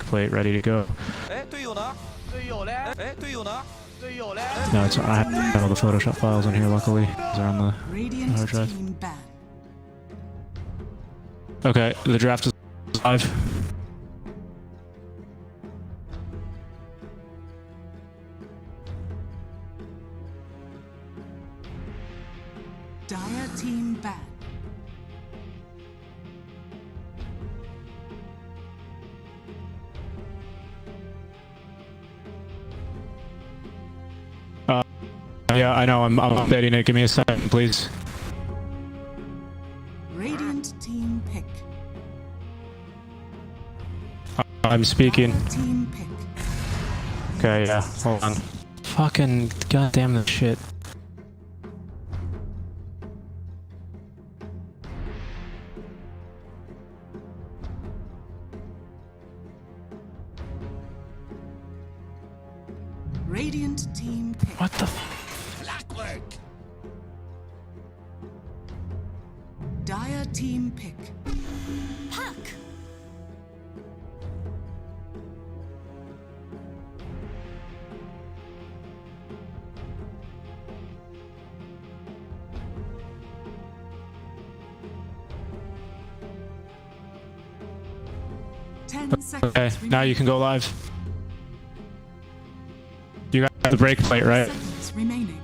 breakplate ready to go. No, it's, I have all the Photoshop files on here, luckily. Those are on the hard drive. Okay, the draft is live. Dire team ban. Yeah, I know. I'm updating it. Give me a second, please. Radiant team pick. I'm speaking. Dire team pick. Okay, yeah. Hold on. Fucking goddamn this shit. Radiant team pick. What the? Dire team pick. Puck. Okay, now you can go live. You got the breakplate, right? Seconds remaining.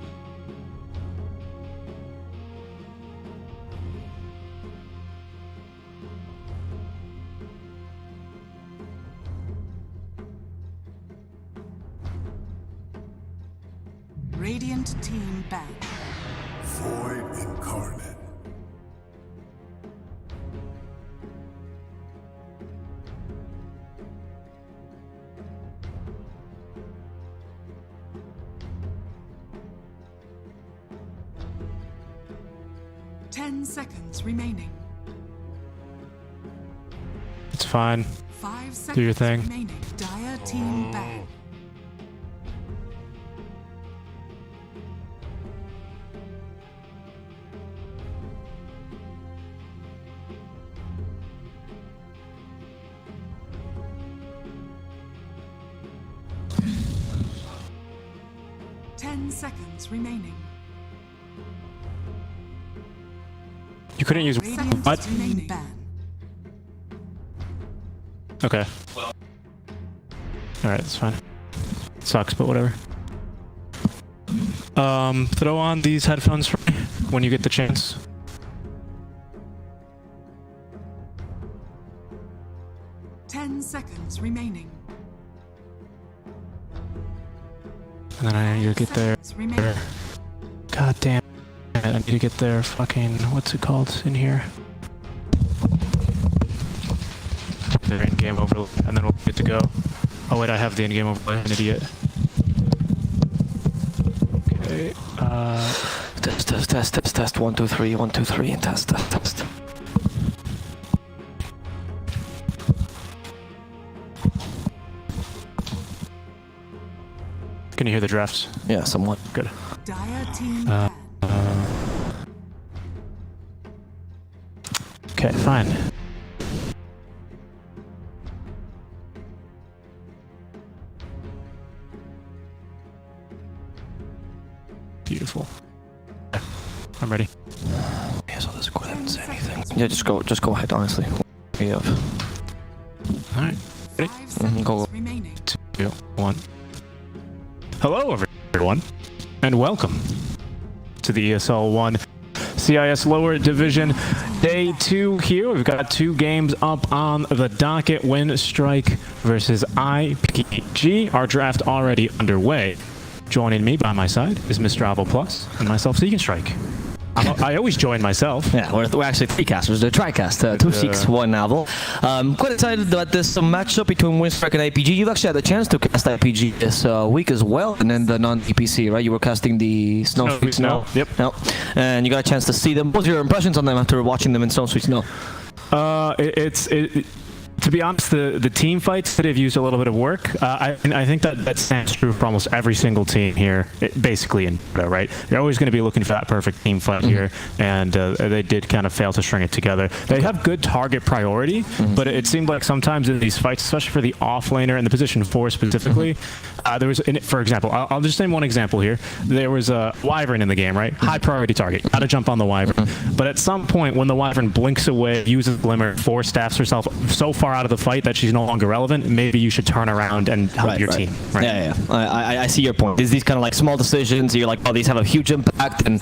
Radiant team back. Void incarnate. Seconds remaining. It's fine. 5 seconds Do your thing. remaining. Dire team back. Seconds remaining. You couldn't use what? Team ban. Okay. Alright, that's fine. Sucks, but whatever. Throw on these headphones for me when you get the chance. Seconds remaining. And then I need to get there. God damn it, I need to get there. Fucking, what's it called in here? The in-game overlay, and then we'll get to go. Oh wait, I have the in-game overlay, I'm an idiot. Okay, Test, 1, 2, 3, 1, 2, 3, and test. Can you hear the drafts? Yeah, somewhat. Good. Dire team Okay, fine. Beautiful. Yeah, I'm ready. Yeah, so this I didn't say anything. Yeah, just go ahead, honestly. Yeah. Alright, ready? 5 seconds Go. remaining. 2, 1. Hello everyone, and welcome to the ESL 1 CIS Lower Division Day 2 here. We've got 2 games up on the docket. Winstrike versus IPG. Our draft already underway. Joining me by my side is Mr. Avo Plus and myself, Winstrike. I always join myself. Yeah, we're actually 3 casters. The TriCast, 2 Seeks, 1 Navel. Quite excited about this matchup between Winstrike and IPG. You've actually had the chance to cast IPG this week as well, and then the non-DPC, right? You were casting the Snow Sweet Snow. Yep. No. And you got a chance to see them. What were your impressions on them after watching them in Snow Sweet Snow? To be honest, the team fights that have used a little bit of work, I think that stands true for almost every single team here, basically in Dota, right? You're always going to be looking for that perfect team fight here, and they did kind of fail to string it together. They have good target priority, but it seemed like sometimes in these fights, especially for the offlaner and the position 4 specifically, there was, for example, I'll just name one example here. There was a Wyvern in the game, right? High priority target, got to jump on the Wyvern. But at some point, when the Wyvern blinks away, uses Glimmer, 4-staffs herself so far out of the fight that she's no longer relevant, maybe you should turn around and help your team. Right? Yeah. I see your point. These kind of like small decisions, you're like, oh, these have a huge impact, and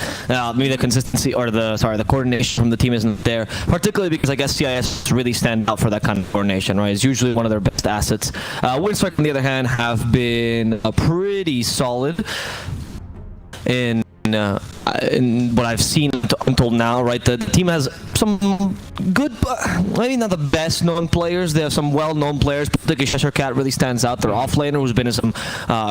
maybe the consistency or the coordination from the team isn't there. Particularly because I guess CIS really stand out for that kind of coordination, right? It's usually one of their best assets. Winstrike, on the other hand, have been pretty solid in what I've seen until now, right? The team has some good, maybe not the best known players. They have some well-known players. Particularly Cheshire Cat really stands out. Their offlaner, who's been in some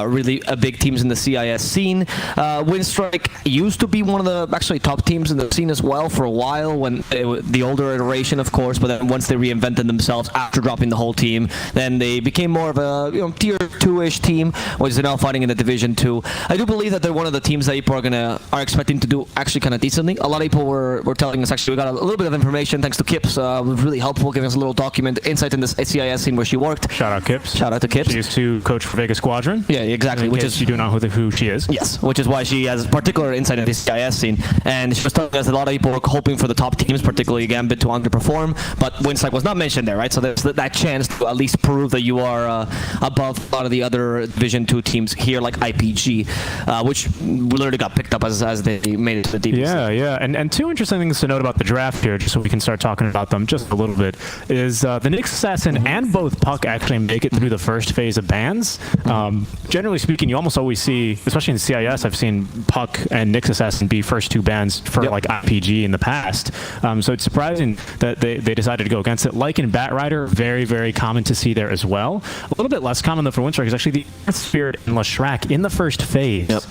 really big teams in the CIS scene. Winstrike used to be one of the actually top teams in the scene as well for a while, when the older iteration, of course. But then once they reinvented themselves after dropping the whole team, then they became more of a tier 2-ish team, which is now fighting in the Division 2. I do believe that they're one of the teams that people are expecting to do actually kind of decently. A lot of people were telling us, actually, we got a little bit of information thanks to Kips. Was really helpful, giving us a little document insight in this CIS scene where she worked. Shout out Kips. Shout out to Kips. She used to coach for Vegas Squadron. Yeah, exactly. Which is, you do know who she is. Yes, which is why she has particular insight into the CIS scene. And she was telling us that a lot of people were hoping for the top teams, particularly Gambit, to underperform. But Winstrike was not mentioned there, right? So there's that chance to at least prove that you are above a lot of the other Division 2 teams here, like IPG, which literally got picked up as they made it to the DPC. Yeah. And two interesting things to note about the draft here, just so we can start talking about them just a little bit, is the Nyx Assassin and both Puck actually make it through the first phase of bans. Generally speaking, you almost always see, especially in CIS, I've seen Puck and Nyx Assassin be first 2 bans for like IPG in the past. So it's surprising that they decided to go against it. Like in Batrider, very, very common to see there as well. A little bit less common though for Winstrike is actually the Earth Spirit and Lashrak in the first phase.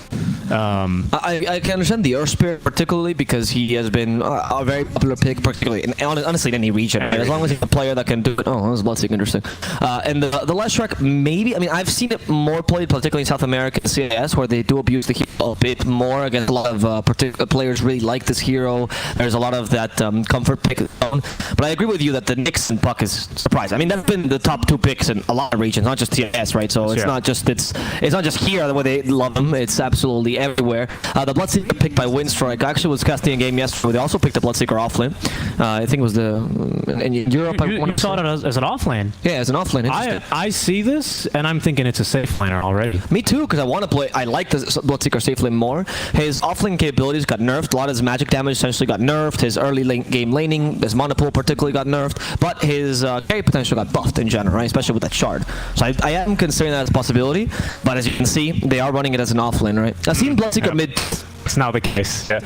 I can understand the Earth Spirit particularly because he has been a very popular pick, particularly honestly in any region. Right? As long as he's a player that can do it. Oh, that was Bloodseeker, interesting. And the Lashrak, maybe. I mean, I've seen it more played, particularly in South America and CIS, where they do abuse the hero a bit more. Again, a lot of particular players really like this hero. There's a lot of that comfort pick. But I agree with you that the Nyx and Puck is surprised. I mean, that's been the top 2 picks in a lot of regions, not just CIS, right? So it's not just it's not just here where they love them. It's absolutely everywhere. The Bloodseeker picked by Winstrike. I actually was casting a game yesterday where they also picked a Bloodseeker offlane. I think it was in Europe. You saw it as an offlane. Yeah, as an offlane. I see this and I'm thinking it's a safe laner already. Me too, because I want to play. I like the Bloodseeker safe lane more. His offlane capabilities got nerfed. A lot of his magic damage essentially got nerfed. His early game laning, his mana pool particularly got nerfed. But his carry potential got buffed in general, right? Especially with that shard. So I am considering that as a possibility. But as you can see, they are running it as an offlane, right? I've seen Bloodseeker mid. It's now the case. Yeah.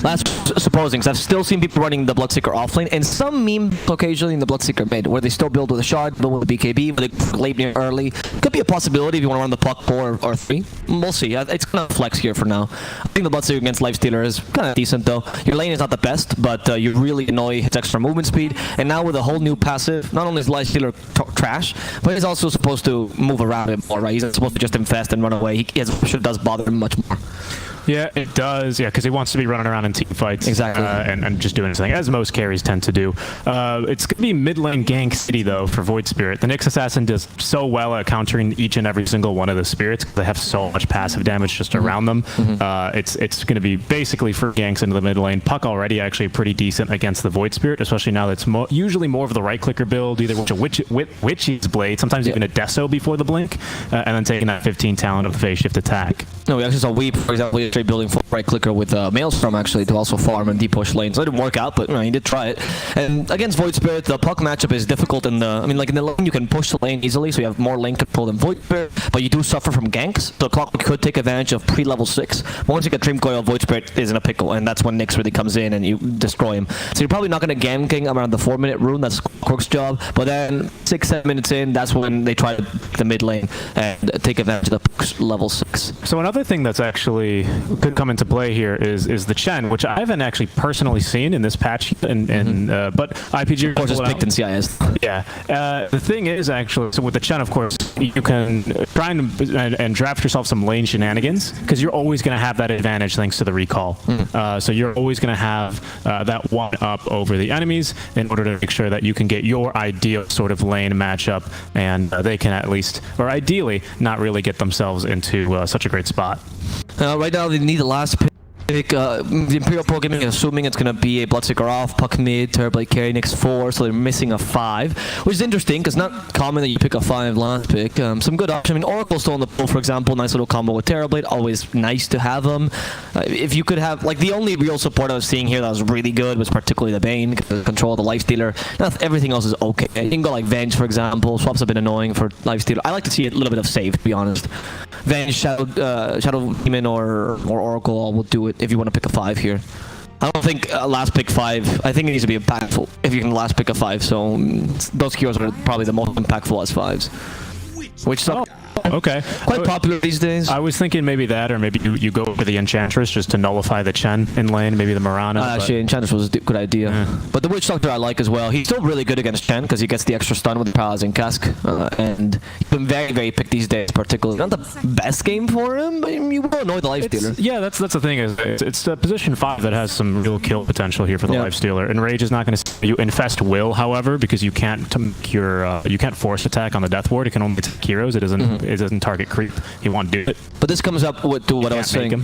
That's supposing, because I've still seen people running the Bloodseeker offlane, and some meme occasionally in the Bloodseeker mid, where they still build with a shard, build with a BKB, where they late near early. Could be a possibility if you want to run the Puck 4 or 3. We'll see. It's kind of flex here for now. I think the Bloodseeker against Lifestealer is kind of decent, though. Your lane is not the best, but you really annoy his extra movement speed, and now with a whole new passive, not only is Lifestealer trash, but he's also supposed to move around him more, right? He's not supposed to just infest and run away. He does bother him much more. Yeah, it does. Yeah, because he wants to be running around in team fights. Exactly. And just doing his thing, as most carries tend to do. It's going to be mid lane gank city, though, for Void Spirit. The Nyx Assassin does so well at countering each and every single one of the spirits. They have so much passive damage just around them. It's going to be basically for ganks into the mid lane. Puck already actually pretty decent against the Void Spirit, especially now that's usually more of the right-clicker build, either with a Witch's Blade, sometimes even a Deso before the blink, and then taking that 15 talent of the phase shift attack. No, we actually saw Weep, for example, straight building for right clicker with Maelstrom actually to also farm and deep push lanes. So it didn't work out, but he did try it. And against Void Spirit, the Puck matchup is difficult in the. I mean, like in the lane, you can push the lane easily, so you have more lane control than Void Spirit, but you do suffer from ganks. So Clockwork could take advantage of pre-level 6. Once you get Dream Coil, Void Spirit is in a pickle, and that's when Nyx really comes in and you destroy him. So you're probably not going to ganking around the 4-minute rune. That's Clockwork's job. But then 6-7 minutes in, that's when they try to the mid lane and take advantage of the Puck's level 6. So another another thing that's actually could come into play here is the Chen, which I haven't actually personally seen in this patch, but IPG Of course, it's picked in CIS. Yeah. The thing is actually, so with the Chen, of course, you can try and draft yourself some lane shenanigans because you're always going to have that advantage thanks to the recall. So you're always going to have that one up over the enemies in order to make sure that you can get your ideal sort of lane matchup, and they can at least, or ideally, not really get themselves into such a great spot. Right now, they need the last pick. The Imperial Pro Gaming is assuming it's going to be a Bloodseeker off, Puck mid, Terrorblade carry next 4, so they're missing a 5, which is interesting because not common that you pick a 5 last pick. Some good options. I mean, Oracle's still on the pool, for example, nice little combo with Terrorblade, always nice to have them. If you could have, like, the only real support I was seeing here that was really good was particularly the Bane, control the Lifestealer. Everything else is okay. You can go like Venge, for example. Swaps have been annoying for Lifestealer. I like to see a little bit of save, to be honest. Venge, Shadow Demon, or Oracle all will do it if you want to pick a 5 here. I don't think last pick 5. I think it needs to be impactful if you can last pick a 5. So those heroes are probably the most impactful as 5s. Which Okay. Quite popular these days. I was thinking maybe that, or maybe you go for the Enchantress just to nullify the Chen in lane, maybe the Mirana. Actually, Enchantress was a good idea. Yeah. But the Witch Doctor I like as well. He's still really good against Chen because he gets the extra stun with the Paralyzing Cask. And he's been very, very picked these days, particularly. Not the best game for him, but you will annoy the Lifestealer. Yeah, that's the thing. It's position 5 that has some real kill potential here for the Lifestealer. And Rage is not going to you. Infest will, however, because you can't you can't force attack on the Death Ward. It can only attack heroes. It doesn't target creep. He won't do it. But this comes up to what I was saying.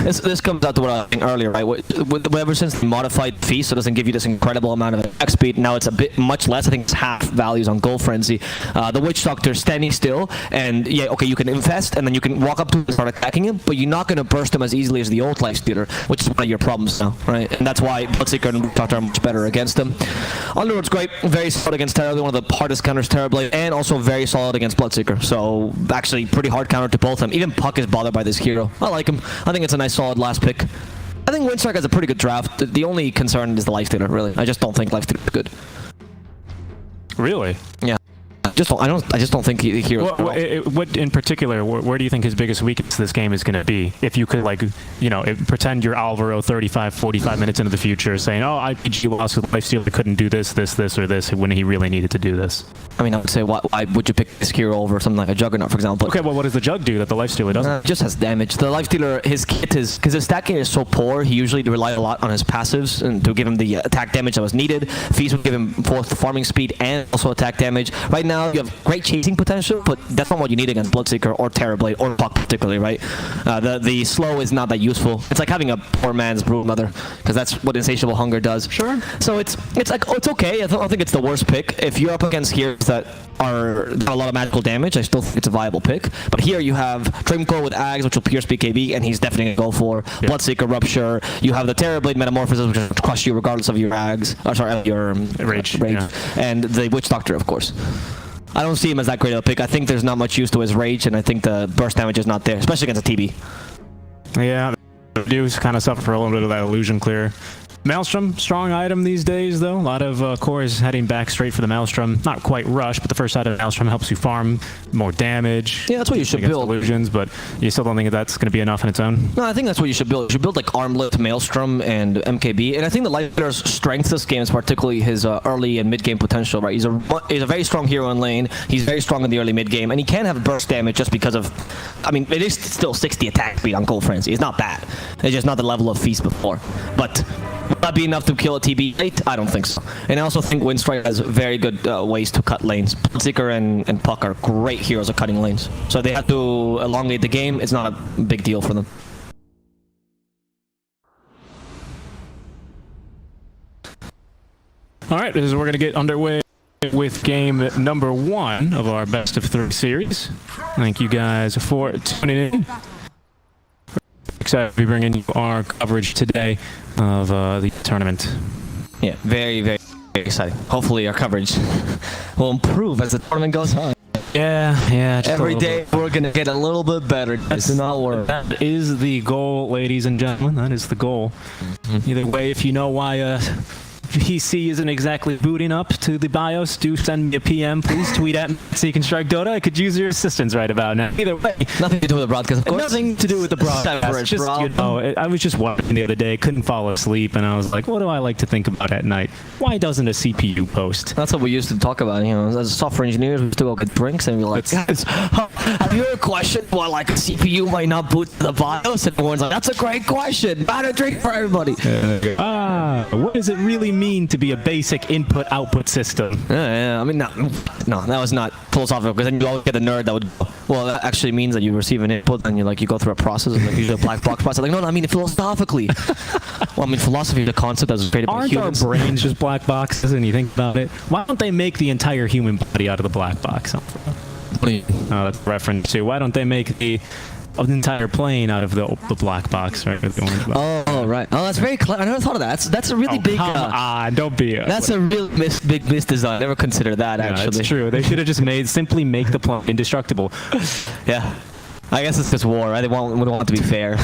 This comes out to what I was saying earlier, right? Ever since the modified feast, so it doesn't give you this incredible amount of attack speed. Now it's a bit much less. I think it's half values on Gold Frenzy. The Witch Doctor standing still, and you can infest, and then you can walk up to him and start attacking him, but you're not going to burst him as easily as the old Lifestealer, which is one of your problems now, right? And that's why Bloodseeker and Witch Doctor are much better against him. Underlord's great, very solid against Terrorblade, one of the hardest counters Terrorblade, and also very solid against Bloodseeker. So actually pretty hard counter to both of them. Even Puck is bothered by this hero. I like him. I think it's a nice solid last pick. I think Winstrike has a pretty good draft. The only concern is the Lifestealer, really. I just don't think Lifestealer is good. Really? Yeah. I just don't think the hero. What in particular? Where do you think his biggest weakness this game is going to be? If you could, pretend you're Alvaro 35, 45 minutes into the future, saying, "Oh, IPG lost with Lifestealer, couldn't do this, or this," when he really needed to do this. I mean, I would say, why would you pick this hero over something like a Juggernaut, for example? Okay, well, what does the Jug do that the Lifestealer doesn't? It just has damage. The Lifestealer, his kit is, because his stacking is so poor, he usually relied a lot on his passives and to give him the attack damage that was needed. Feast would give him both the farming speed and also attack damage. Right now, you have great chasing potential, but that's not what you need against Bloodseeker or Terrorblade or Puck particularly, right? The slow is not that useful. It's like having a poor man's Broodmother, because that's what Insatiable Hunger does. Sure. So it's okay. I don't think it's the worst pick. If you're up against heroes that are a lot of magical damage, I still think it's a viable pick. But here you have Trimcore with Ags, which will pierce BKB, and he's definitely going to go for Bloodseeker, Rupture. You have the Terrorblade Metamorphosis, which will crush you regardless of your Ags, your Rage. And the Witch Doctor, of course. I don't see him as that great of a pick. I think there's not much use to his Rage, and I think the burst damage is not there, especially against a TB. Yeah, they do kind of suffer for a little bit of that illusion clear. Maelstrom, strong item these days, though. A lot of cores heading back straight for the Maelstrom. Not quite rush, but the first side of Maelstrom helps you farm more damage. Yeah, that's what you should build. Illusions, but you still don't think that's going to be enough on its own? No, I think that's what you should build. You should build like Armlet, Maelstrom, and MKB. And I think the Lifestealer's strength this game is particularly his early and mid-game potential, right? He's a very strong hero in lane. He's very strong in the early mid-game, and he can have burst damage just because of... I mean, it is still 60 attack speed on Gold Frenzy. It's not bad. It's just not the level of Feast before. But... will that be enough to kill a TB late? I don't think so. And I also think Winstrike has very good ways to cut lanes. Bloodseeker and Puck are great heroes at cutting lanes. So if they have to elongate the game, it's not a big deal for them. All right, this is we're going to get underway with game number 1 of our best of 3 series. Thank you guys for tuning in. Excited to be bringing you our coverage today of the tournament. Yeah, very, very, very exciting. Hopefully our coverage will improve as the tournament goes on. Yeah. Every day we're going to get a little bit better. It's not work. That is the goal, ladies and gentlemen. That is the goal. Either way, if you know why PC isn't exactly booting up to the BIOS, do send me a PM. Please tweet at me so you can strike Dota. I could use your assistance right about now. Either way. Nothing to do with the broadcast, of course. Nothing to do with the broadcast. Just, you know, I was just watching the other day, couldn't fall asleep, and I was like, what do I like to think about at night? Why doesn't a CPU post? That's what we used to talk about, you know, as software engineers, we used to go get drinks and be like, guys, have you ever questioned why like a CPU might not boot to the BIOS? And everyone's like, that's a great question. Bad a drink for everybody. What does it really mean to be a basic input-output system? Yeah, I mean, no, that was not philosophical, because then you always get the nerd that would, well, that actually means that you receive an input and you go through a process and like you do a black box process. Like, no, I mean philosophically. Well, I mean, philosophy is a concept that was created by humans. Aren't our brains just black boxes? And you think about it, why don't they make the entire human body out of the black box? That's a reference to why don't they make the entire plane out of the black box, right? The orange box. Oh, right. Oh, that's very clever. I never thought of that. That's a really big. Come on, don't be. That's a real big misdesign. I never considered that, actually. It's true. They should have just simply make the plane indestructible. Yeah. I guess it's just war, right? We don't want it to be fair.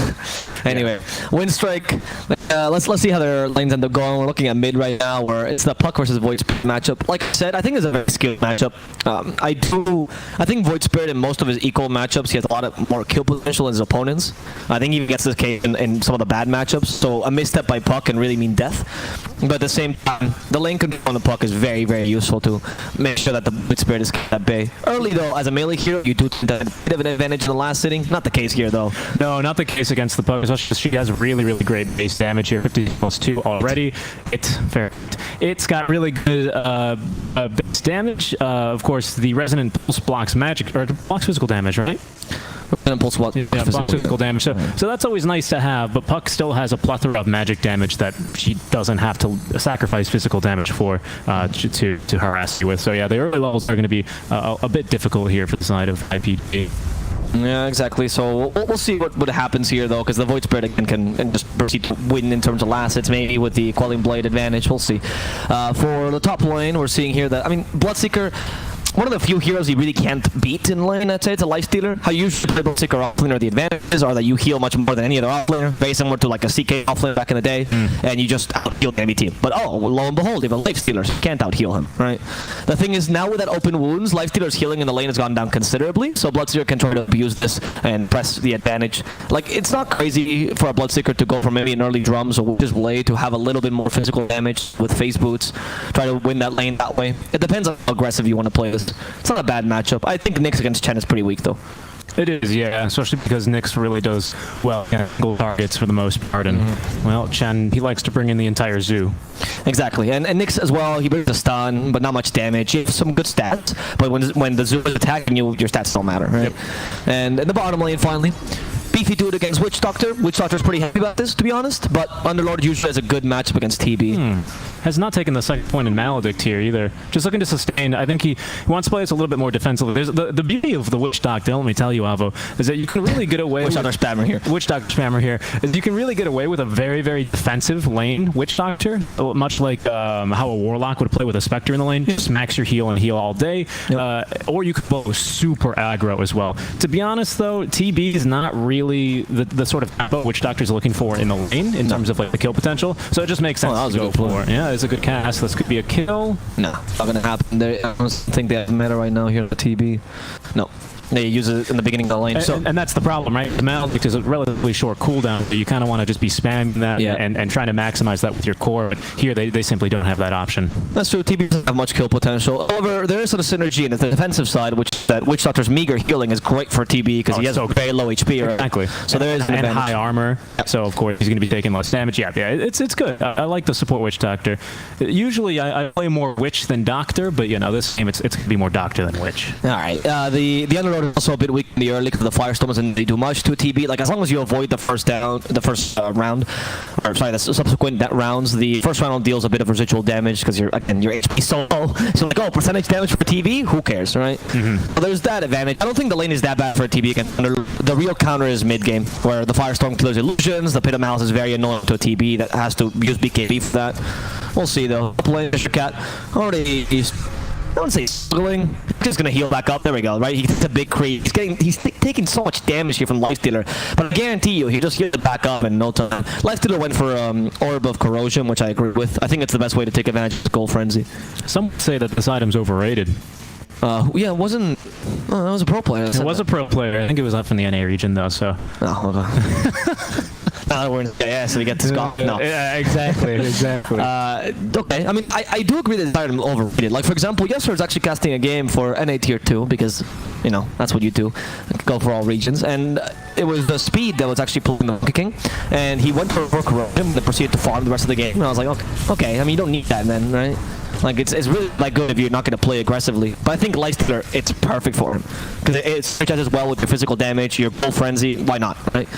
Anyway, Winstrike. Let's see how their lanes end up going. We're looking at mid right now, where it's the Puck versus Void Spirit matchup. Like I said, I think it's a very skilled matchup. I think Void Spirit in most of his equal matchups, he has a lot more kill potential than his opponents. I think he even gets this case in some of the bad matchups. So a misstep by Puck can really mean death. But at the same time, the lane control on the Puck is very, very useful to make sure that the Void Spirit is kept at bay. Early though, as a melee hero, you do tend to have a bit of an advantage in the last sitting. Not the case here though. No, not the case against the Puck. Especially she has really, really great base damage here, 50+2 already. It's got really good base damage. Of course, the Resonant Pulse blocks magic or blocks physical damage, right? Blocks physical damage. So that's always nice to have, but Puck still has a plethora of magic damage that she doesn't have to sacrifice physical damage for to harass you with. So yeah, the early levels are going to be a bit difficult here for the side of IPG. Yeah, exactly. So we'll see what happens here, though, because the Void Spirit again can just proceed to win in terms of last hits, maybe with the Quelling Blade advantage. We'll see. For the top lane, we're seeing here that, I mean, Bloodseeker, one of the few heroes you really can't beat in lane, I'd say. It's a lifestealer. How you usually play Bloodseeker offlaner, the advantages are that you heal much more than any other offlaner, very similar to like a CK offlaner back in the day, and you just out-heal the enemy team. But oh, lo and behold, you have a lifestealer, so you can't out-heal him, right? The thing is, now with that open wounds, lifestealer's healing in the lane has gone down considerably, so Bloodseeker can try to abuse this and press the advantage. Like, it's not crazy for a Bloodseeker to go from maybe an early drums or just blade to have a little bit more physical damage with phase boots, try to win that lane that way. It depends on how aggressive you want to play this. It's not a bad matchup. I think Nyx against Chen is pretty weak, though. It is, yeah, especially because Nyx really does well against goal targets for the most part, and well, Chen, he likes to bring in the entire zoo. Exactly, and Nyx as well, he brings a stun, but not much damage. He has some good stats, but when the zoo is attacking you, your stats don't matter, right? Yep. And in the bottom lane, finally, beefy dude against Witch Doctor. Witch Doctor's pretty happy about this, to be honest, but Underlord usually has a good matchup against TB. Has not taken the second point in Maledict here either. Just looking to sustain. I think he wants to play this a little bit more defensively. There's the beauty of the Witch Doctor, let me tell you, Avo, is that you can really get away Witch Doctor spammer here. Is you can really get away with a very, very defensive lane Witch Doctor, much like how a Warlock would play with a Spectre in the lane. Just max your heal and heal all day. Yep. Or you could go super aggro as well. To be honest, though, TB is not really the sort of combo Witch Doctor's looking for in the lane in terms of like the kill potential. So it just makes sense to go for it. Yeah, it's a good cast. This could be a kill. No, not gonna happen. I don't think they have meta right now here at TB. No. They use it in the beginning of the lane. And that's the problem, right? The Maledict is a relatively short cooldown, so you kind of want to just be spamming that and trying to maximize that with your core. But here, they simply don't have that option. That's true. TB doesn't have much kill potential. However, there is sort of synergy in the defensive side, which Witch Doctor's meager healing is great for TB because he has very low HP. Right? Exactly. So there is an advantage. High armor. Yep. So, of course, he's going to be taking less damage. Yeah, it's good. I like the support Witch Doctor. Usually, I play more Witch than Doctor, but, you know, this game, it's going to be more Doctor than Witch. All right. The Underlord is also a bit weak in the early because the Firestorm doesn't really do much to a TB. Like, as long as you avoid the first round, the subsequent rounds, the first round deals a bit of residual damage because your HP is so low. So like, percentage damage for TB? Who cares, right? Well, there's that advantage. I don't think the lane is that bad for a TB against Underlord. The real counter is mid game, where the Firestorm kills illusions. The Pit of Malice is very annoying to a TB that has to use BKB for that. We'll see though. Playing Fisher Cat already don't say struggling. He's just gonna heal back up. There we go. Right, he's a big creep. He's taking so much damage here from Lifestealer, but I guarantee you, he just healed back up in no time. Lifestealer went for Orb of Corrosion, which I agree with. I think it's the best way to take advantage of this Gold Frenzy. Some say that this item's overrated. Yeah, it wasn't. Oh, it was a pro player. It was a pro player. I think it was up in the NA region though. So. Oh, okay. Now that we're in the CIS, so we get to Scott. No. Yeah, exactly, exactly. Okay, I mean, I do agree that this item is overrated. Like, for example, yesterday I was actually casting a game for NA Tier 2 because, you know, that's what you do. Go for all regions. And it was the speed that was actually pulling the kicking. And he went for Corrosion and proceeded to farm the rest of the game. And I was like, okay, I mean, you don't need that then, right? Like, it's really like good if you're not going to play aggressively. But I think Lifestealer, it's perfect for him. Because it synergizes well with your physical damage, your Gold Frenzy. Why not, right?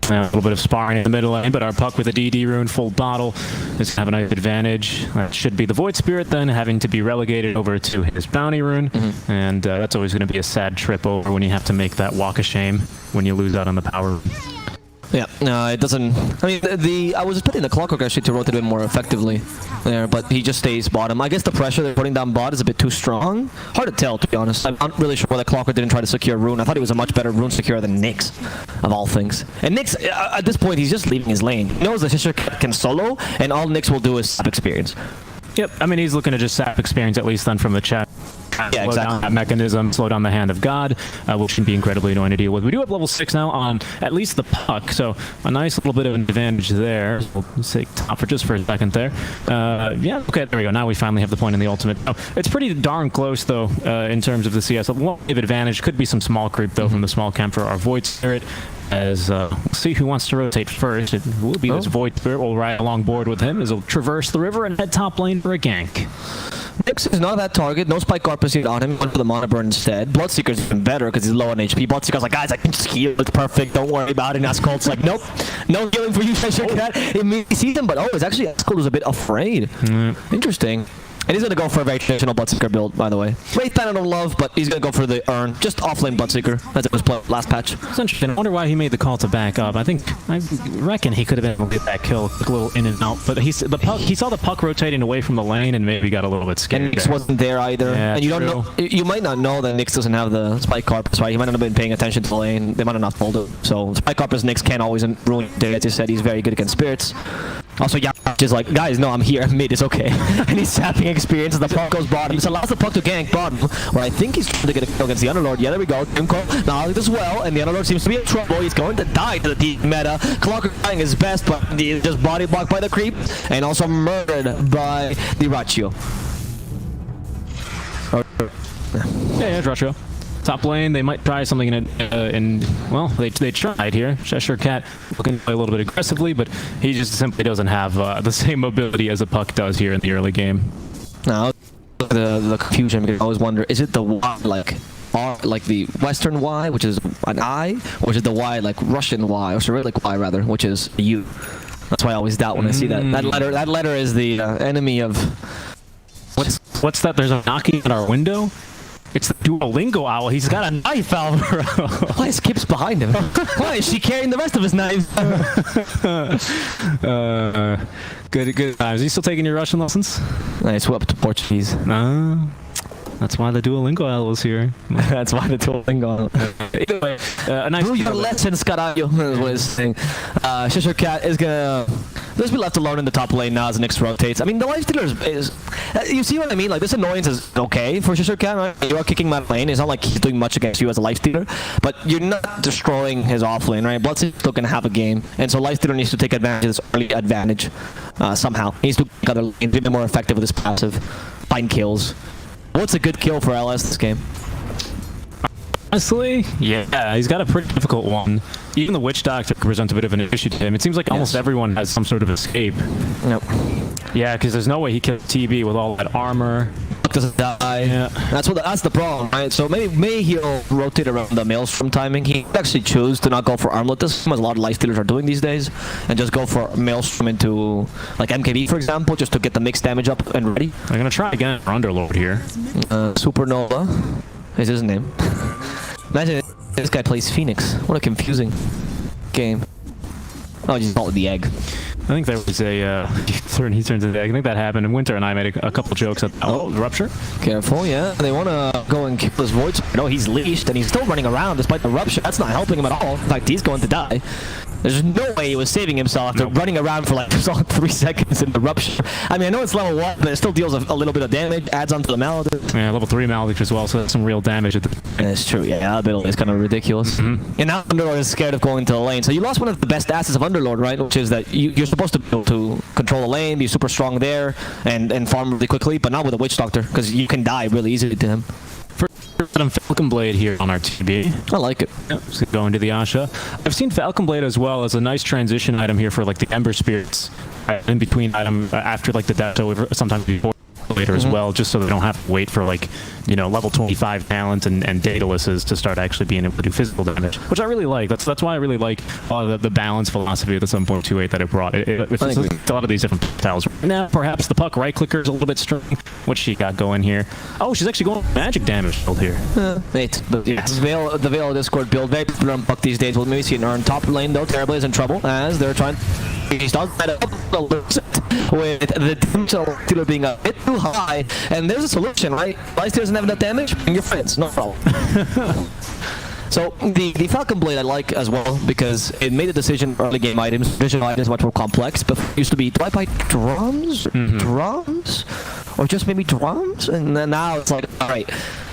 A little bit of sparring in the middle lane, but our puck with a DD rune full bottle is going to have a nice advantage. That should be the Void Spirit then, having to be relegated over to his bounty rune. And that's always going to be a sad trip over when you have to make that walk of shame when you lose out on the power. Yeah, no, it doesn't. I mean, I was putting the Clockwork actually to rotate a bit more effectively there, but he just stays bottom. I guess the pressure they're putting down bot is a bit too strong. Hard to tell, to be honest. I'm not really sure why the Clockwork didn't try to secure rune. I thought he was a much better rune securer than Nyx, of all things. And Nyx, at this point, he's just leaving his lane. He knows that Shisha can solo, and all Nyx will do is sap experience. Yep, I mean, he's looking to just sap experience, at least then from the chat. Yeah, slow down that mechanism, slow down the hand of God, which can be incredibly annoying to deal with. We do have level 6 now on at least the puck, so a nice little bit of an advantage there. We'll take top for just for a second there. Yeah, okay, there we go. Now we finally have the point in the ultimate. Oh, it's pretty darn close, though, in terms of the CS. Won't give advantage. Could be some small creep, though, from the small camp for our Void Spirit. As we'll see who wants to rotate first. It will be this Void Spirit. We'll ride along board with him as he'll traverse the river and head top lane for a gank. Nyx is not that target. No Spike Guard pursued on him. He went for the Mana Burn instead. Bloodseeker's even better because he's low on HP. Bloodseeker's like, guys, I can just heal. It's perfect. Don't worry about it. And Ascolt's like, nope. No healing for you, Cheshire Cat. He sees him, but it's actually Ascolt was a bit afraid. Interesting. And he's going to go for a very traditional Bloodseeker build, by the way. Wraith Banner of Love, but he's going to go for the Urn. Just offlane Bloodseeker. That's it was last patch. It's interesting. I wonder why he made the call to back up. I reckon he could have been able to get that kill a little in and out. But he saw the puck rotating away from the lane and maybe got a little bit scared. And Nyx wasn't there either. Yeah, and you don't know. You might not know that Nyx doesn't have the Spike Carpus, right? He might not have been paying attention to the lane. They might have not told him. So Spike Carpus Nyx can't always ruin day. As you said, he's very good against spirits. Also, yeah, just like, guys, no, I'm here. I'm mid. It's okay. And he's sapping experience as the puck goes bottom. This allows the puck to gank bottom, where I think he's trying to get a kill against the Underlord. Yeah, there we go. Now as well, and the Underlord seems to be in trouble. He's going to die to the deep meta. Clockwork trying his best, but he's just body blocked by the creep, and also murdered by the Ratio. Yeah, Ratio. Top lane, they might try something well, they tried here. Cheshire Cat looking to play a little bit aggressively, but he just simply doesn't have the same mobility as a puck does here in the early game. Now, the confusion, because I always wonder, is it the Y like R, like the Western Y, which is an I, or is it the Y like Russian Y, or Cyrillic Y rather, which is U? That's why I always doubt when I see that. That letter is the enemy of. What's that? There's a knocking at our window. It's the Duolingo owl. He's got a knife, Alvaro. Why is Kip's behind him? Why is she carrying the rest of his knives? Good times. Are you still taking your Russian lessons? I swept to Portuguese. That's why the Duolingo owl is here. That's why the Duolingo owl. Either way, a nice do your lessons, caralho. That's what he's saying. Cheshire Cat is gonna just be left alone in the top lane now as Nyx rotates. I mean, the Lifestealer is you see what I mean? Like, this annoyance is okay for Cheshire Cat, right? You are kicking him out of lane. It's not like he's doing much against you as a Lifestealer, but you're not destroying his off lane, right? Bloodseeker's still gonna have a game, and so Lifestealer needs to take advantage of this early advantage somehow. He needs to get other lanes, be a bit more effective with his passive, find kills. What's a good kill for LS this game? Honestly, yeah, he's got a pretty difficult one. Even the Witch Doctor could present a bit of an issue to him. It seems like almost everyone has some sort of escape. Nope. Yeah, because there's no way he killed TB with all that armor. Doesn't die. Yeah. That's the problem, right? So maybe he'll rotate around the Maelstrom timing. He actually choose to not go for Armlet this time, as a lot of Lifestealers are doing these days, and just go for Maelstrom into like MKB, for example, just to get the mixed damage up and ready. I'm gonna try again for Underlord here. Supernova is his name. Imagine this guy plays Phoenix. What a confusing game. Oh, just call it the egg. I think there was a he turns into. I think that happened. And Winter and I made a couple jokes at Rupture. Careful, yeah. They want to go and kill this Void. No, he's leashed and he's still running around despite the Rupture. That's not helping him at all. In fact, he's going to die. There's no way he was saving himself after running around for like solid 3 seconds in the Rupture. I mean, I know it's level 1, but it still deals a little bit of damage, adds onto the Maledict. Yeah, level 3 Maledict as well, so that's some real damage at the... That's true, yeah, that ability is kind of ridiculous. And now Underlord is scared of going to the lane. So you lost one of the best assets of Underlord, right? Which is that you're supposed to be able to control the lane, be super strong there, and farm really quickly, but not with a Witch Doctor, because you can die really easily to him. Falcon Blade here on our TB. I like it. Yep, so going to the Asha. I've seen Falcon Blade as well as a nice transition item here for like the Ember Spirits in between item after like the death, so sometimes before later as well, just so they don't have to wait for like, you know, level 25 talent and Daedalus to start actually being able to do physical damage, which I really like. That's why I really like the balance philosophy of the 7.28 that it brought. It's a lot of these different styles. Now, perhaps the puck right clicker is a little bit strong. What she got going here? Oh, she's actually going magic damage build here. Wait, the Veil of Discord build, very popular on puck these days. We'll maybe see it in top lane though. Terrible is in trouble as they're trying. He's not with the damage being a bit too high, and there's a solution, right? Lifesteal doesn't have enough damage, bring your friends, no problem. So the Falcon Blade I like as well because it made a decision early game items, visual items much more complex. But it used to be, do I buy drums? Drums? Or just maybe drums? And then now it's like, alright,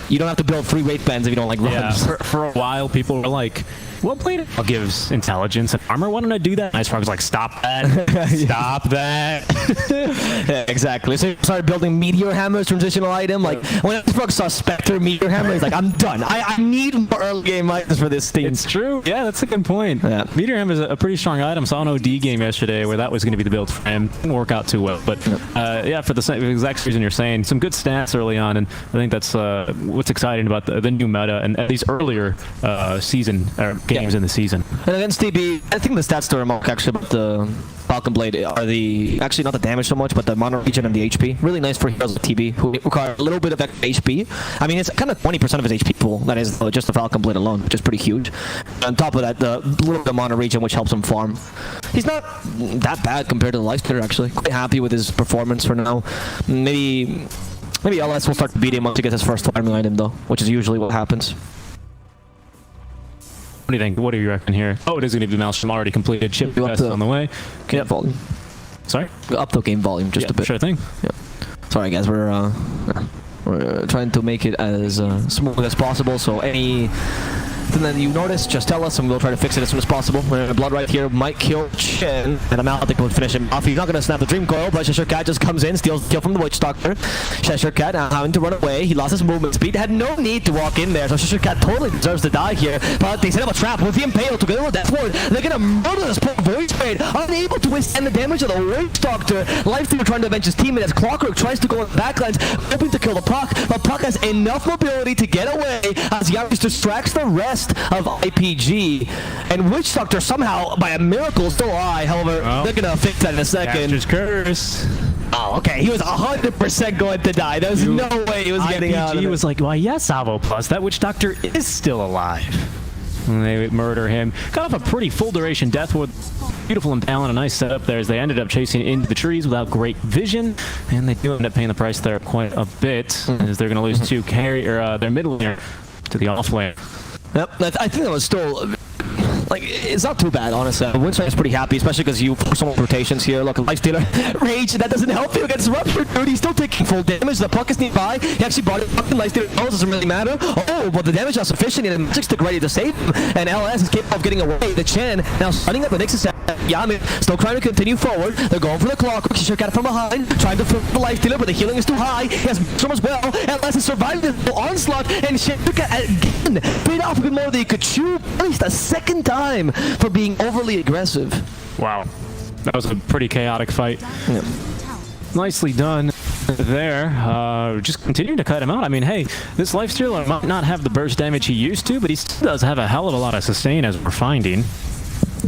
you don't have to build 3 Wraith Bands if you don't like drums. Yeah, for a while people were like, well, Blade gives intelligence and armor. Why don't I do that? Nice Frog was like, stop that. Stop that. Yeah, exactly. So you started building Meteor Hammers, transitional item. Like, when Nice Frog saw Spectre Meteor Hammer, he's like, I'm done. I need more early game items for this team. It's true. Yeah, that's a good point. Yeah. Meteor Hammer is a pretty strong item. Saw an OD game yesterday where that was going to be the build for him. Didn't work out too well. But yeah, for the exact reason you're saying, some good stats early on. And I think that's what's exciting about the new meta and these earlier season games in the season. And against TB, I think the stats to remark actually about the Falcon Blade are actually not the damage so much, but the mono regen and the HP. Really nice for heroes like TB who require a little bit of extra HP. I mean, it's kind of 20% of his HP pool. That is just the Falcon Blade alone, which is pretty huge. On top of that, the little bit of mono regen, which helps him farm. He's not that bad compared to the Lifestealer, actually. Quite happy with his performance for now. Maybe LS will start to beat him once he gets his first farming item, though, which is usually what happens. What do you think? What do you reckon here? Oh, it is going to be the Maelstrom already completed. Chip test on the way. Game volume. Sorry? Up the game volume just a bit. Sure thing. Yeah. Sorry, guys. We're trying to make it as smooth as possible. So anything that you notice, just tell us and we'll try to fix it as soon as possible. Blood right here might kill Chen, and Maledict will finish him off. He's not going to snap the Dream Coil, but Cheshire Cat just comes in, steals the kill from the Witch Doctor. Cheshire Cat now having to run away. He lost his movement speed. Had no need to walk in there, so Cheshire Cat totally deserves to die here. But they set up a trap with the Imperial together with Death Ward. They're going to murder this poor Void Trade, unable to withstand the damage of the Witch Doctor. Lifestealer trying to avenge his teammate as Clockwork tries to go on the backlines, hoping to kill the Puck, but Puck has enough mobility to get away as Yaris distracts the rest of IPG, and Witch Doctor somehow, by a miracle, still alive. However, they're gonna fix that in a second. Caster's Curse. Oh, okay. He was 100% going to die. There's no way he was getting out of it. He was like, well, yes, Avo Plus. That Witch Doctor is still alive. And they murder him. Got off a pretty full duration death with beautiful impale and a nice setup there as they ended up chasing into the trees without great vision, and they do end up paying the price there quite a bit as they're going to lose their middle laner to the off lane. Yep, I think that was still, like, it's not too bad, honestly. Winstrike is pretty happy, especially because you force some rotations here. Look, Lifestealer, Rage, that doesn't help you against Rupture, dude. He's still taking full damage. The Puck is nearby. He actually bought it. Lifestealer doesn't really matter. Oh, but the damage is not sufficient. And the Magic Stick ready to save him. And LS is capable of getting away. The Chen now starting up the Nixus. Yami still trying to continue forward. They're going for the Clockwork. Cheshire Cat from behind, trying to flip the Lifestealer, but the healing is too high. He has so much well. LS is surviving the onslaught, and Cheshire Cat again paid off a bit more than he could chew at least a second time for being overly aggressive. Wow. That was a pretty chaotic fight. Yeah. Nicely done there. Just continuing to cut him out. I mean, hey, this Lifestealer might not have the burst damage he used to, but he still does have a hell of a lot of sustain, as we're finding.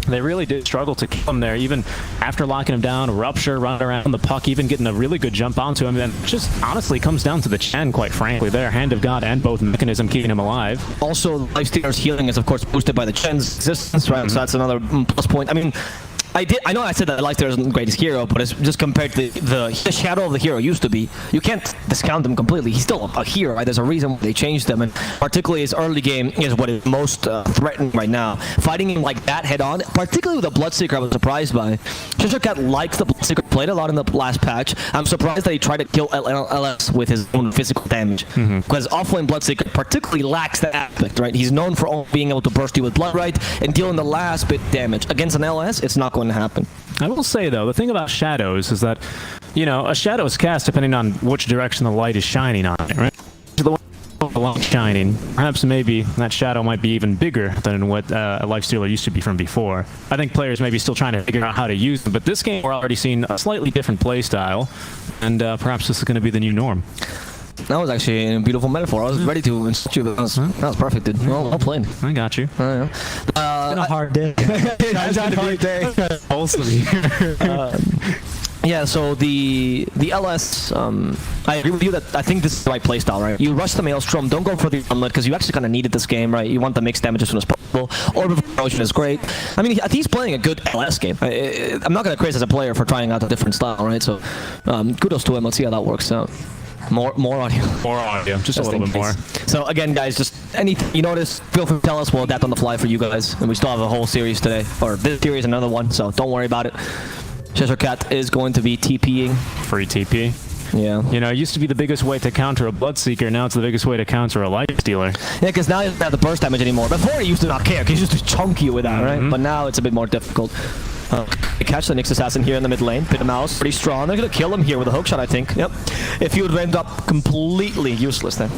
They really did struggle to kill him there, even after locking him down. Rupture, running around the Puck, even getting a really good jump onto him. And just honestly comes down to the Chen, quite frankly. Their Hand of God and both Mechanism keeping him alive. Also, Lifestealer's healing is, of course, boosted by the Chen's existence, right? So that's another plus point. I mean, I know I said that Lifestealer isn't the greatest hero, but it's just compared to the shadow of the hero used to be. You can't discount him completely. He's still a hero, right? There's a reason why they changed him, and particularly his early game is what is most threatening right now. Fighting him like that head on, particularly with the Bloodseeker, I was surprised by. Cat likes the Bloodseeker, played a lot in the last patch. I'm surprised that he tried to kill LS with his own physical damage, because offlane Bloodseeker particularly lacks that aspect, right? He's known for only being able to burst you with Blood Right and dealing the last bit damage. Against an LS, it's not going to happen. I will say, though, the thing about shadows is that, a shadow is cast depending on which direction the light is shining on it, right? The light shining, perhaps maybe that shadow might be even bigger than what a Lifestealer used to be from before. I think players may be still trying to figure out how to use them, but this game we're already seeing a slightly different play style, and perhaps this is going to be the new norm. That was actually a beautiful metaphor. I was ready to insult you. That was perfect, dude. Well played. I got you. It's been a hard day. It's been a hard day. Yeah, so the LS, I agree with you that I think this is the right playstyle, right? You rush the Maelstrom, don't go for the Unlit, because you actually kind of need it this game, right? You want the mixed damage as soon as possible. Orb of Promotion is great. I mean, he's playing a good LS game. I'm not going to criticize a player for trying out a different style, right? So, kudos to him. Let's see how that works out. More audio. More audio, just a little bit more. So again, guys, just anything you notice, feel free to tell us. We'll adapt on the fly for you guys. And we still have a whole series today, or this series, another one, so don't worry about it. Cheshire Cat is going to be TPing. Free TP. Yeah. It used to be the biggest way to counter a Bloodseeker, now it's the biggest way to counter a Lifestealer. Yeah, because now he doesn't have the burst damage anymore. Before he used to not care, because he used to chunk you with that, right? But now it's a bit more difficult. They catch the Nyx Assassin here in the mid lane. Pit of Mouse, pretty strong. They're going to kill him here with a hookshot, I think. Yep. If he would end up completely useless then.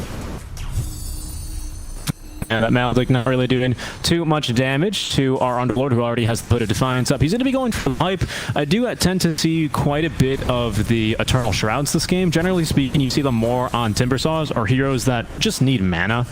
And that Malik not really doing too much damage to our Underlord, who already has the Hood of Defiance up. He's going to be going for the pipe. I do tend to see quite a bit of the Eternal Shrouds this game. Generally speaking, you see them more on Timbersaws or heroes that just need mana.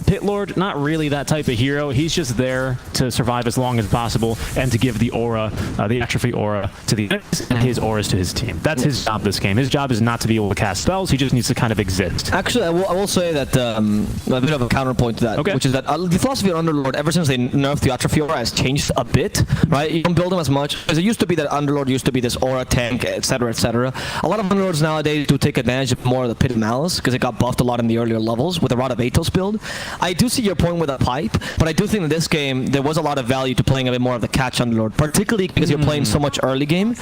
Pit Lord, not really that type of hero. He's just there to survive as long as possible and to give the aura, the atrophy aura to the enemies and his auras to his team. That's his job this game. His job is not to be able to cast spells. He just needs to kind of exist. Actually, I will say that a bit of a counterpoint to that, which is that the philosophy of Underlord, ever since they nerfed the atrophy aura, has changed a bit, right? You don't build him as much, because it used to be that Underlord used to be this aura tank, etc., etc. A lot of Underlords nowadays do take advantage of more of the Pit of Malice, because it got buffed a lot in the earlier levels with the Rod of Atos build. I do see your point with a pipe, but I do think in this game there was a lot of value to playing a bit more of the catch Underlord, particularly because you're playing so much early game.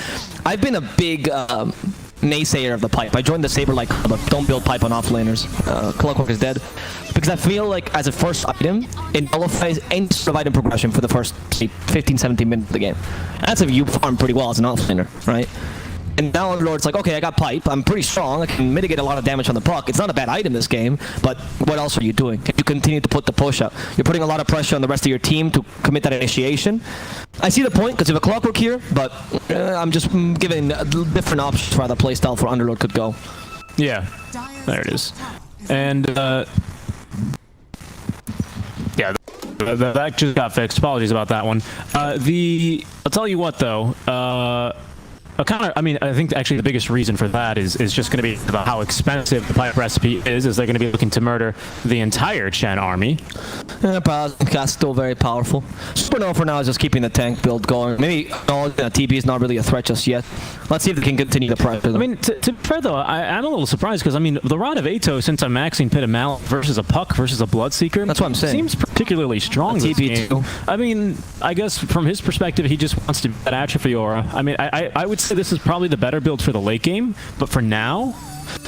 I've been a big naysayer of the pipe. I joined the Saber like, don't build pipe on offlaners. Clockwork is dead. Because I feel like as a first item, it nullifies any sort of item progression for the first, say, 15-17 minutes of the game. And that's if you farm pretty well as an offlaner, right? And now Underlord's like, okay, I got pipe. I'm pretty strong. I can mitigate a lot of damage on the puck. It's not a bad item this game, but what else are you doing? Can you continue to put the push up? You're putting a lot of pressure on the rest of your team to commit that initiation. I see the point because you have a Clockwork here, but I'm just giving different options for how the playstyle for Underlord could go. Yeah, there it is. And, yeah, that just got fixed. Apologies about that one. I'll tell you what, though. I think actually the biggest reason for that is just going to be about how expensive the pipe recipe is they're going to be looking to murder the entire Chen army. Cast still very powerful. Supernova for now is just keeping the tank build going. Maybe TP is not really a threat just yet. Let's see if they can continue the pressure. I mean, to be fair though, I'm a little surprised because I mean the Rod of Atos, since I'm maxing Pit of Mal versus a Puck versus a Bloodseeker, that's what I'm saying, seems particularly strong this game. Too. I mean, I guess from his perspective, he just wants to be that atrophy aura. I mean, I would say this is probably the better build for the late game, but for now.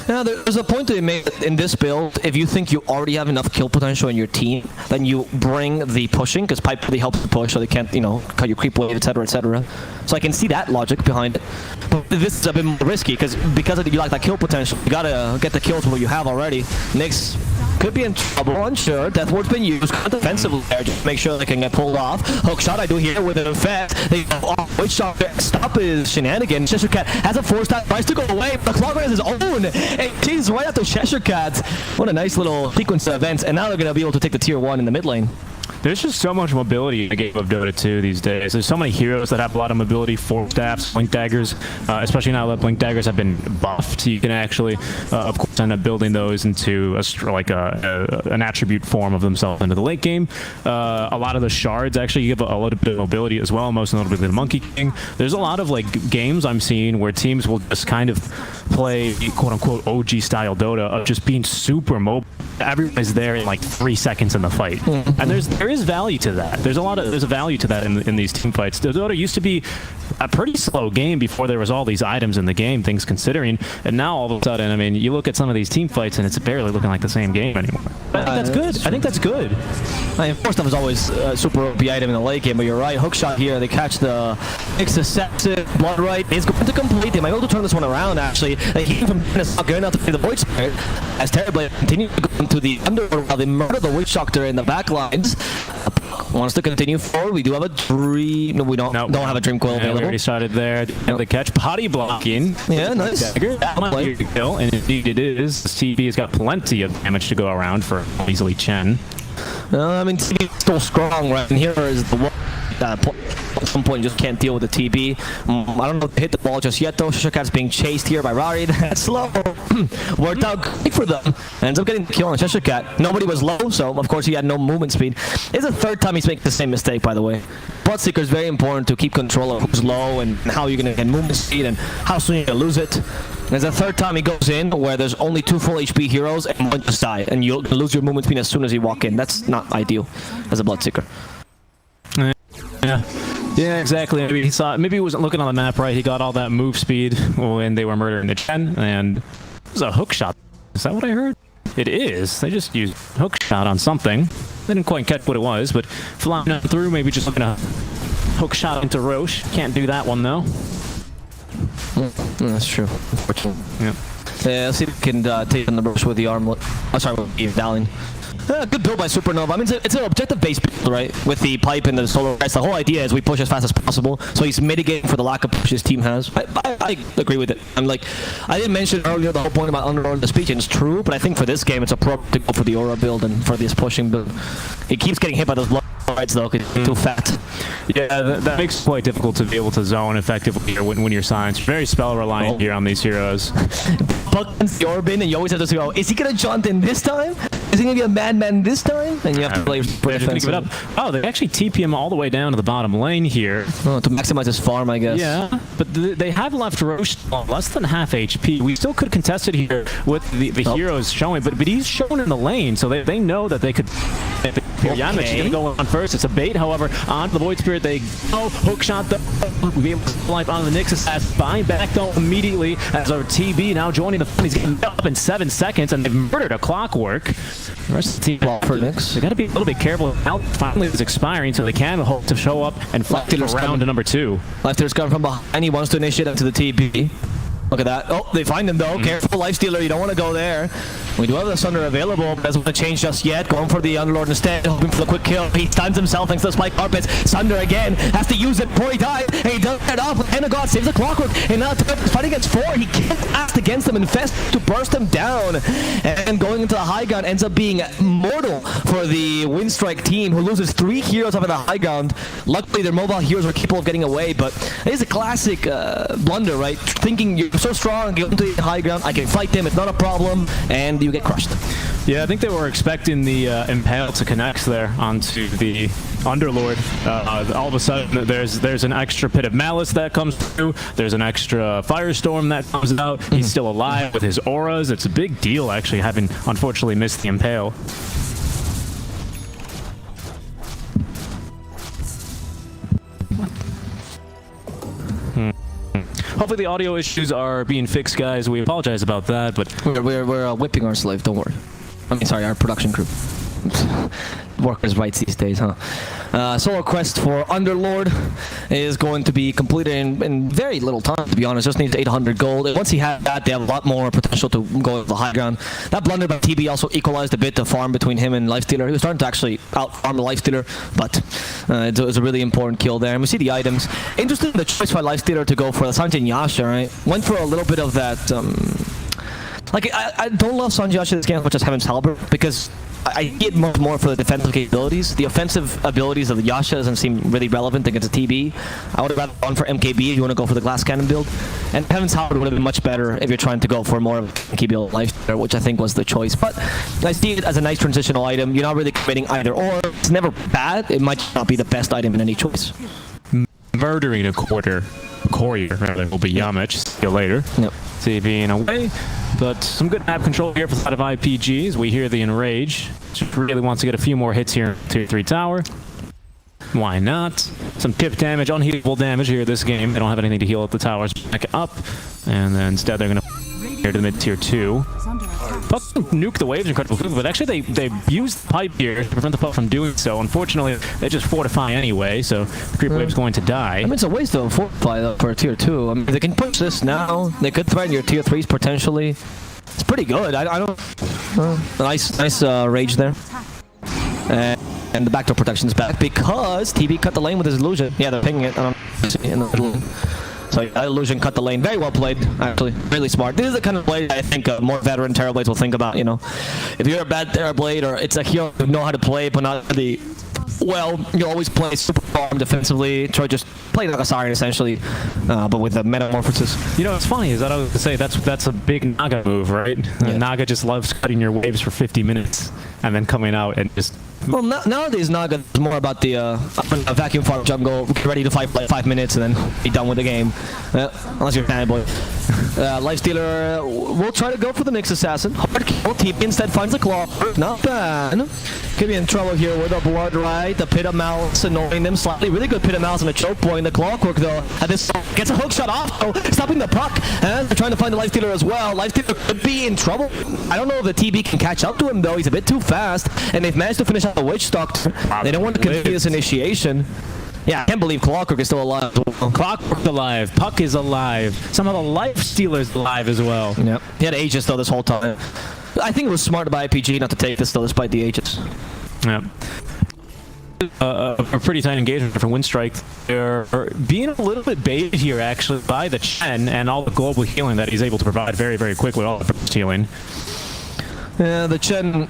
Yeah, there's a point to be made in this build. If you think you already have enough kill potential in your team, then you bring the pushing, because pipe really helps the push, so they can't, cut your creep wave, etc., etc. So I can see that logic behind it. But this is a bit more risky, because you like that kill potential, you gotta get the kills where you have already. Nyx could be in trouble, unsure. Deathward's been used defensively there, just to make sure they can get pulled off. Hookshot, I do here with an effect. They Witch shot, stop his shenanigans. Cheshire Cat has a 4-star, tries to go away, but the Clockwork has his own. And Jesus, right after Cheshire Cat. What a nice little sequence of events, and now they're going to be able to take the tier 1 in the mid lane. There's just so much mobility in the game of Dota 2 these days. There's so many heroes that have a lot of mobility, force staffs, blink daggers, especially now that blink daggers have been buffed. You can actually, of course, end up building those into an attribute form of themselves into the late game. A lot of the shards actually give a little bit of mobility as well, most notably the Monkey King. There's a lot of like games I'm seeing where teams will just kind of play quote-unquote OG style Dota of just being super mobile. Everybody's there in like 3 seconds in the fight, and there is value to that. There's a value to that in these team fights. Dota used to be a pretty slow game before there was all these items in the game, things considering, and now all of a sudden, I mean, you look at some of these team fights and it's barely looking like the same game anymore. I think that's good. I think that's good. I mean, force stuff is always super OP item in the late game, but you're right. Hook shot here. They catch the Excessive Blood Right. Is going to complete. They might be able to turn this one around. Actually, they came from not going out to play the Void Spirit as Terrorblade continues to go into the Underworld while they murder the Witch Doctor in the back lines. Wants to continue forward. We do have a dream. No, we don't. Nope. Don't have a Dream Coil available. We already started there. The catch, body blocking. Yeah, nice. That might be a kill, and indeed it is. TB has got plenty of damage to go around for easily Chen. I mean, TB is still strong, right? And here is the one. At some point, you just can't deal with the TB. I don't know if they hit the ball just yet, though. Shishakat's being chased here by Rari. That's slow. Worked out great for them. Ends up getting the kill on Shishakat. Nobody was low, so of course he had no movement speed. It's the third time he's making the same mistake, by the way. Bloodseeker is very important to keep control of who's low and how you're going to get movement speed and how soon you're going to lose it. There's the third time he goes in where there's only 2 full HP heroes and one just die, and you'll lose your movement speed as soon as you walk in. That's not ideal as a Bloodseeker. Yeah, exactly. Maybe he wasn't looking on the map right. He got all that move speed when they were murdering the Chen, and it was a hook shot. Is that what I heard? It is. They just used hook shot on something. They didn't quite catch what it was, but flying through, maybe just looking to hook shot into Roche. Can't do that one though. That's true. Yeah. Let's see if we can take on the Roche with the armlet. Oh, sorry, with the Valiant. Good build by Supernova. I mean, it's an objective-based build, right? With the pipe and the solar rights. The whole idea is we push as fast as possible, so he's mitigating for the lack of push his team has. I agree with it. I'm like, I didn't mention earlier the whole point about Underlord in the speech, and it's true, but I think for this game, it's appropriate to go for the aura build and for this pushing build. He keeps getting hit by those blood rights, though, because he's too fat. Yeah, that makes it quite difficult to be able to zone effectively here when you're Science. Very spell-reliant here on these heroes. Buck against the Orbin, and you always have to go, is he going to jaunt in this time? Is he going to be a madman this time? And you have to play give it up. Oh, they actually TP him all the way down to the bottom lane here. Oh, to maximize his farm, I guess. Yeah, but they have left Roche less than half HP. We still could contest it here with the heroes showing, but he's shown in the lane, so they know that they could... Yamich is going to go on first. It's a bait, however, onto the Void Spirit. They go hook shot though. We'll be able to life on the Nixus as buying back though immediately as our TB now joining the fun. He's getting up in 7 seconds and they've murdered a Clockwork. The rest of the team for Nix. They got to be a little bit careful. Now finally it's expiring, so they can hope to show up and fight for round to number 2. Lifestealer's coming from behind. He wants to initiate up to the TB. Look at that. Oh, they find him though. Careful, Lifestealer. You don't want to go there. We do have the Sunder available, but doesn't want to change just yet. Going for the Underlord instead, hoping for the quick kill. He stuns himself thanks to the spike carpets. Sunder again has to use it before he dies. And he does it off with Hand of God, saves the Clockwork. And now fighting against 4. He can't act against them. Infest to burst him down. And going into the high ground ends up being mortal for the Winstrike team, who loses 3 heroes up in the high ground. Luckily, their mobile heroes were capable of getting away, but it is a classic blunder, right? Thinking you're so strong, get into the high ground, I can fight them, it's not a problem, and you get crushed. Yeah, I think they were expecting the Imperial to connect there onto the Underlord. All of a sudden, there's an extra Pit of Malice that comes through. There's an extra Firestorm that comes out. He's still alive with his auras. It's a big deal, actually, having unfortunately missed the Impale. Hopefully the audio issues are being fixed, guys. We apologize about that, but we're whipping our slave. Don't worry. I mean, sorry, our production crew. Workers' rights these days, huh? Solo quest for Underlord is going to be completed in very little time, to be honest. Just needs 800 gold. Once he has that, they have a lot more potential to go to the high ground. That blunder by TB also equalized a bit the farm between him and Lifestealer. He was starting to actually out-farm the Lifestealer, but it was a really important kill there. And we see the items. Interesting, the choice by Lifestealer to go for the Sanjin Yasha, right? Went for a little bit of that... Like, I don't love Sanjin Yasha this game as much as Heaven's Halberd, because I get much more for the defensive capabilities. The offensive abilities of the Yasha doesn't seem really relevant against a TB. I would have rather gone for MKB if you want to go for the glass cannon build. And Heaven's Howard would have been much better if you're trying to go for more of a MKB lifestealer, which I think was the choice. But I see it as a nice transitional item. You're not really committing either or. It's never bad. It might not be the best item in any choice. Murdering a courier, rather, will be Yamich. See you later. Yep. TB in a way, but some good map control here for the side of IPGs. We hear the Enrage. Just really wants to get a few more hits here in Tier 3 tower. Why not? Some tip damage, unhealable damage here this game. They don't have anything to heal at the towers. Back up, and then instead they're going to here to the mid Tier 2. Puck nuke the waves incredibly quickly, but actually they used the pipe here to prevent the Puck from doing so. Unfortunately, they just fortify anyway, so the creep wave's going to die. I mean, it's a waste of a fortify though for a Tier 2. I mean, they can push this now. They could threaten your Tier 3s potentially. It's pretty good. I don't... nice rage there. And the backdoor protection's back because TB cut the lane with his illusion. Yeah, they're pinging it in the middle. So that illusion cut the lane. Very well played, actually. Really smart. This is the kind of play I think more veteran Terrorblades will think about, you know. If you're a bad Terrorblade or it's a hero who know how to play but not really well, you always play super farm defensively. Try just play like a siren essentially, but with the metamorphosis. You know, what's funny is that I was going to say that's a big Naga move, right? Yeah. Naga just loves cutting your waves for 50 minutes and then coming out and just... Well, nowadays Naga is more about the vacuum farm jungle, get ready to fight for like 5 minutes and then be done with the game. Unless you're a fanboy. Lifestealer will try to go for the Nyx Assassin. Hard kill. TP instead finds a claw. Not bad. Could be in trouble here with a blood right. The Pit of Malice annoying them slightly. Really good Pit of Malice and a choke point. The Clockwork though at this gets a hook shot off, though, stopping the puck. And they're trying to find the Lifestealer as well. Lifestealer could be in trouble. I don't know if the TB can catch up to him though. He's a bit too fast, and they've managed to finish out the Witch Doctor. They don't want to continue this initiation. Yeah, I can't believe Clockwork is still alive as well. Clockwork alive, Puck is alive, somehow the Lifestealer's alive as well. Yep. He had Aegis though this whole time. I think it was smart by IPG not to take this though, despite the Aegis. Yeah. A pretty tight engagement for Winstrike. They're being a little bit baited here actually by the Chen and all the global healing that he's able to provide very, very quickly, all the burst healing. Yeah, the Chen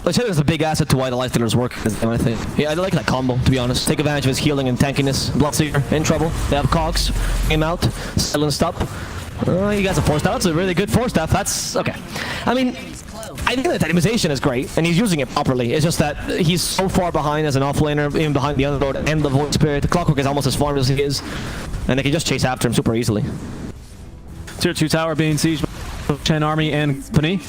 is a big asset to why the Lifestealer is working, I think. Yeah, I like that combo, to be honest. Take advantage of his healing and tankiness. Bloodseeker in trouble. They have Cogs. Came out. Silenced up. You guys have forced out. That's a really good force staff. That's okay. I mean, I think that itemization is great, and he's using it properly. It's just that he's so far behind as an offlaner, even behind the Underlord and the Void Spirit. The Clockwork is almost as farmed as he is, and they can just chase after him super easily. Tier 2 tower being sieged by Chen Army and Company.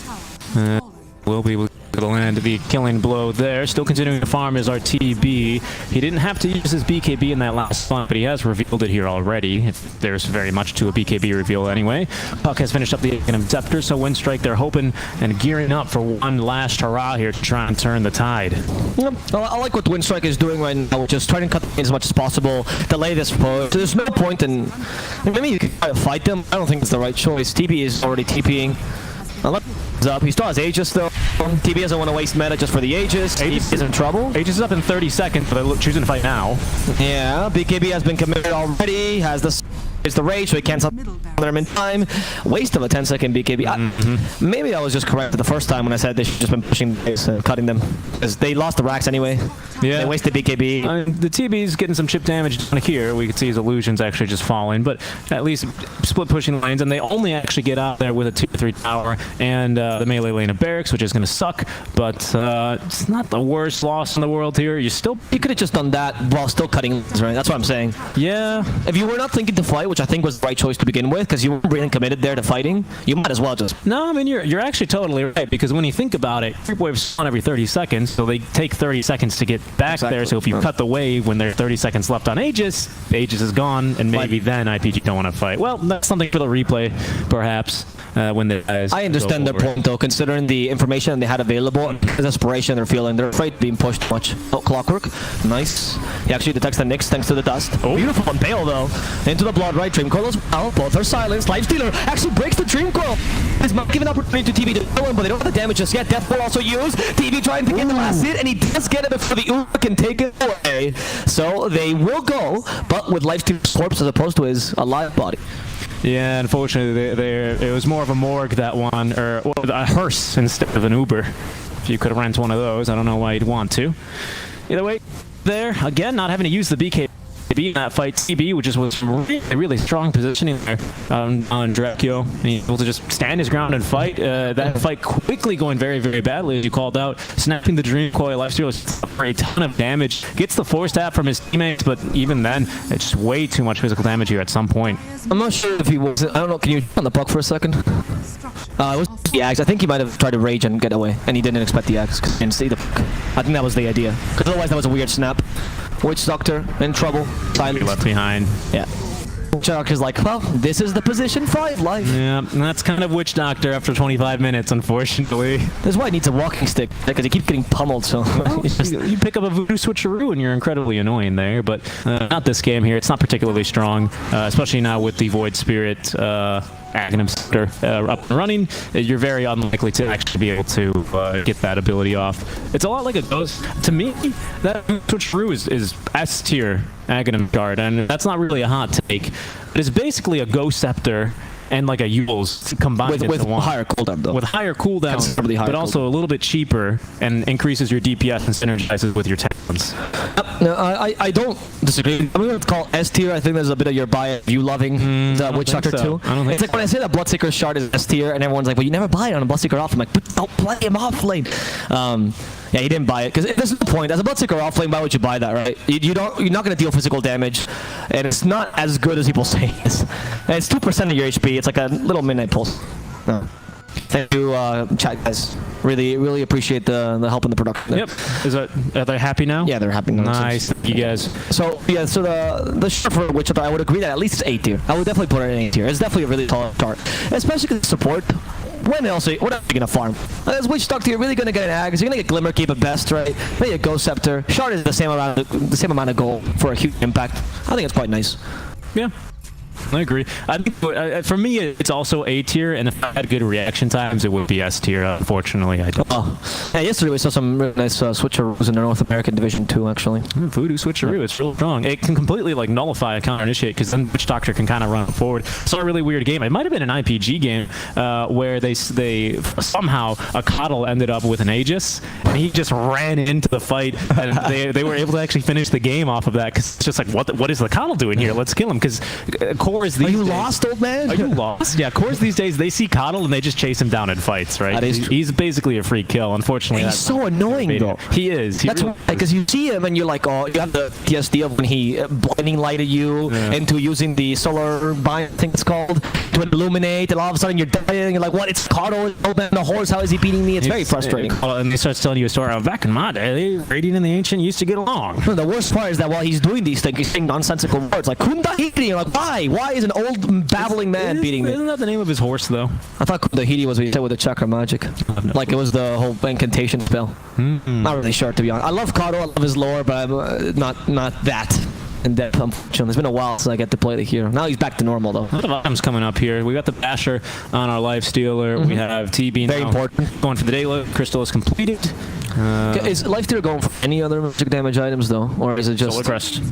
Will be able to land the killing blow there. Still continuing to farm is our TB. He didn't have to use his BKB in that last slot, but he has revealed it here already. If there's very much to a BKB reveal anyway. Puck has finished up the Scepter, so Winstrike, they're hoping and gearing up for one last hurrah here to try and turn the tide. Yep. Well, I like what Winstrike is doing right now, just trying to cut them in as much as possible, delay this push. There's no point in... Maybe you can try to fight them. I don't think it's the right choice. TB is already TPing. Up. He still has Aegis though. TB doesn't want to waste meta just for the Aegis. Aegis is in trouble. Aegis is up in 30 seconds, but they're choosing to fight now. Yeah, BKB has been committed already. Has the rage, so he can't stop them in time. Waste of a 10-second BKB. Maybe I was just correct the first time when I said they should just been pushing cutting them, because they lost the racks anyway. Yeah, they wasted BKB. The TB's getting some chip damage down here. We could see his illusions actually just falling, but at least split pushing lanes, and they only actually get out there with a 2-3 tower and the melee lane of barracks, which is going to suck. But it's not the worst loss in the world here. You could have just done that while still cutting lanes, right? That's what I'm saying. Yeah. If you were not thinking to fight, which I think was the right choice to begin with, because you weren't really committed there to fighting, you might as well just... No, I mean, you're actually totally right, because when you think about it, creep waves spawn every 30 seconds, so they take 30 seconds to get back there, so if you cut the wave when there's 30 seconds left on Aegis, Aegis is gone, and maybe then IPG don't want to fight. Well, that's something for the replay, perhaps, when the guys I understand their point, though, considering the information they had available and the desperation they're feeling. They're afraid of being pushed much. Oh, Clockwork. Nice. He actually detects the Nyx thanks to the dust. Oh. Beautiful impale, though. Into the blood, right? Dream Coil as well. Both are silenced. Lifestealer actually breaks the Dream Coil. He's not giving opportunity to TB to kill him, but they don't have the damage just yet. Death will also used. TB trying to get the last hit, and he does get it before the Uber can take it away. So they will go, but with Lifestealer's corpse as opposed to his alive body. Yeah, unfortunately, it was more of a morgue, that one, or a hearse instead of an Uber. If you could have rent one of those, I don't know why you'd want to. Either way, there, again, not having to use the BKB in that fight. CB, which was really strong positioning there on Dracchio. Being able to just stand his ground and fight. That fight quickly going very, very badly, as you called out. Snapping the Dream Coil lifesteal for a ton of damage. Gets the force tap from his teammates, but even then, it's just way too much physical damage here at some point. I'm not sure if he was. I don't know. Can you on the puck for a second? It was the axe. I think he might have tried to rage and get away, and he didn't expect the axe because he didn't see the puck. I think that was the idea. Because otherwise, that was a weird snap. Witch Doctor in trouble. Silence. Left behind. Yeah. Witch Doctor's like, well, this is the position 5 life. Yeah, and that's kind of Witch Doctor after 25 minutes, unfortunately. That's why he needs a walking stick, because he keeps getting pummeled, so... You pick up a Voodoo Switcheroo and you're incredibly annoying there, but not this game here. It's not particularly strong, especially now with the Void Spirit Aghanim Scepter up and running. You're very unlikely to actually be able to get that ability off. It's a lot like a Ghost. To me, that Switcheroo is S tier Aghanim Guard, and that's not really a hot take. It's basically a Ghost Scepter and like a Yule's combined with into one. higher cooldown, though. With higher cooldown, Considerably higher but also a little bit cheaper and increases your DPS and synergizes with your talents. No, I don't disagree. I'm going to call S tier. I think there's a bit of your bias, you loving the Witch Doctor too. I don't think it's like when I say that Bloodseeker shard is S tier, and everyone's like, well, you never buy it on a Bloodseeker off. I'm like, but don't play him off lane. Yeah, he didn't buy it because there's no point. As a Bloodseeker off lane, why would you buy that, right? You're not going to deal physical damage, and it's not as good as people say it is. And it's 2% of your HP. It's like a little midnight pulse. No. Thank you, chat guys. Really appreciate the help in the production. Yep. Are they happy now? Yeah, they're happy now. Nice. Thank you guys. So yeah, so the shard for Witch Doctor, I would agree that at least it's A tier. I would definitely put it in A tier. It's definitely a really solid chart, especially because support. What else are you gonna farm? As Witch Doctor, you're really gonna get an Ags. You're gonna get Glimmer Keep at best, right? Maybe a Ghost Scepter. Shard is the same amount of gold for a huge impact. I think it's quite nice. Yeah. I agree. I think for me, it's also A tier, and if I had good reaction times, it would be S tier. Unfortunately, I don't. Oh, yeah, yesterday we saw some really nice switcheroos in the North American Division 2, actually. Voodoo Switcheroo, it's real strong. It can completely like nullify a counter initiate because then Witch Doctor can kind of run forward. It's a really weird game. It might have been an IPG game where they somehow a Coddle ended up with an Aegis, and he just ran into the fight, and they were able to actually finish the game off of that because it's just like what is the Coddle doing here? Let's kill him because. Cores these Are you days, lost, old man? Are you lost? Yeah, Cores these days, they see Coddle and they just chase him down in fights, right? He's basically a free kill, unfortunately. He's so annoying, though. He is. That's really because you see him and you're like, oh, you have the TSD of when he blinding lighted you into using the solar bind, I think it's called, to illuminate, and all of a sudden you're dying. You're like, what? It's Coddle, old man, the horse. How is he beating me? It's very frustrating. And they start telling you a story. Oh, back in my day, Radiant and the Ancient used to get along. The worst part is that while he's doing these things, he's saying nonsensical words like Kundahiri. You're like, why? Why is an old babbling man beating me? Isn't that the name of his horse, though? I thought Kundahiri was what he said with the chakra magic. Like it was the whole incantation spell. Not really sure, to be honest. I love Coddle, I love his lore, but I'm not that in depth, unfortunately. It's been a while since I get to play the hero. Now he's back to normal, though. A lot of items coming up here. We got the Basher on our Lifestealer. We have TB now. Very important. Going for the Daylight. Crystal is completed. Is Lifestealer going for any other magic damage items, though? Or is it just... Solar Crest.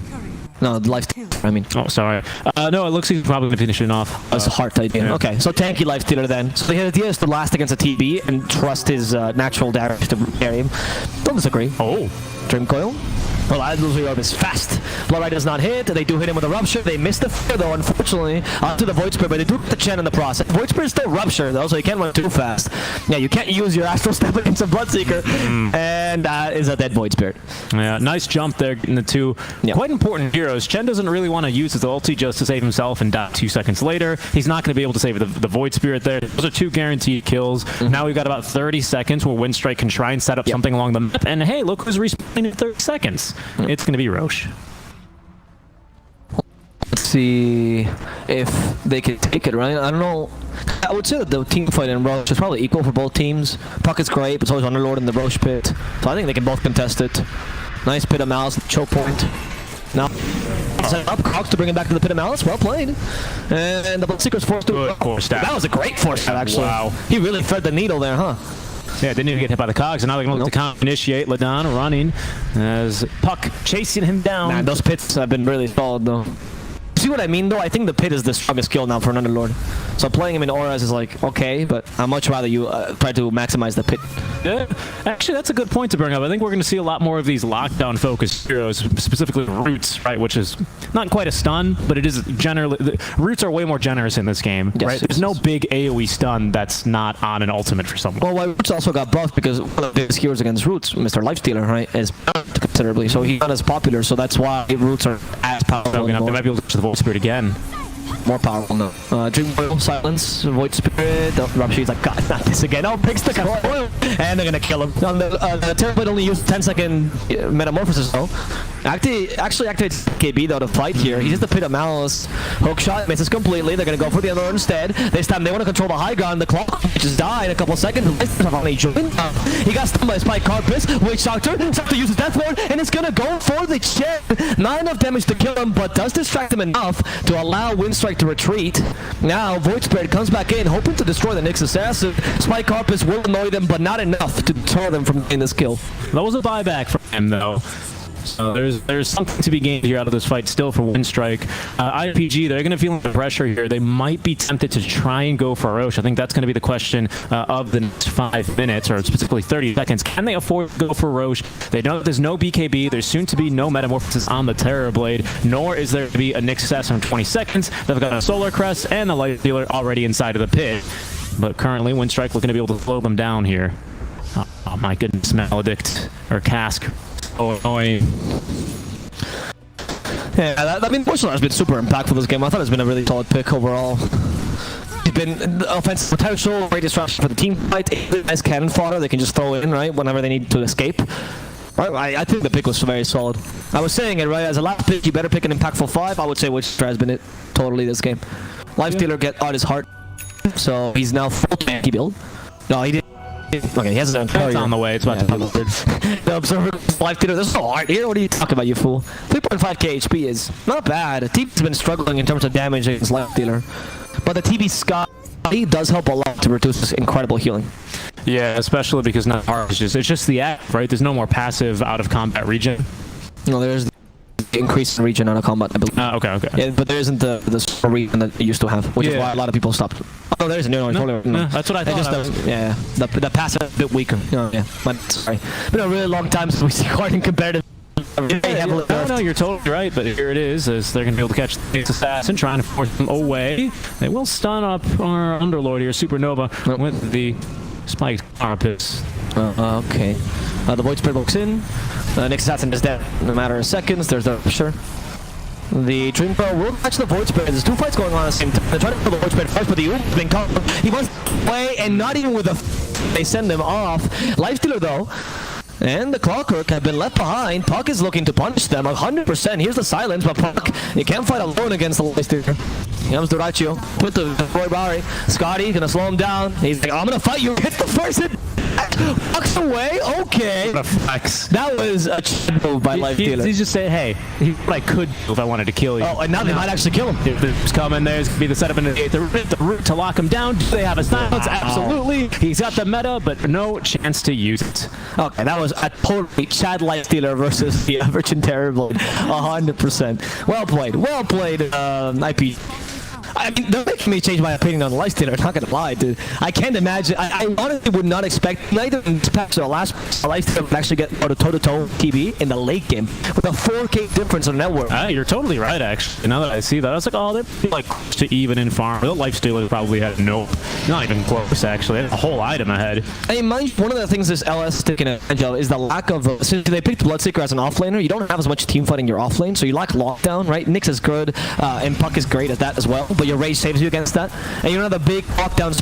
No, the Lifestealer, I mean. Oh, sorry. No, it looks like he's probably going to finish it off. That's a heart idea. Yeah. Okay, so tanky Lifestealer then. So the idea is to last against a TB and trust his natural damage to carry him. Don't disagree. Oh. Dream Coil. Well, Adlu's Orb is fast. Bloodlight does not hit. They do hit him with a Rupture. They missed the fear, though, unfortunately, onto the Void Spirit, but they do get the Chen in the process. Void Spirit is still Rupture, though, so you can't run too fast. Yeah, you can't use your Astral Step against a Bloodseeker, and that is a dead Void Spirit. Yeah, nice jump there, getting the two quite important heroes. Chen doesn't really want to use his ulti just to save himself and die 2 seconds later. He's not going to be able to save the Void Spirit there. Those are 2 guaranteed kills. Now we've got about 30 seconds where Winstrike can try and set up something along the map, and hey, look who's respawning in 30 seconds. It's going to be Roche. Let's see if they can take it, right? I don't know. I would say that the team fight in Roche is probably equal for both teams. Puck is great, but so is Underlord in the Roche pit. So I think they can both contest it. Nice Pit of Malice, choke point. Now, set up Cox to bring him back to the Pit of Malice. Well played. And the Bloodseeker's forced to... Good force stab. That was a great force stab, actually. Wow. He really fed the needle there, huh? Yeah, didn't even get hit by the cogs, and now they're going to look to counter-initiate. Ladon running as Puck chasing him down. Man, those pits have been really solid, though. See what I mean though? I think the pit is the strongest skill now for an Underlord. So playing him in auras is like, okay, but I'd much rather you try to maximize the pit. Yeah, actually, that's a good point to bring up. I think we're going to see a lot more of these lockdown-focused heroes, specifically Roots, right? Which is not quite a stun, but it is generally... Roots are way more generous in this game, Yes, right? There's no big AoE stun that's not on an ultimate for someone. Well, Roots also got buffed because one of his heroes against Roots, Mr. Lifestealer, right, is buffed considerably. So he's not as popular, so that's why Roots are as powerful. They might be able to touch the Void Spirit again. More powerful, no. Dream Oil, Silence, Void Spirit, Rupture's like, God, not this again. Oh, picks the oil, and they're gonna kill him. The Terrorblade only used 10-second Metamorphosis though. Actually activates KB though to fight here. He just the Pit of Malice. Hook shot misses completely. They're gonna go for the other instead. This time they want to control the high ground. The clock just died in a couple seconds. He got stunned by Spike Carpus. Witch Doctor uses Death Ward, and it's gonna go for the chip. Not enough damage to kill him, but does distract him enough to allow Winstrike to retreat. Now Void Spirit comes back in, hoping to destroy the Nyx Assassin. Spike Carpus will annoy them, but not enough to deter them from getting this kill. That was a buyback from him, though. So there's something to be gained here out of this fight still for Winstrike. IPG, they're going to feel the pressure here. They might be tempted to try and go for Roche. I think that's going to be the question of the next 5 minutes, or specifically 30 seconds. Can they afford to go for Roche? They know that there's no BKB. There's soon to be no Metamorphosis on the Terrorblade, nor is there to be a Nyx Assassin in 20 seconds. They've got a Solar Crest and a Light Dealer already inside of the pit. But currently, Winstrike looking to be able to slow them down here. Oh my goodness, Maledict, or Cask. Oh, annoying. Yeah, I mean, Marshall has been super impactful this game. I thought it's been a really solid pick overall. He's been offensive potential, great disruption for the team fight. Nice cannon fodder they can just throw in, right, whenever they need to escape. Right, I think the pick was very solid. I was saying it, right, as a last pick, you better pick an impactful 5. I would say Witch has been it totally this game. Lifestealer get out his heart, so he's now full tanky build. No, he didn't. Okay, he has his own carrier. It's on the way. It's about to be delivered. The Observer Lifestealer, this is so hard here. What are you talking about, you fool? 3.5k HP is not bad. The TB's been struggling in terms of damage against Lifestealer. But the TB Sky does help a lot to reduce this incredible healing. Yeah, especially because now it's just the act, right? There's no more passive out of combat regen. No, there's the increase in regen out of combat, I believe. Okay. Yeah, but there isn't the regen that it used to have, which is why a lot of people stopped. Oh, there isn't. No, that's what I thought. The passive is a bit weaker. Oh, yeah, but sorry. Been a really long time since we see Harden competitive. No, you're totally right, but here it is, as they're going to be able to catch the Assassin, trying to force them away. They will stun up our Underlord here, Supernova, with the Spiked Carapace. Okay. The Void Spirit walks in. Nyx Assassin is dead in a matter of seconds. There's the sure. The Dream Pro will catch the Void Spirit. There's 2 fights going on at the same time. They're trying to kill the Void Spirit first, but the U's been caught. He wants to play, and not even with a they send him off. Lifestealer though, and the Clockwork have been left behind. Puck is looking to punish them 100%. Here's the silence, but Puck, you can't fight alone against the Lifestealer. Here comes Duraccio. Put the Roy Bowery. Scotty gonna slow him down. He's like, I'm gonna fight you. Hit the first hit. Walks away. Okay. What a flex. That was a move by Lifestealer. He's just saying, hey, what I could do if I wanted to kill you. Oh, and now they might actually kill him. There's coming. There's gonna be the setup in the route to lock him down. Do they have a silence? Absolutely. He's got the meta, but no chance to use it. Okay, that was a totally Chad Lifestealer versus the Virgin Terrorblade. 100%. Well played. Well played, IP. I mean, they're making me change my opinion on the Lifestealer, not gonna lie, dude. I can't imagine, I honestly would not expect, neither in this patch or the last Lifestealer would actually get out of toe-to-toe TB in the late game with a 4k difference on network. You're totally right, actually. Now that I see that, I was like, oh, they're like close to even in farm. The Lifestealer probably had not even close, actually. They had a whole item ahead. I mean, mind you, one of the things this LS is taking advantage of is the lack of, since they picked Bloodseeker as an offlaner, you don't have as much team fighting your offlane, so you lack lockdown, right? Nyx is good, and Puck is great at that as well, but your rage saves you against that, and you don't have the big lockdown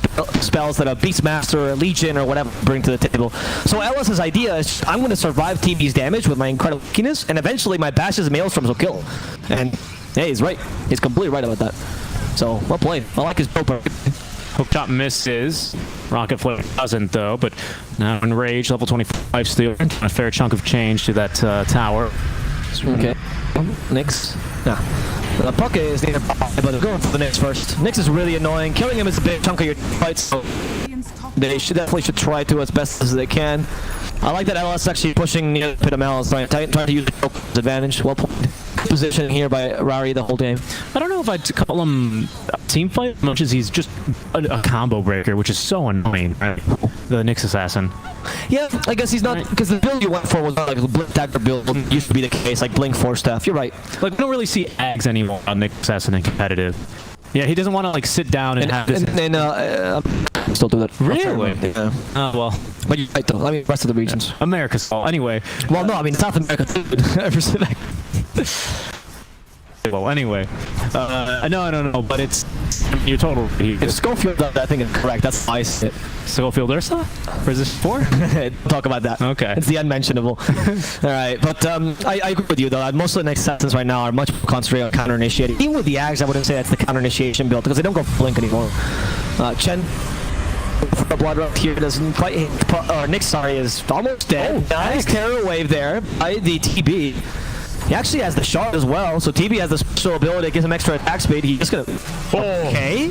spells that a Beastmaster or a Legion or whatever bring to the table. So LS's idea is, I'm going to survive TB's damage with my incredible weakness, and eventually my Bashes and Maelstorms will kill him. And hey, he's right. He's completely right about that. So, well played. I like his build. Hook shot misses. Rocket Flare doesn't, though, but now in rage, level 25 stealer. A fair chunk of change to that tower. Okay. Nyx. Nah. The Puck is needed, but they're going for the Nyx first. Nyx is really annoying. Killing him is a big chunk of your fight, so they definitely should try to as best as they can. I like that LS actually pushing near the Pit of Malice, trying to use the advantage. Well played. position here by Rari the whole game. I don't know if I'd call him a team fight as much as he's just a combo breaker, which is so annoying. Right? The Nyx Assassin. Yeah, I guess he's not, because the build you went for was not like a Blink Dagger build. Used to be the case, like Blink 4 stuff. You're right. Like, we don't really see Ags anymore on Nyx Assassin in competitive. Yeah, he doesn't want to like sit down and have this. Still do that. Really? Yeah. Oh well. But you're right though. I mean, rest of the regions. America's fault. Anyway. Well, no, I mean South America too. Well, anyway. No, but it's you're totally. If Schofield does that, I think it's correct. That's how I see it. Schofield Ursa? Or is this 4? Talk about that. Okay. It's the unmentionable. All right, but I agree with you though. Most of the next assassins right now are much more concentrated on counter initiating. Even with the Ags, I wouldn't say that's the counter initiation build because they don't go Blink anymore. Chen. For a blood rush here doesn't quite hit. Nyx, sorry, is almost dead. Oh, nice terror wave there by the TB. He actually has the shard as well, so TB has the special ability that gives him extra attack speed. He's just gonna. Okay.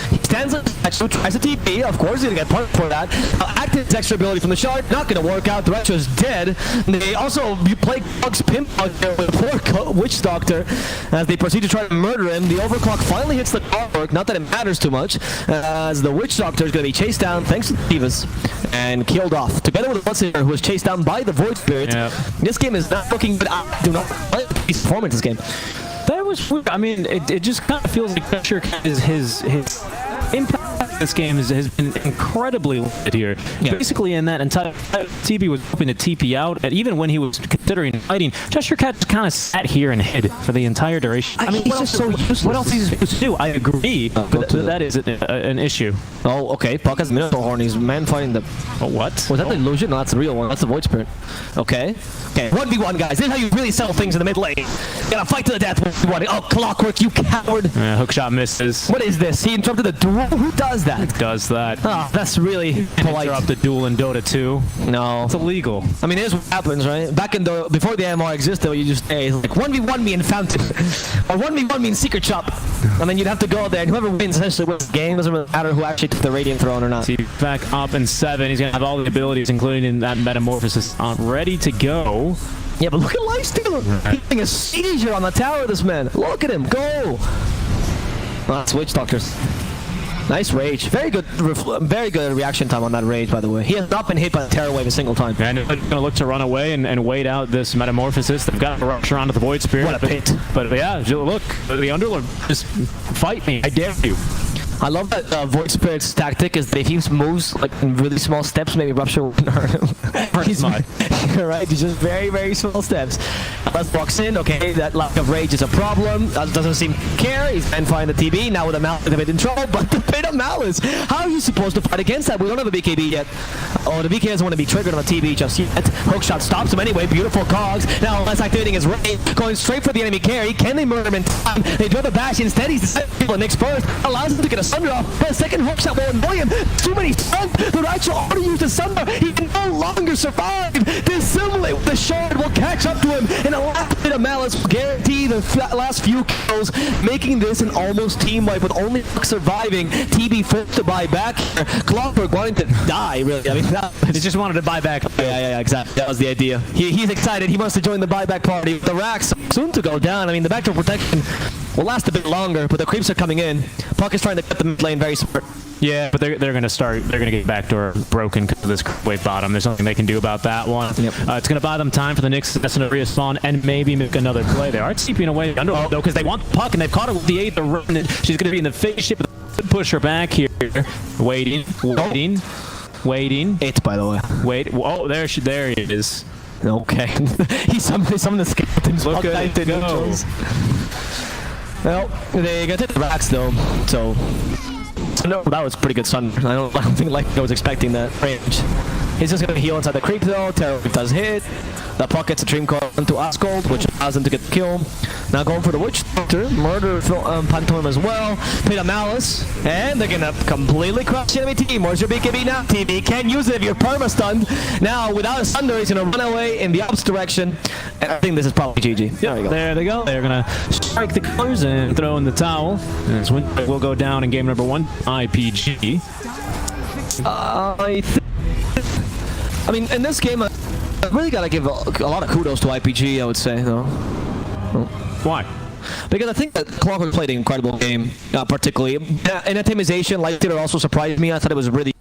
He stands up, actually tries a TP. Of course, he's gonna get punished for that. Active his extra ability from the shard, not gonna work out. The Retro is dead. They also play Bug's Pimp out there with poor Witch Doctor as they proceed to try to murder him. The overclock finally hits the artwork. Not that it matters too much, as the Witch Doctor is gonna be chased down thanks to the Divas and killed off. Together with the Bloodseeker, who was chased down by the Void Spirit. Yep. This game is not looking good. I do not like his performance this game. That was weird. I mean, it just kind of feels like Cheshire Cat is his impact in this game has been incredibly limited here. Yeah. Basically, in that entire TB was hoping to TP out, and even when he was considering fighting, Cheshire Cat just kind of sat here and hid for the entire duration. I mean, he's just so useless. What else is he supposed to do? I agree, but that is an issue. Oh, okay. Puck has Minotaur Horn. He's man fighting the... Oh, what? Was that the illusion? No, that's the real one. That's the Void Spirit. Okay. Okay, 1v1, guys. This is how you really settle things in the mid lane. You gotta fight to the death. 1v1. Oh, Clockwork, you coward. Hookshot misses. What is this? He interrupted the duel? Who does that? Does that. Oh, that's really polite. Interrupt the duel in Dota 2. No. It's illegal. I mean, here's what happens, right? Back in the... Before the MR existed, you just say, like, 1v1 me in Fountain. Or 1v1 me in Secret Shop. And then you'd have to go there, and whoever wins essentially wins the game. Doesn't really matter who actually took the Radiant Throne or not. See, back up in 7. He's going to have all the abilities, including in that Metamorphosis, ready to go. Yeah, but look at Lifestealer. He's having a seizure on the tower, this man. Look at him. Go. Oh, that's Witch Doctors. Nice rage. Very good reaction time on that rage, by the way. He has not been hit by the Terror Wave a single time. And they're going to look to run away and wait out this Metamorphosis. They've got to rush around to the Void Spirit. What a pit. But yeah, look, the Underlord, just fight me. I dare you. I love that Void Spirit's tactic is that if he moves like in really small steps, maybe Rupture wouldn't hurt him. He's right, he's just very, very small steps. Let's box in. Okay, that lack of rage is a problem. Doesn't seem to care. He's been fighting the TB. Now with a Malice, they've been in trouble. But the bit of Malice, how are you supposed to fight against that? We don't have a BKB yet. Oh, the BK doesn't want to be triggered on the TB just yet. Hookshot stops him anyway. Beautiful cogs. Now that's activating his rage, going straight for the enemy carry. Can they murder him in time? They draw the bash instead. He's decided to kill Nyx first. Allows him to get a Sunder off. But a second hookshot will annoy him. Too many stuns. The Rachel already used a Sunder. He can no longer survive. Dissimulate with the shard will catch up to him. And a last bit of Malice will guarantee the last few kills, making this an almost team wipe with only surviving. TB forced to buy back here. Clockwork wanting to die, really. I mean, he just wanted to buy back. Yeah, exactly. That was the idea. He's excited. He wants to join the buyback party. The racks soon to go down. I mean, the backdoor protection will last a bit longer, but the creeps are coming in. Puck is trying to get the mid lane very smart. Yeah, but they're going to get backdoor broken because of this wave bottom. There's nothing they can do about that one. Yep. It's going to buy them time for the Nyx to respawn and maybe make another play. They are keeping away under though because they want the puck and they've caught her with the 8th run. And she's going to be in the face ship. Push her back here. Waiting. 8, by the way. Wait. Oh, there he is. Okay. He summoned the skeletons. Look at it go. Well, they got the racks though, so no, that was pretty good Sun. I don't think like I was expecting that range. He's just gonna heal inside the creep though. Terror does hit. The puck gets a Dream Call into Asgold, which allows him to get the kill. Now going for the Witch Doctor, murder Pantomime as well. Pay the Malice, and they're gonna completely crush the enemy team. Where's your BKB now? TB can't use it if you're perma-stunned. Now without a Sunder, he's gonna run away in the opposite direction. And I think this is probably GG. Yep, there we go. There they go. They're gonna strike the colors and throw in the towel. And Winstrike will go down in game number 1. IPG. I mean, in this game, I really gotta give a lot of kudos to IPG, I would say, though. Why? Because I think that Clockwork played an incredible game, particularly. In Atomization, Light Theater also surprised me. I thought it was really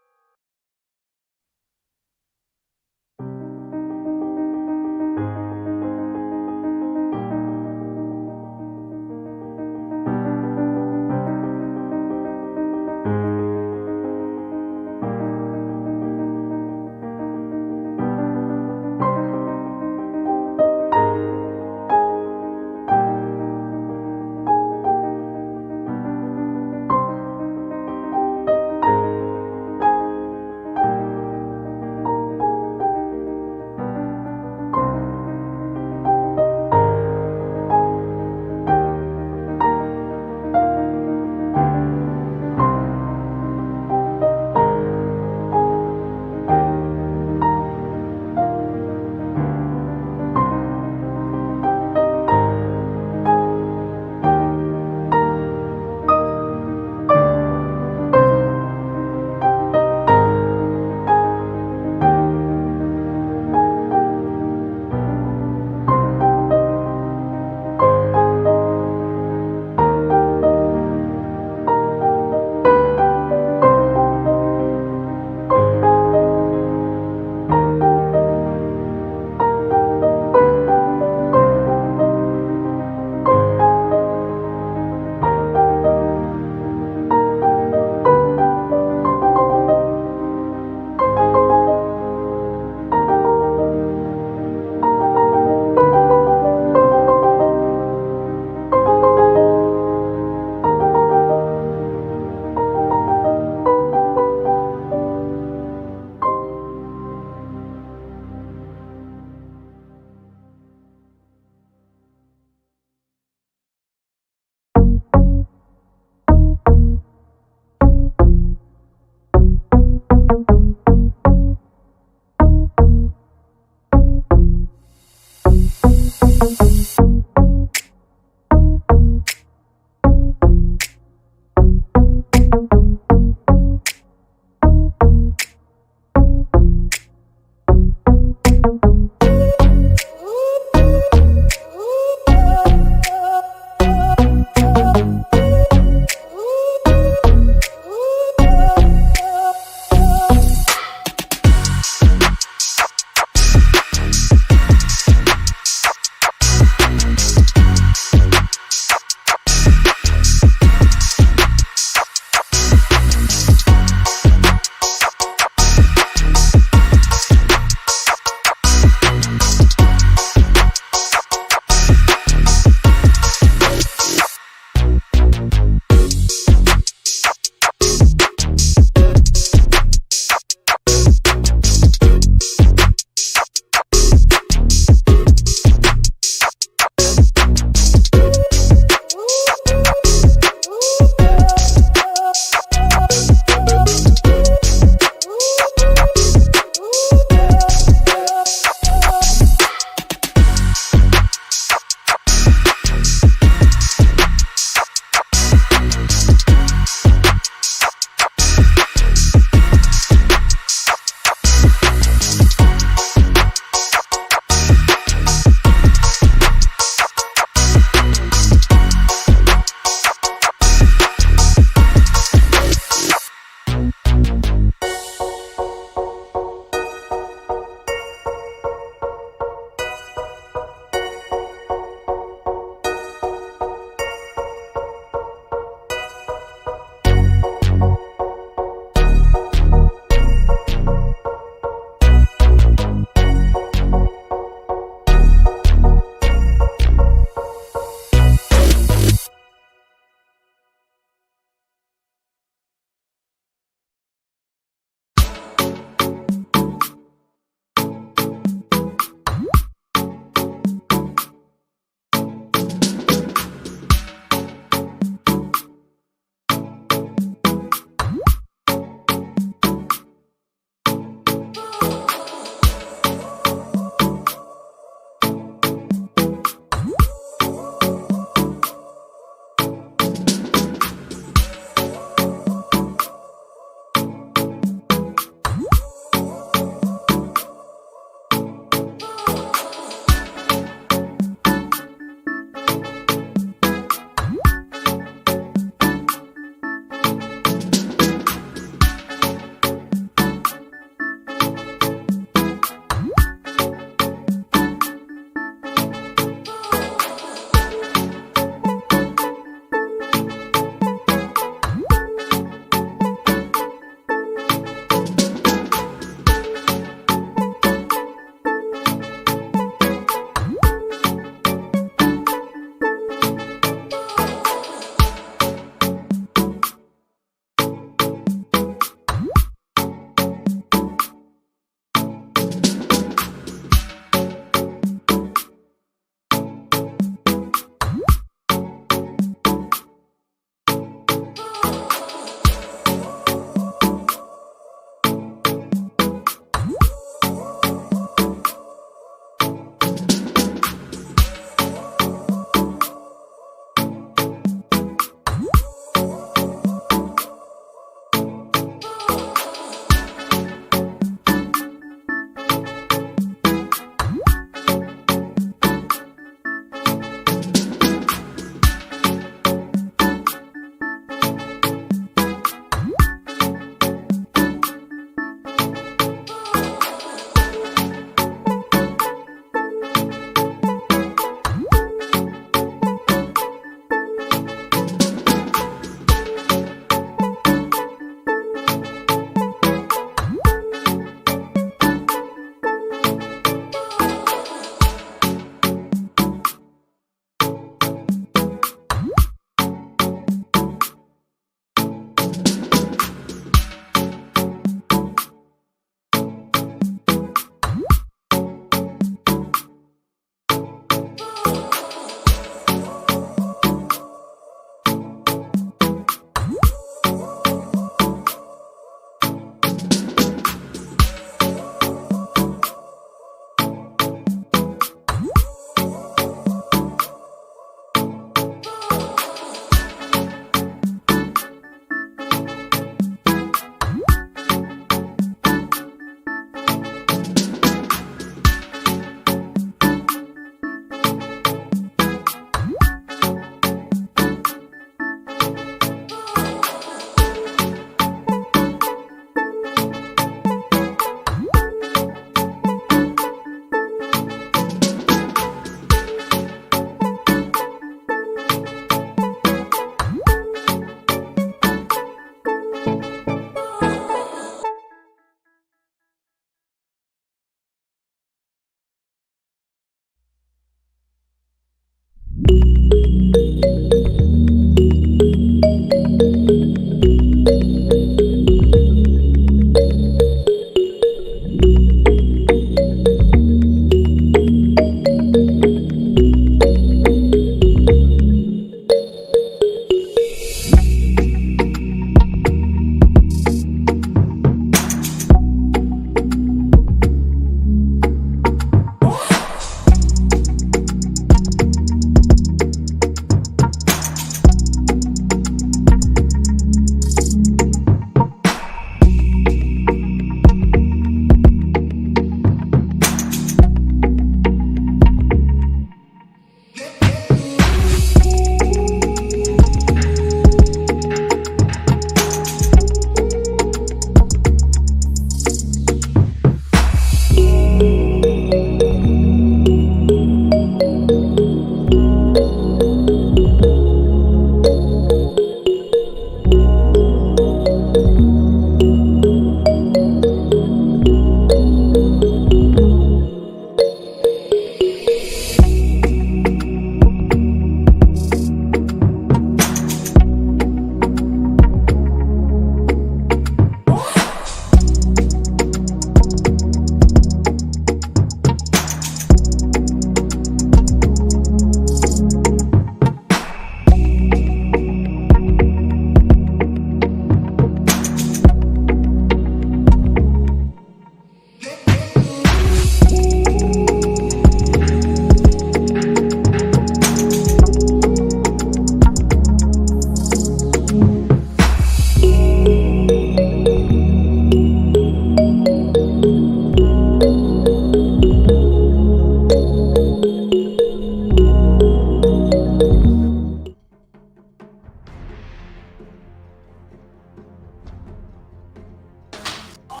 I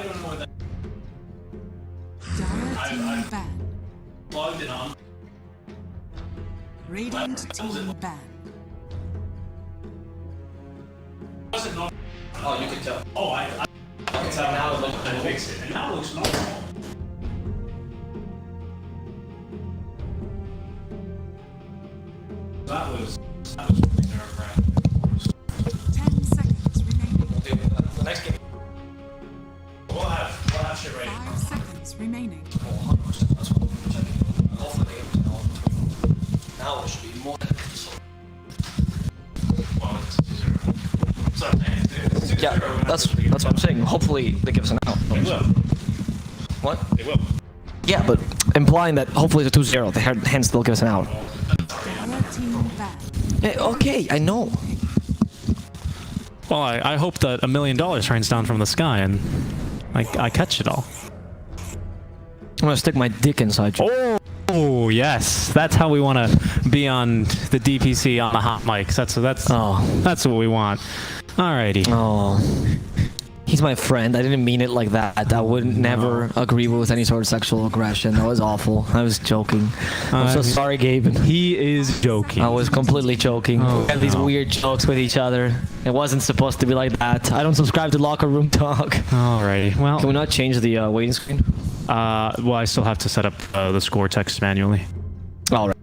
don't know what that Dire team ban. logged in on. Radiant team ban. Oh, you can tell. Oh, I can tell now. It looks. I fixed it, and now it looks normal. That was nerve-wracking. 10 seconds remaining. The next game. We'll have shit ready. 5 seconds remaining. Now it should be more. Well, it's 0. Yeah, that's what I'm saying. Hopefully they give us an out. They will. What? They will. Yeah, but implying that hopefully it's a 2-0, they hence they'll give us an out. Dire team ban. Okay, I know. Well, I hope that $1 million rains down from the sky and I catch it all. I'm gonna stick my dick inside you. Oh yes, that's how we want to be on the DPC on the hot mics. That's what we want. Alrighty. Oh. He's my friend. I didn't mean it like that. I would never agree with any sort of sexual aggression. That was awful. I was joking. I'm so sorry, Gabe. He is joking. I was completely joking. Oh, We had these no. weird jokes with each other. It wasn't supposed to be like that. I don't subscribe to locker room talk. Alrighty. Well, Can we not change the waiting screen? well, I still have to set up the score text manually. Oh, right.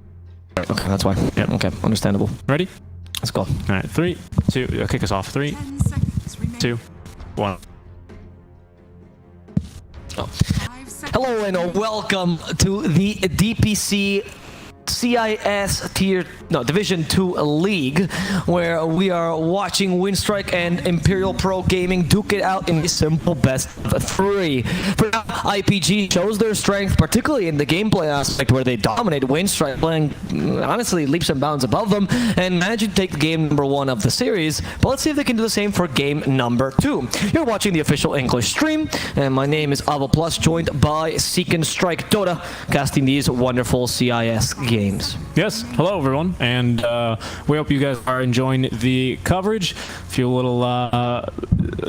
Okay, that's why. Yep. Okay, understandable. Ready? Let's go. All right. 3, 2. Kick us off. 3, 10 seconds remaining. 2, 1. Oh. 5 seconds. Hello and welcome to the DPC CIS Division 2 League, where we are watching Winstrike and Imperial Pro Gaming duke it out in a simple best of 3. For now, IPG shows their strength, particularly in the gameplay aspect, where they dominate Winstrike, playing honestly leaps and bounds above them, and managing to take the game number 1 of the series. But let's see if they can do the same for game number 2. You're watching the official English stream, and my name is Avo Plus, joined by Seek and Strike Dota, casting these wonderful CIS games. Yes. Hello, everyone, and we hope you guys are enjoying the coverage. A few little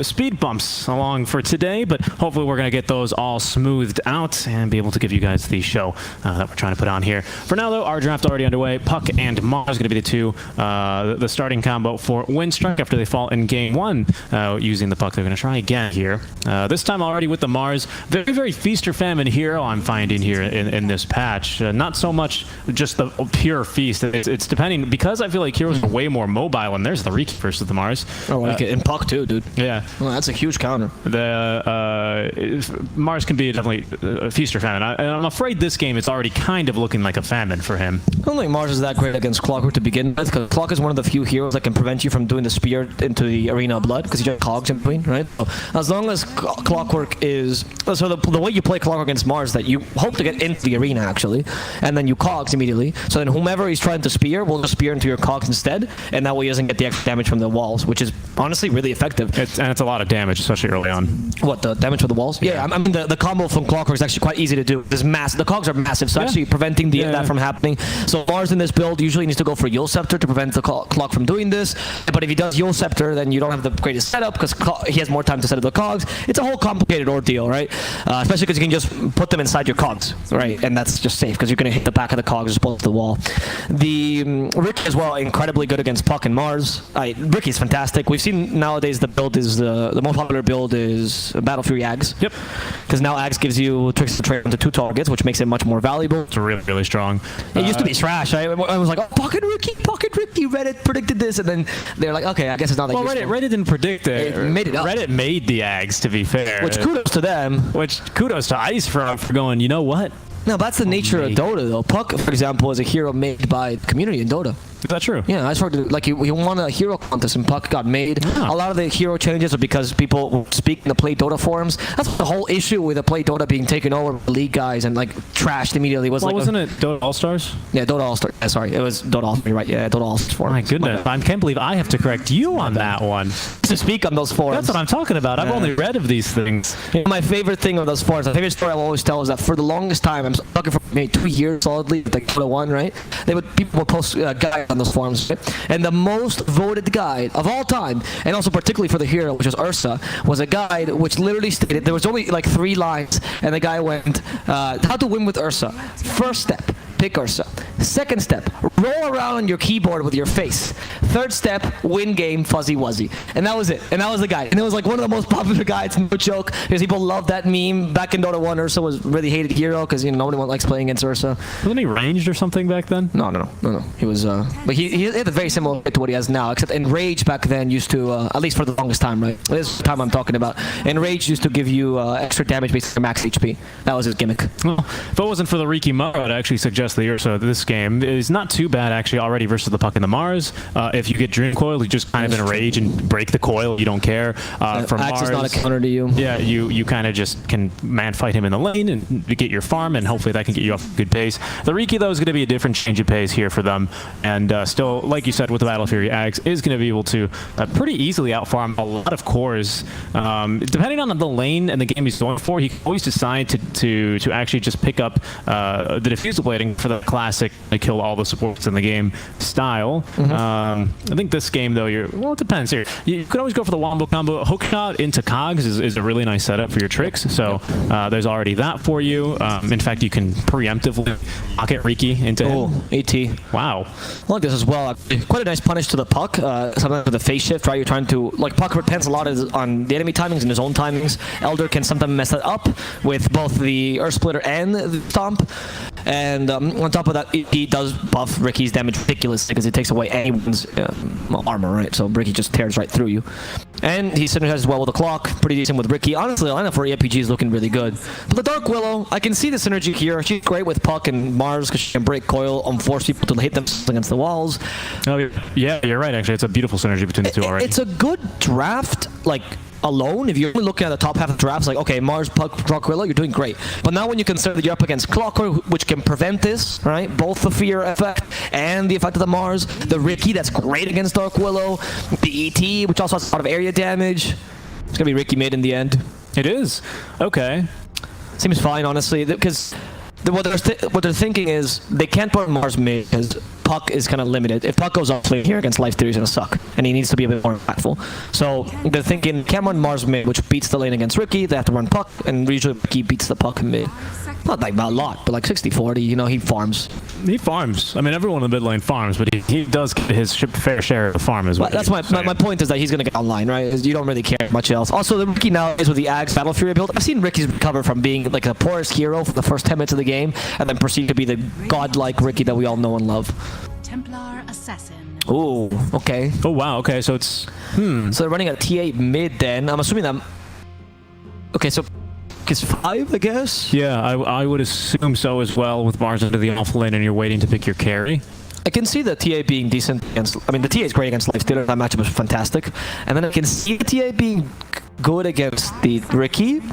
speed bumps along for today, but hopefully we're gonna get those all smoothed out and be able to give you guys the show that we're trying to put on here. For now, though, our draft already underway. Puck and Mars going to be the two, the starting combo for Winstrike after they fall in game 1 using the puck. They're going to try again here. This time already with the Mars. Very, very feast or famine hero I'm finding here in this patch. Not so much just the pure feast. It's depending, because I feel like heroes are way more mobile, and there's the Reiki versus the Mars. I like it. And Puck too, dude. Yeah. Well, that's a huge counter. The Mars can be definitely a feast or famine. And I'm afraid this game it's already kind of looking like a famine for him. I don't think Mars is that great against Clockwork to begin with, because Clock is one of the few heroes that can prevent you from doing the spear into the arena of blood, because you just cogs in between, right? So as long as Clockwork is... So the way you play Clockwork against Mars is that you hope to get into the arena, actually, and then you cogs immediately. So then whomever he's trying to spear will just spear into your cogs instead, and that way he doesn't get the extra damage from the walls, which is honestly really effective. It's a lot of damage, especially early on. What, the damage from the walls? Yeah, I mean the combo from Clockwork is actually quite easy to do. This the cogs are massive, so actually preventing that from happening. So Mars in this build usually needs to go for Yule Scepter to prevent the clock from doing this. But if he does Yule Scepter, then you don't have the greatest setup because he has more time to set up the cogs. It's a whole complicated ordeal, right? Especially because you can just put them inside your cogs, right? And that's just safe because you're going to hit the back of the cogs just both the wall. The Ricky as well, incredibly good against Puck and Mars. Ricky's fantastic. We've seen nowadays the build is the most popular build is Battle Fury Ags. Yep. Because now Ags gives you tricks to trade onto 2 targets, which makes it much more valuable. It's really, really strong. It used to be trash. I was like, oh, Pocket Ricky. Reddit predicted this, and then they're like, okay, I guess it's not that well, useful. Reddit didn't predict it. It made it up. Reddit made the Ags, to be fair. Which kudos to them. Which kudos to Ice for going, you know what? No, that's the nature of Dota, though. Puck, for example, is a hero made by the community in Dota. Is that true? Yeah, I sort of like he won a hero contest and Puck got made. Yeah. A lot of the hero changes are because people speak in the Play Dota forums. That's the whole issue with the Play Dota being taken over by league guys and like trashed immediately. Wasn't it Dota All Stars? Yeah, Dota All Stars. Sorry, it was Dota All Stars. Right? Yeah, Dota All Stars forums. My goodness, I can't believe I have to correct you on that one. To speak on those forums. That's what I'm talking about. I've only read of these things. My favorite thing of those forums, my favorite story I'll always tell is that for the longest time, I'm talking for maybe 2 years solidly, like Dota 1, right? People would post guys on those forums. Right? And the most voted guide of all time, and also particularly for the hero, which was Ursa, was a guide which literally stated there was only like 3 lines, and the guy went, "How to win with Ursa? First step, pick Ursa. Second step, roll around on your keyboard with your face. Third step, win game, fuzzy wuzzy." And that was it. And that was the guide. And it was like one of the most popular guides, no joke, because people loved that meme. Back in Dota 1, Ursa was really hated hero because nobody likes playing against Ursa. Wasn't he ranged or something back then? No. He was, but he had a very similar to what he has now, except Enrage back then used to, at least for the longest time, right? This is the time I'm talking about. Enrage used to give you extra damage based on max HP. That was his gimmick. Well, if it wasn't for the Riki Mara, I'd actually suggest the Ursa this game is not too bad actually already versus the Puck and the Mars. If you get Dream Coil, you just kind of enrage and break the coil. You don't care. From Axe Mars, is not a counter to you. Yeah, you kind of just can man fight him in the lane and get your farm, and hopefully that can get you off a good pace. The Riki though is going to be a different change of pace here for them, and still, like you said, with the Battle Fury, Axe is going to be able to pretty easily outfarm a lot of cores. Depending on the lane and the game he's going for, he can always decide to actually just pick up the diffusal blading for the classic kill all the supports in the game style. I think this game though, well, it depends here. You could always go for the wombo combo. Hookshot into Cogs is a really nice setup for your tricks, so there's already that for you. In fact, you can preemptively pocket Riki into him. AT. Wow. I like this as well. Quite a nice punish to the Puck. Sometimes with the phase shift, right? You're trying to, like, Puck depends a lot on the enemy timings and his own timings. Elder can sometimes mess that up with both the Earth Splitter and the Stomp. And on top of that, he does buff Riki's damage ridiculously because it takes away anyone's armor, right? So Riki just tears right through you. And he synergizes well with the clock. Pretty decent with Riki. Honestly, the lineup for EPG is looking really good. But the Dark Willow, I can see the synergy here. She's great with Puck and Mars because she can break coil and force people to hit them against the walls. Oh, yeah, you're right, actually. It's a beautiful synergy between the two already. It's a good draft, like, alone. If you're looking at the top half of the drafts, like, okay, Mars, Puck, Dark Willow, you're doing great. But now when you consider that you're up against Clocker, which can prevent this, right? Both the fear effect and the effect of the Mars, the Riki, that's great against Dark Willow, the ET, which also has a lot of area damage. It's gonna be Riki mid in the end. It is. Okay. Seems fine, honestly, because what they're thinking is they can't put Mars mid because Puck is kind of limited. If Puck goes off lane here against Life Theory, he's gonna suck, and he needs to be a bit more impactful. So they're thinking can't run Mars mid, which beats the lane against Riki. They have to run Puck, and usually Riki beats the Puck mid. Not like a lot, but like 60-40. You know, he farms. He farms. I mean, everyone in the mid lane farms, but he does get his fair share of the farm as well. That's my point, is that he's gonna get online, right? You don't really care much else. Also, the Riki now is with the Axe Battle Fury build. I've seen Riki's recover from being like the poorest hero for the first 10 minutes of the game, and then proceed to be the godlike Riki that we all know and love. Templar Assassin. Oh, okay. Oh wow. Okay, so it's So they're running a T8 mid then. I'm assuming that. Okay, so is 5, I guess. Yeah, I would assume so as well, with Mars into the off lane and you're waiting to pick your carry. I can see the TA being decent against. I mean, the TA is great against Life Theater. That matchup was fantastic. And then I can see the TA being good against the Riki,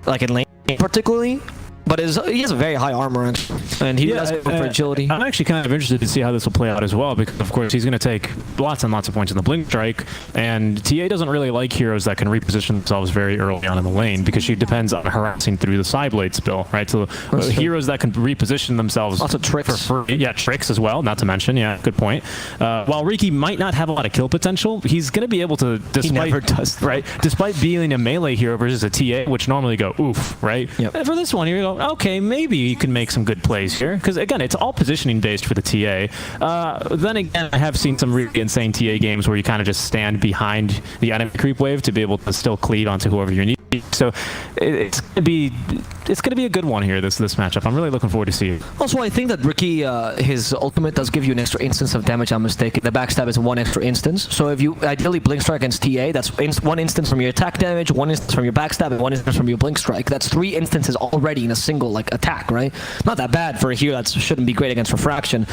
like in lane particularly. But he has a very high armor, and he does go for agility. I'm actually kind of interested to see how this will play out as well, because of course he's going to take lots and lots of points in the Blink Strike, and TA doesn't really like heroes that can reposition themselves very early on in the lane, because she depends on harassing through the Psyblade spill, right? So heroes that can reposition themselves lots of tricks. for free. Yeah, tricks as well, not to mention. Yeah, good point. While Riki might not have a lot of kill potential, he's going to be able to, despite, he never does, right? Despite being a melee hero versus a TA, which normally go oof, right? Yep. And for this one, here you go, okay, maybe you can make some good plays here, because again, it's all positioning based for the TA. Then again, I have seen some really insane TA games where you kind of just stand behind the enemy creep wave to be able to still cleave onto whoever you need. So it's gonna be a good one here, this matchup. I'm really looking forward to seeing it. Also, I think that Riki, his ultimate does give you an extra instance of damage. I'm mistaken. The backstab is 1 extra instance. So if you ideally Blink Strike against TA, that's 1 instance from your attack damage, 1 instance from your backstab, and 1 instance from your Blink Strike. That's 3 instances already in a single attack, right? Not that bad for a hero that shouldn't be great against Refraction.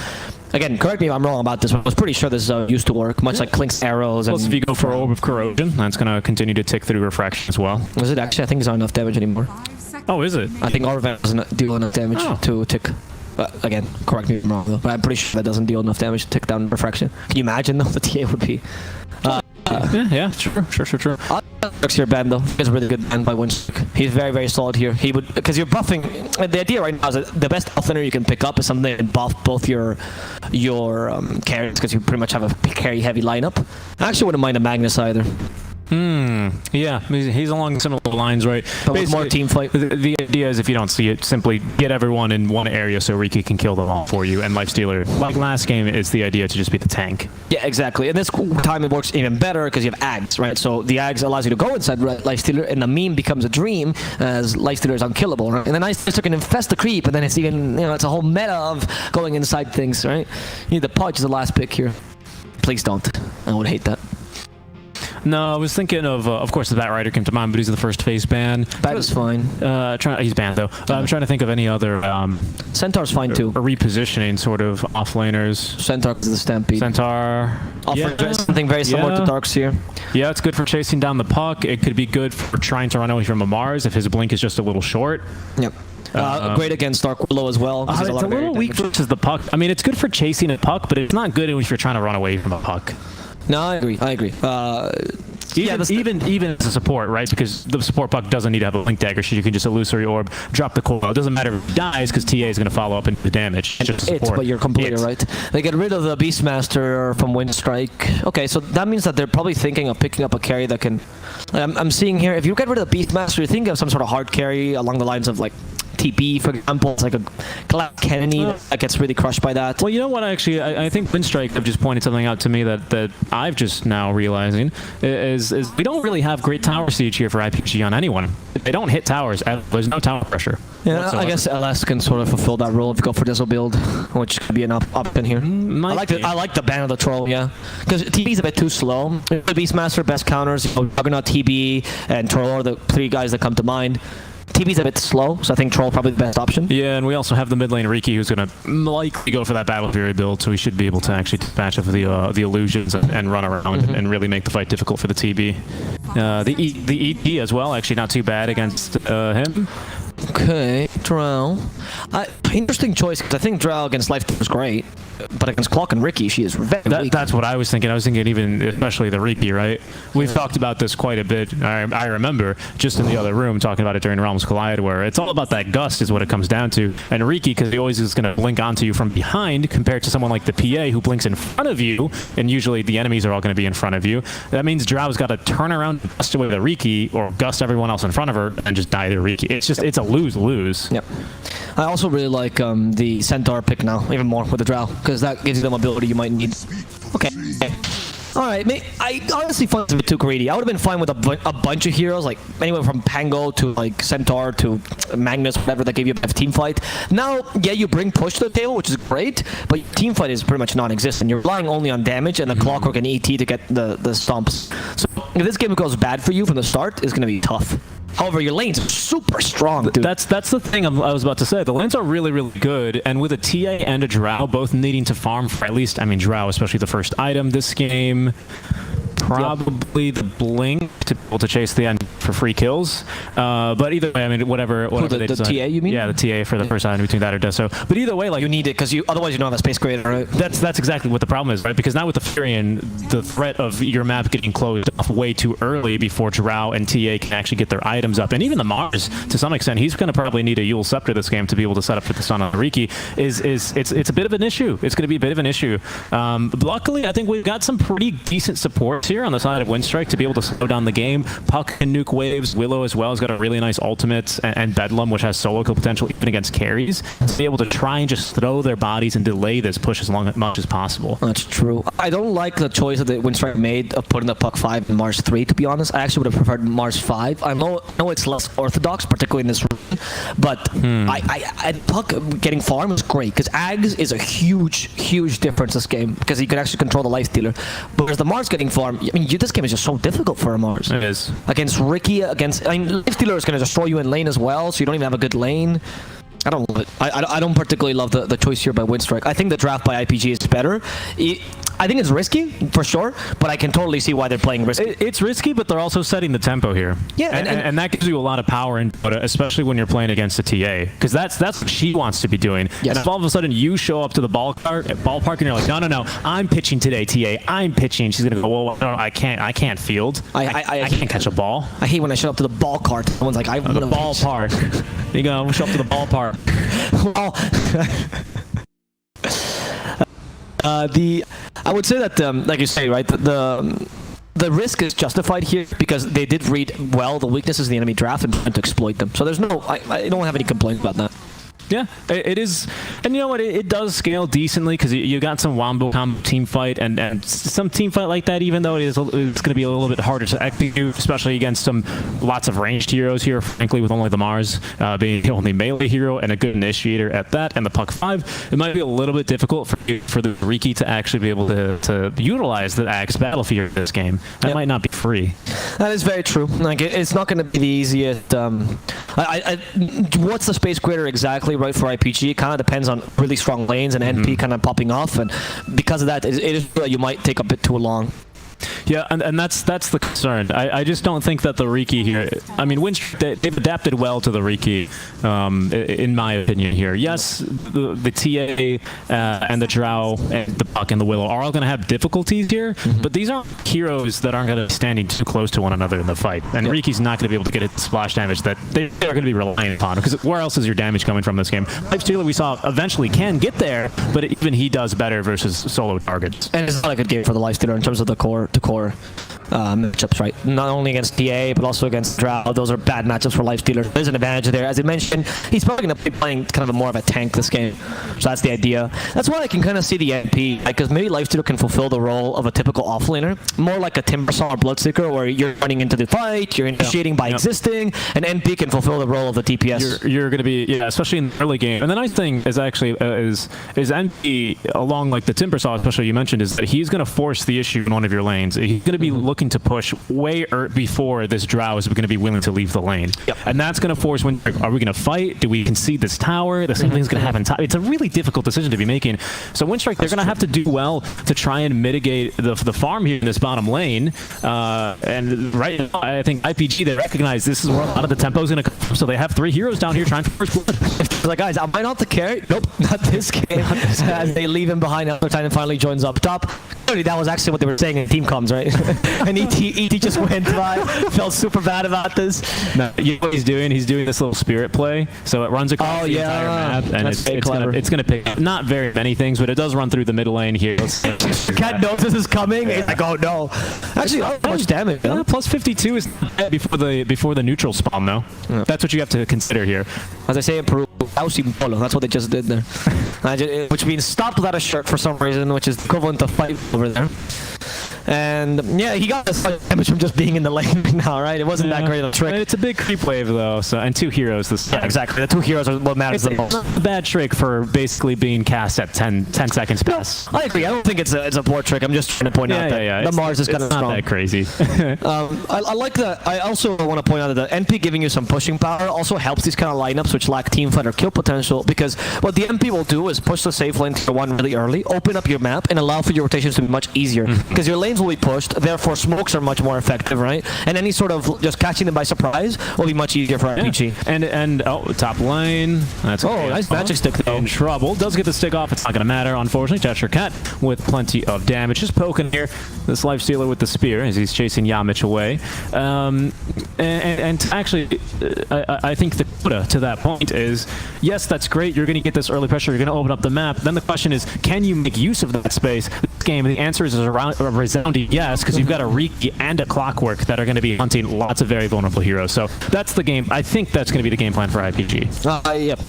Again, correct me if I'm wrong about this, but I was pretty sure this used to work, much like Klink's arrows. Plus, if you go for Orb of Corrosion, that's going to continue to tick through Refraction as well. Was it actually? I think it's not enough damage anymore. Oh, is it? I think Orvan doesn't deal enough damage to tick. Again, correct me if I'm wrong, though. But I'm pretty sure that doesn't deal enough damage to tick down Refraction. Can you imagine, though, the TA would be... Yeah, sure. I Dark's your ban though. It's a really good ban by Winstrike. He's very, very solid here. He would, because you're buffing. The idea right now is that the best health thinner you can pick up is something that can buff both your carries, because you pretty much have a carry heavy lineup. I actually wouldn't mind a Magnus either. Yeah, he's along similar lines, right? But with more team fight. The idea is if you don't see it, simply get everyone in one area so Riki can kill them all for you. And Lifestealer, like last game, is the idea to just be the tank. Yeah, exactly. And this time it works even better because you have Ags, right? So the Ags allows you to go inside Lifestealer, and the meme becomes a dream as Lifestealer is unkillable, right? And then Lifestealer can infest the creep, and then it's even, it's a whole meta of going inside things, right? You need the Pudge as the last pick here. Please don't. I would hate that. No, I was thinking of course, the Bat Rider came to mind, but he's the first face ban. Bat is fine. He's banned though. I'm trying to think of any other. Centaur's fine too. Repositioning sort of offlaners. Centaur is the Stampede. Centaur. Something very similar to Dark's here. Yeah, it's good for chasing down the puck. It could be good for trying to run away from a Mars if his blink is just a little short. Yep. Great against Dark Willow as well. It's a little weak versus the puck. I mean, it's good for chasing a puck, but it's not good if you're trying to run away from a puck. No, I agree. Even as a support, right? Because the support puck doesn't need to have a blink dagger, so you can just illusory orb, drop the coil. It doesn't matter if he dies because TA is going to follow up and do the damage. It's just support. But you're completely right. They get rid of the Beastmaster from Winstrike. Okay, so that means that they're probably thinking of picking up a carry that can... I'm seeing here, if you get rid of the Beastmaster, you think of some sort of hard carry along the lines of like TP, for example. It's like a Glass Kennedy that gets really crushed by that. Well, you know what, actually, I think Winstrike have just pointed something out to me that I've just now realizing is we don't really have great tower siege here for IPG on anyone. They don't hit towers. There's no tower pressure. Yeah, whatsoever. I guess LS can sort of fulfill that role if you go for Dizzle build, which could be an option here. I like the ban of the Troll, yeah. Because TB is a bit too slow. Beastmaster, best counters, Juggernaut, TB, and Troll are the three guys that come to mind. TB's a bit slow, so I think Troll probably the best option. Yeah, and we also have the mid lane Riki, who's going to likely go for that Battle Fury build, so he should be able to actually dispatch up the illusions and run around and really make the fight difficult for the TB. The ET as well, actually not too bad against him. Okay, Drow. Interesting choice, because I think Drow against Life was great, but against Clock and Riki, she is very weak. That's what I was thinking. I was thinking even, especially the Riki, right? We've talked about this quite a bit. I remember just in the other room talking about it during Realms Collide, where it's all about that gust is what it comes down to. And Riki, because he always is going to blink onto you from behind, compared to someone like the PA who blinks in front of you, and usually the enemies are all going to be in front of you. That means Drow's got to turn around and gust away the Riki, or gust everyone else in front of her, and just die to Riki. It's a lose-lose. Yep. I also really like the Centaur pick now, even more with the Drow, because that gives you the mobility you might need. Okay. Alright, I honestly find it's a bit too greedy. I would have been fine with a bunch of heroes, like anywhere from Pango to like Centaur to Magnus, whatever, that gave you a bit of team fight. Now, yeah, you bring push to the table, which is great, but team fight is pretty much non-existent. You're relying only on damage and the Clockwork and ET to get the stomps. So if this game goes bad for you from the start, it's going to be tough. However, your lanes are super strong, dude. That's the thing I was about to say. The lanes are really, really good, and with a TA and a Drow both needing to farm for at least, I mean, Drow, especially the first item this game, probably the blink to be able to chase the end for free kills. But either way, I mean, whatever the TA, you mean? Yeah, the TA for the first item between that or Deso. But either way, like, you need it because otherwise you don't have a space creator, right? That's exactly what the problem is, right? Because now with the Furion, the threat of your map getting closed off way too early before Drow and TA can actually get their items up, and even the Mars, to some extent, he's going to probably need a Yule Scepter this game to be able to set up for the Sun on Riki. It's a bit of an issue. It's going to be a bit of an issue. Luckily, I think we've got some pretty decent support here on the side of Winstrike to be able to slow down the game. Puck can nuke waves. Willow as well has got a really nice ultimate, and Bedlam, which has solo kill potential even against carries, to be able to try and just throw their bodies and delay this push as much as possible. That's true. I don't like the choice that the Winstrike made of putting the Puck 5 in Mars 3, to be honest. I actually would have preferred Mars 5. I know it's less orthodox, particularly in this room, but Puck getting farm is great, because Ags is a huge difference this game, because you can actually control the Lifestealer. But whereas the Mars getting farm, I mean, this game is just so difficult for a Mars. It is. Against Riki, I mean, Lifestealer is going to destroy you in lane as well, so you don't even have a good lane. I don't love it. I don't particularly love the choice here by Winstrike. I think the draft by IPG is better. I think it's risky for sure, but I can totally see why they're playing risky. It's risky, but they're also setting the tempo here. Yeah, and that gives you a lot of power in Dota, especially when you're playing against a TA, because that's what she wants to be doing. Yes. And if all of a sudden you show up to the ballpark and you're like, no, I'm pitching today, TA. I'm pitching. She's gonna go, well, no, I can't field. I can't catch a ball. I hate when I show up to the ball cart. Someone's like, I The ballpark. You go, show up to the ballpark. I would say that, like you say, right, the risk is justified here because they did read well the weaknesses of the enemy draft and tried to exploit them. So there's no, I don't have any complaints about that. Yeah, it is, and you know what? It does scale decently because you got some wombo combo team fight and some team fight like that. Even though it's going to be a little bit harder to execute, especially against some lots of ranged heroes here. Frankly, with only the Mars being the only melee hero and a good initiator at that, and the Puck 5, it might be a little bit difficult for the Riki to actually be able to utilize the Axe battlefield in this game. That might not be free. That is very true. Like it's not going to be the easiest. What's the space creator exactly? Right, for IPG, it kind of depends on really strong lanes and NP kind of popping off, and because of that, it is you might take a bit too long. Yeah, and that's the concern. I just don't think that the Riki here. I mean, Winstrike, they've adapted well to the Riki, in my opinion. Here, yes, the TA and the Drow and the Puck and the Willow are all going to have difficulties here, but these aren't heroes that aren't going to be standing too close to one another in the fight. And Riki's not going to be able to get a splash damage that they're going to be relying upon. Because where else is your damage coming from this game? Lifestealer we saw eventually can get there, but even he does better versus solo targets. And it's not a good game for the Lifestealer in terms of the core matchups, right? Not only against TA, but also against Drow. Those are bad matchups for Lifestealer. There's an advantage there. As I mentioned, he's probably going to be playing kind of more of a tank this game. So that's the idea. That's why I can kind of see the NP, because maybe Lifestealer can fulfill the role of a typical offlaner, more like a Timbersaw or Bloodseeker, where you're running into the fight, you're initiating by existing, and NP can fulfill the role of the DPS. You're going to be, especially in the early game. And the nice thing is actually, is NP, along like the Timbersaw, especially you mentioned, is that he's going to force the issue in one of your lanes. He's going to be looking to push way before this Drow is going to be willing to leave the lane. And that's going to force when, are we going to fight? Do we concede this tower? The same thing's going to happen. It's a really difficult decision to be making. So Winstrike, they're going to have to do well to try and mitigate the farm here in this bottom lane. And right now, I think IPG, they recognize this is where a lot of the tempo is going to come from. So they have 3 heroes down here trying to first blood. Like, guys, am I not the carry? Nope, not this game. As they leave him behind, Other Titan finally joins up top. That was actually what they were saying in team comms, right? And ET just went by, felt super bad about this. No, you know what he's doing? He's doing this little spirit play, so it runs across the entire map, and it's gonna pick not very many things, but it does run through the middle lane here. Cat knows this is coming. He's like, oh no! Actually, not much damage. Yeah, plus 52 is before the neutral spawn, though. Yeah. That's what you have to consider here. As I say in Peru, that's what they just did there. Which means stopped without a shirt for some reason, which is equivalent to fight over there. And yeah, he got this damage from just being in the lane right now, right? It wasn't that great of a trick. It's a big creep wave though, so and 2 heroes this time. Yeah, exactly. The 2 heroes are what matters the most. It's not a bad trick for basically being cast at 10 seconds pass. No, I agree. I don't think it's a poor trick. I'm just trying to point out that the Mars is kind of strong. Not that crazy. I like that. I also want to point out that the NP giving you some pushing power also helps these kind of lineups which lack team fight or kill potential, because what the NP will do is push the safe lane to 1 really early, open up your map, and allow for your rotations to be much easier, because your lanes will be pushed, therefore smokes are much more effective, right? And any sort of just catching them by surprise will be much easier for RPG. And top lane. That's nice magic stick though. In trouble. Does get the stick off. It's not going to matter, unfortunately. Cheshire Cat with plenty of damage. Just poking here. This Lifestealer with the spear as he's chasing Yamich away. And actually, I think the quota to that point is, yes, that's great. You're going to get this early pressure. You're going to open up the map. Then the question is, can you make use of that space? This game, the answer is a resounding yes, because you've got a Riki and a Clockwork that are going to be hunting lots of very vulnerable heroes. So that's the game. I think that's going to be the game plan for IPG. Yeah,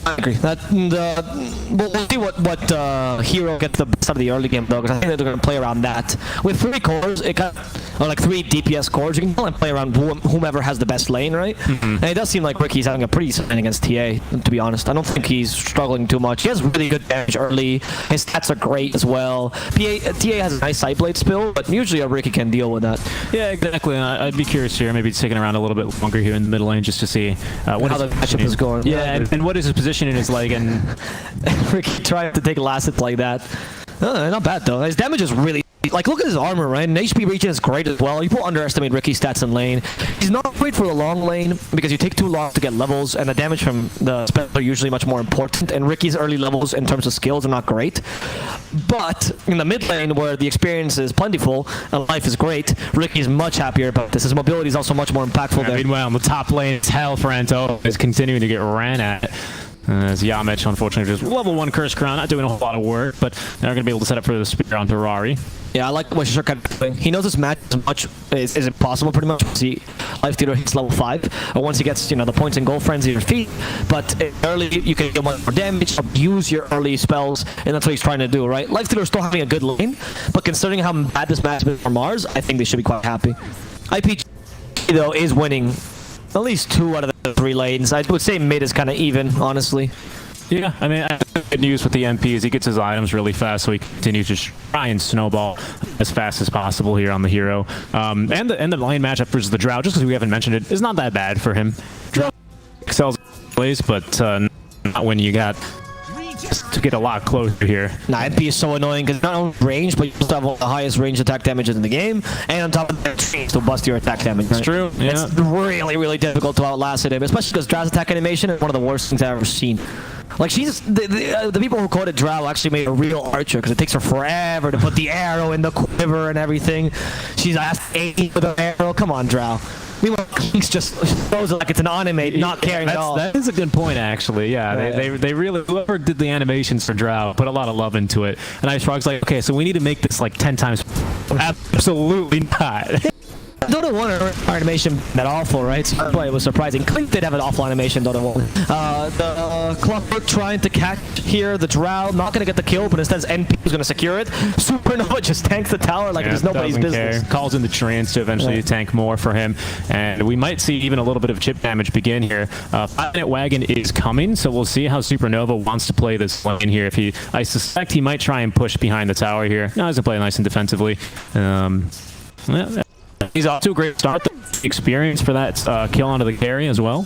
I agree. We'll see what hero gets the best out of the early game though, because I think they're going to play around that. With 3 cores, or like 3 DPS cores, you can kind of play around whomever has the best lane, right? And it does seem like Ricky's having a pretty decent lane against TA, to be honest. I don't think he's struggling too much. He has really good damage early. His stats are great as well. TA has a nice Sideblade spill, but usually a Ricky can deal with that. Yeah, exactly. I'd be curious here, maybe sticking around a little bit longer here in the middle lane just to see how the matchup is going. Yeah, and what his positioning is like. And Ricky trying to take last hit like that. Not bad though. His damage is really Like, look at his armor, right? And HP regen is great as well. People underestimate Ricky's stats in lane. He's not great for the long lane because you take too long to get levels, and the damage from the spells are usually much more important. And Ricky's early levels in terms of skills are not great. But in the mid lane, where the experience is plentiful and life is great, Ricky's much happier about this. His mobility is also much more impactful there. Meanwhile, on the top lane, it's hell for Anto is continuing to get ran at. As Yamich, unfortunately, just level 1 Curse Crown, not doing a whole lot of work, but they're going to be able to set up for the spear on Ferrari. Yeah, I like what Shishaka is doing. He knows this match is impossible pretty much. See, Life Theater hits level 5, or once he gets, the points and gold frenzy or feet, but early you can get much more damage, use your early spells, and that's what he's trying to do, right? Life Theater is still having a good lane, but considering how bad this match has been for Mars, I think they should be quite happy. IPG, though, is winning at least 2 out of the 3 lanes. I would say mid is kind of even, honestly. Yeah, I mean, good news with the MP is he gets his items really fast, so he continues to try and snowball as fast as possible here on the hero. And the lane matchup versus the Drow, just because we haven't mentioned it, is not that bad for him. Drow excels plays, but not when you got to get a lot closer here. Nah, MP is so annoying because not only range, but you still have one of the highest range attack damages in the game, and on top of that, trees to bust your attack damage. Right? It's true. Yeah. It's really, really difficult to outlast him, especially because Drow's attack animation is one of the worst things I've ever seen. Like, she's the people who coded Drow actually made a real archer because it takes her forever to put the arrow in the quiver and everything. She's asked 80 with an arrow. Come on, Drow. Meanwhile, Kings just throws it like it's an anime, not caring at all. That is a good point, actually. Yeah, they really, whoever did the animations for Drow put a lot of love into it. And Ice Frog's like, okay, so we need to make this like 10 times. Absolutely not. Dota 1 animation that awful, right? So that's why it was surprising. Clink did have an awful animation, Dota 1. The Clockwork trying to catch here, the Drow, not going to get the kill, but instead NP is going to secure it. Supernova just tanks the tower like it's nobody's business. Care. Calls in the treants to eventually tank more for him. And we might see even a little bit of chip damage begin here. 5-minute wagon is coming, so we'll see how Supernova wants to play this lane here. I suspect he might try and push behind the tower here. No, he's going to play nice and defensively. He's off to a great start. The experience for that kill onto the carry as well.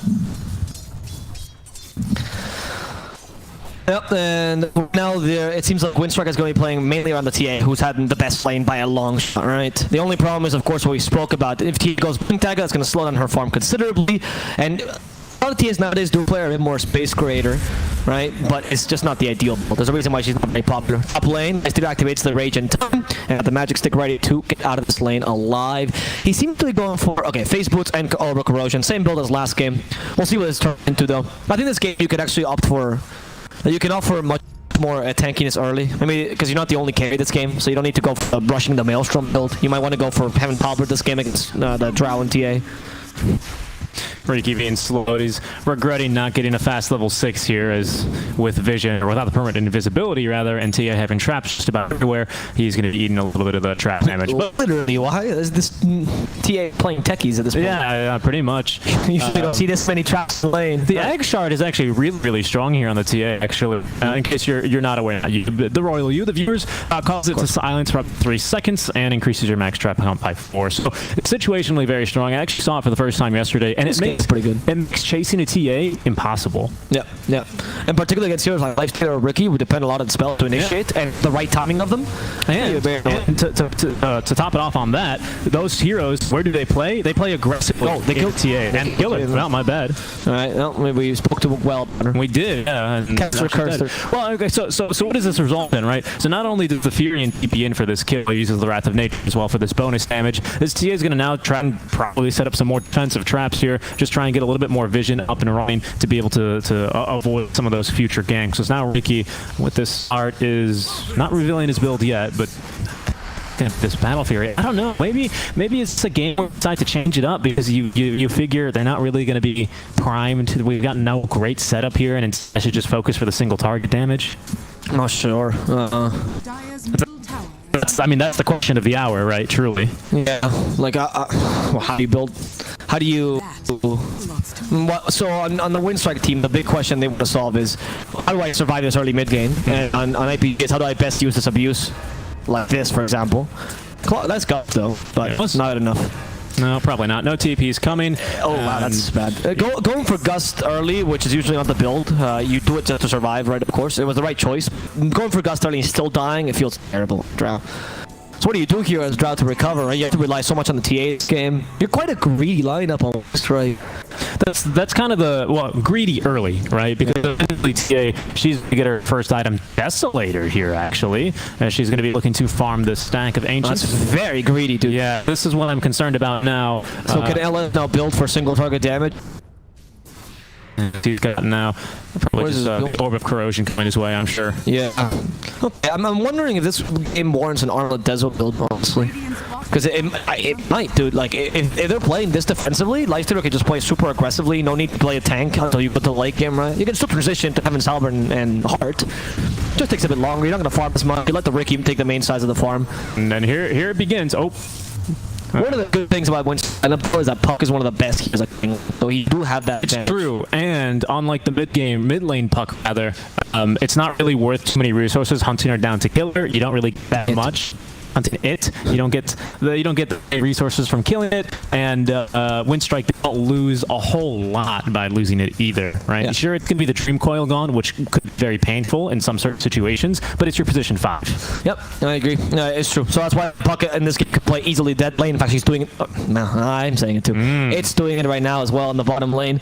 Yep, and now it seems like Winstrike is going to be playing mainly around the TA, who's had the best lane by a long shot, right? The only problem is, of course, what we spoke about. If TA goes Blink Tag, that's going to slow down her farm considerably, and a lot of TAs nowadays do play a bit more space creator, right? But it's just not the ideal build. There's a reason why she's not very popular. Top lane, it still activates the rage in time, and the magic stick ready to get out of this lane alive. He seems to be going for, okay, phase boots and Aura Corrosion. Same build as last game. We'll see what it's turned into, though. I think this game you could actually opt for, you can offer much more tankiness early. I mean, because you're not the only carry this game, so you don't need to go for rushing the Maelstrom build. You might want to go for having Palbert this game against the Drow and TA. Riki being slowed. He's regretting not getting a fast level 6 here, as with vision, or without the permanent invisibility rather, and Tia having traps just about everywhere, he's going to be eating a little bit of the trap damage. But literally, why is this TA playing techies at this point? Yeah, pretty much. You usually don't see this many traps in the lane. The Egg Shard is actually really strong here on the TA, actually. In case you're not aware, the Royal You, the viewers, calls it to silence for up to 3 seconds and increases your max trap count by 4. So it's situationally very strong. I actually saw it for the first time yesterday, and it makes pretty good. It makes chasing a TA impossible. Yeah. And particularly against heroes like Lifestealer or Ricky, would depend a lot on the spell to initiate and the right timing of them. And to top it off on that, those heroes, where do they play? They play aggressively. Oh, they kill TA and kill it. Well, my bad. All right. Well, maybe we spoke to well. We did. Yeah. Well, okay. So what does this result in, right? So not only does the Furion TP in for this kill, he uses the Wrath of Nature as well for this bonus damage. This TA is going to now try and probably set up some more defensive traps here. Just try and get a little bit more vision up and running to be able to avoid some of those future ganks. So now Ricky, with this art, is not revealing his build yet, but this battle fury, I don't know. Maybe it's a game where we decide to change it up because you figure they're not really going to be primed. We've got no great setup here, and I should just focus for the single target damage. I'm not sure. That's the question of the hour, right? Truly. Yeah. Like, how do you build? How do you? So on the Winstrike team, the big question they want to solve is, how do I survive this early mid game? And on IPGs, how do I best use this abuse, like this, for example? That's gut though, but not enough. No, probably not. No TPs coming. Oh, wow, that's bad. Going for Gust early, which is usually not the build. You do it just to survive, right? Of course, it was the right choice. Going for Gust early and still dying, it feels terrible. Drow. So what do you do here as Drought to recover, right? You have to rely so much on the TA game. You're quite a greedy lineup on Winstrike. That's kind of the, well, greedy early, right? Because eventually TA, she's going to get her first item Desolator here, actually. She's going to be looking to farm the stack of Ancients. That's very greedy, dude. Yeah, this is what I'm concerned about now. So can Ella now build for single target damage? He's got now probably just Orb of Corrosion coming his way, I'm sure. Yeah. Okay, I'm wondering if this game warrants an Arnold Deso build, honestly. Because it might, dude. Like, if they're playing this defensively, Lifestealer can just play super aggressively. No need to play a tank until you put the late game, right? You can still transition to Heaven's Halberd and Heart. Just takes a bit longer. You're not going to farm as much. You let the Ricky take the main size of the farm. And then here it begins. Oh. One of the good things about Winstrike is that Puck is one of the best healers, I think. So he do have that advantage. It's true, and unlike the mid lane Puck, rather, it's not really worth too many resources hunting her down to kill her. You don't really get that much. Hunting it, you don't get the resources from killing it, and Winstrike don't lose a whole lot by losing it either, right? Yeah. Sure, it can be the Dream Coil gone, which could be very painful in some certain situations, but it's your position 5. Yep, I agree. It's true. So that's why Puck in this game can play easily dead lane. In fact, she's doing it. No, I'm saying it too. It's doing it right now as well in the bottom lane.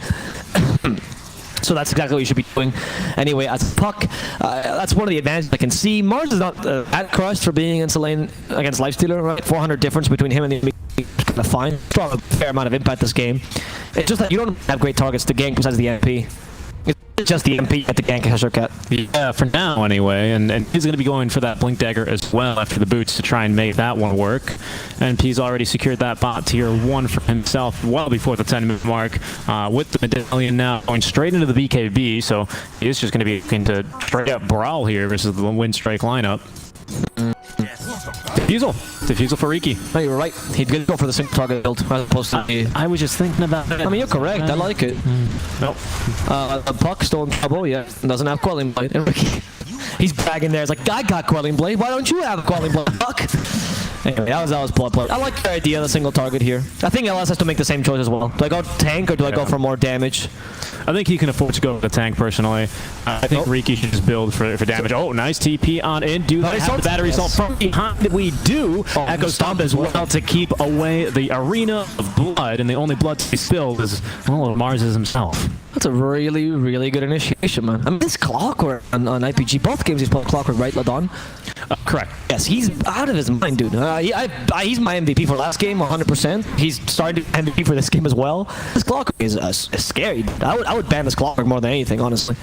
So that's exactly what you should be doing. Anyway, as Puck, that's one of the advantages I can see. Mars is not that crushed for being against the lane against Lifestealer, right? 400 difference between him and the enemy is kind of fine. Still have a fair amount of impact this game. It's just that you don't have great targets to gank besides the MP. It's just the MP at the gank Hesher Cat. Yeah, for now anyway, and he's going to be going for that Blink Dagger as well after the boots to try and make that one work. And P's already secured that bot tier 1 for himself well before the 10-minute mark with the medallion now going straight into the BKB, so he is just going to be looking to straight up brawl here versus the Winstrike lineup. Defusal for Riki. No, you're right. He'd go for the single target build as opposed to the... I was just thinking about it. I mean, you're correct. I like it. Nope. Puck still in trouble, yeah. Doesn't have Quelling Blade. He's bragging there. It's like, I got Quelling Blade. Why don't you have a Quelling Blade, Puck? Anyway, that was plot. I like the idea of the single target here. I think LS has to make the same choice as well. Do I go tank or do I go for more damage? I think he can afford to go with the tank personally. I think Riki should just build for damage. Oh, nice TP on in. Do have the battery assault from behind? We do. Echo Stomp as well to keep away the arena of blood, and the only blood to be spilled is, well, Mars is himself. That's a really, really good initiation, man. I mean, this Clockwork on IPG, both games he's played Clockwork, right, Ladon? Correct. Yes, he's out of his mind, dude. He's my MVP for last game, 100%. He's starting to MVP for this game as well. This Clockwork is scary. I would ban this Clockwork more than anything, honestly.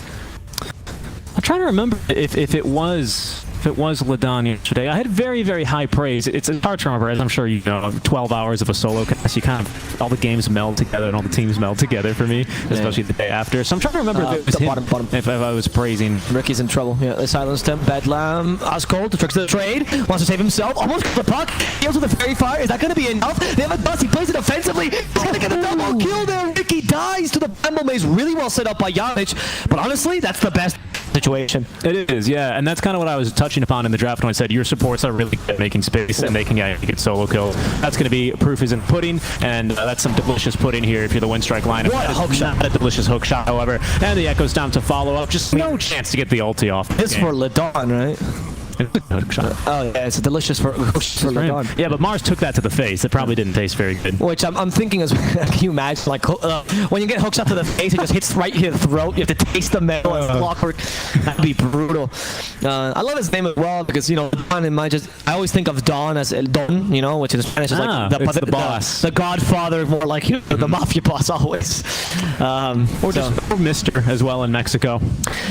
I'm trying to remember if it was Ladon yesterday. I had very, very high praise. It's hard to remember, as I'm sure you know. 12 hours of a solo cast, you kind of all the games meld together and all the teams meld together for me, especially the day after. So I'm trying to remember if it was him, bottom. if I was praising. Ricky's in trouble. Yeah, they silenced him. Bedlam, Oscold, the tricks of the trade, wants to save himself. Almost got the puck. Deals with the fairy fire. Is that going to be enough? They have a bust. He plays it offensively. He's going to get a double kill there. Ricky dies to the Bramble Maze. Really well set up by Yamich. But honestly, that's the best situation. It is, yeah, and that's kind of what I was touching upon in the draft when I said your supports are really good at making space and they can get solo kills. That's going to be proof is in pudding, and that's some delicious pudding here if you're the Winstrike lineup. What a hook shot. Not a delicious hook shot, however, and the Echo's down to follow up. Just no chance to get the ulti off. It's for Ladon, right? Hook shot. Oh yeah, it's a delicious for Ladon. Yeah, but Mars took that to the face. It probably didn't taste very good. Which I'm thinking is, can you imagine, like, when you get hooked up to the face, it just hits right in the throat. You have to taste the metal and Clockwork. That'd be brutal. I love his name as well because, you know, Don in my I always think of Don as El Don, you know, which in Spanish is like the boss, the Godfather, more like the mafia boss always. Or Mr. as well in Mexico.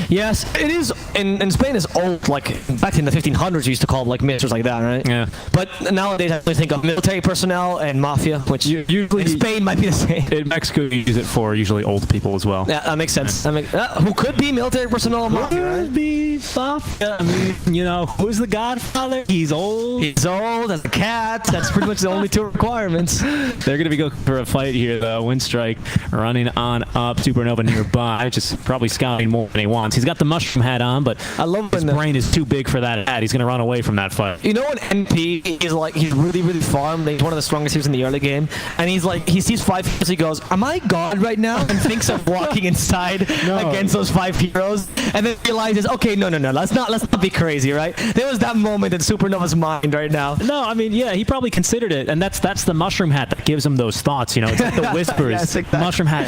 Yes, it is. In Spain, it's old, like back in the 1500s, you used to call them like ministers like that, right? Yeah. But nowadays, I really think of military personnel and mafia, which usually in Spain might be the same. In Mexico, you use it for usually old people as well. Yeah, that makes sense. Who could be military personnel and mafia, right? Could be mafia. I mean, you know, who's the Godfather? He's old. He's old and a cat. That's pretty much the only two requirements. They're going to be going for a fight here, though. Winstrike running on up. Supernova nearby, just probably scouting more than he wants. He's got the mushroom hat on, but I love his brain is too big for that mad. He's going to run away from that fight. You know when NP is like, he's really, really farmed, he's one of the strongest heroes in the early game, and he's like, he sees 5 heroes, he goes, am I God right now? And thinks of walking inside against those 5 heroes, and then realizes, okay, no, let's not be crazy, right? There was that moment in Supernova's mind right now. No, I mean, yeah, he probably considered it, and that's the mushroom hat that gives him those thoughts, you know, it's like the whispers. Yes, exactly. Mushroom hat,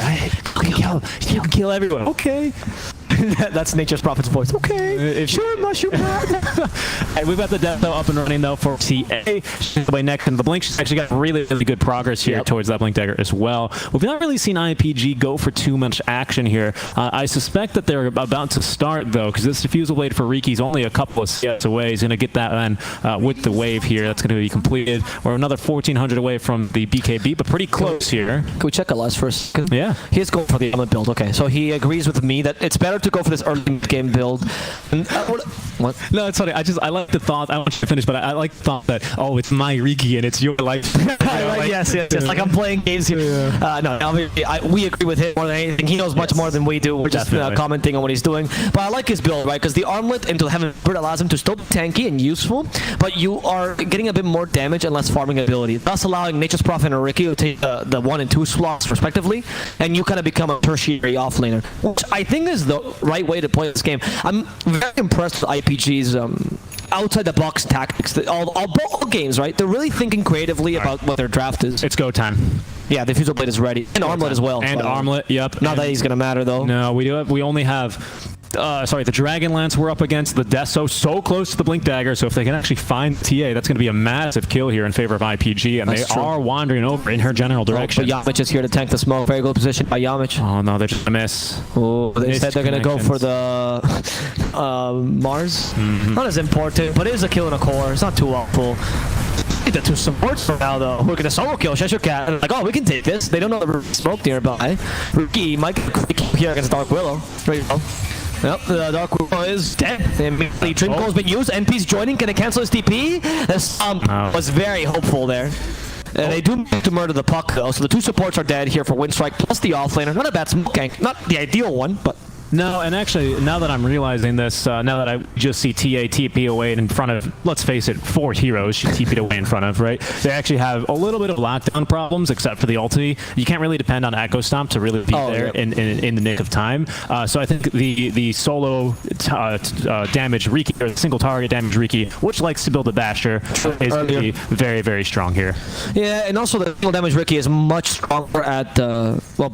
you can kill everyone. Okay. That's Nature's Prophet's voice. Okay, sure, mushroom hat. And we've got the death though up and running though for TA. She's away next, and the Blink, she's actually got really, really good progress here towards that Blink dagger as well. We've not really seen IPG go for too much action here. I suspect that they're about to start though, because this Diffusal Blade for Riki's only a couple of CIS away. He's going to get that in with the wave here. That's going to be completed. We're another 1,400 away from the BKB, but pretty close here. Can we check Elias first? Yeah. He's going for the armor build. Okay, so he agrees with me that it's better to go for this early game build. And, what? No, it's funny. I like the thought. I want you to finish, but I like the thought that, oh, it's my Riki and it's your life. Yes. Like I'm playing games here. No, we agree with him more than anything. He knows much more than we do. We're just commenting on what he's doing. But I like his build, right? Because the armlet into the Heaven Bird allows him to still be tanky and useful, but you are getting a bit more damage and less farming ability, thus allowing Nature's Prophet and Riki to take the 1 and 2 slots respectively, and you kind of become a tertiary offlaner, which I think is the right way to play this game. I'm very impressed with IPG's outside the box tactics. All games, right? They're really thinking creatively about what their draft is. It's go time. Yeah, the Diffusal Blade is ready, and armlet as well. And armlet, yep. Not that he's gonna matter though. No, we only have. The Dragon Lance we're up against, the Death so close to the Blink Dagger, so if they can actually find TA, that's going to be a massive kill here in favor of IPG, and they are wandering over in her general direction. But Yamich is here to tank the smoke. Very good position by Yamich. Oh no, they're just a miss. Oh, they said they're going to go for the Mars. Not as important, but it is a kill in a core. It's not too awful. The 2 supports for now though. We're gonna solo kill Cheshire Cat. Like, oh, we can take this. They don't know the smoke nearby. Riki might get a quick kill here against Dark Willow. There you go. Yep, the Dark Willow is dead. The Trim Core's been used. NP's joining. Can they cancel his TP? The stomp was very hopeful there. And they do manage to murder the puck though, so the 2 supports are dead here for Winstrike plus the offlaner. Not a bad smoke gank. Not the ideal one, but... No, and actually, now that I'm realizing this, now that I just see TA TP away in front of, let's face it, 4 heroes she TP'd away in front of, right? They actually have a little bit of lockdown problems, except for the ulti. You can't really depend on Echo Stomp to really be there in the nick of time. So I think the solo damage Riki, or the single target damage Riki, which likes to build a basher, is going to be very, very strong here. Yeah, and also the single damage Riki is much stronger at,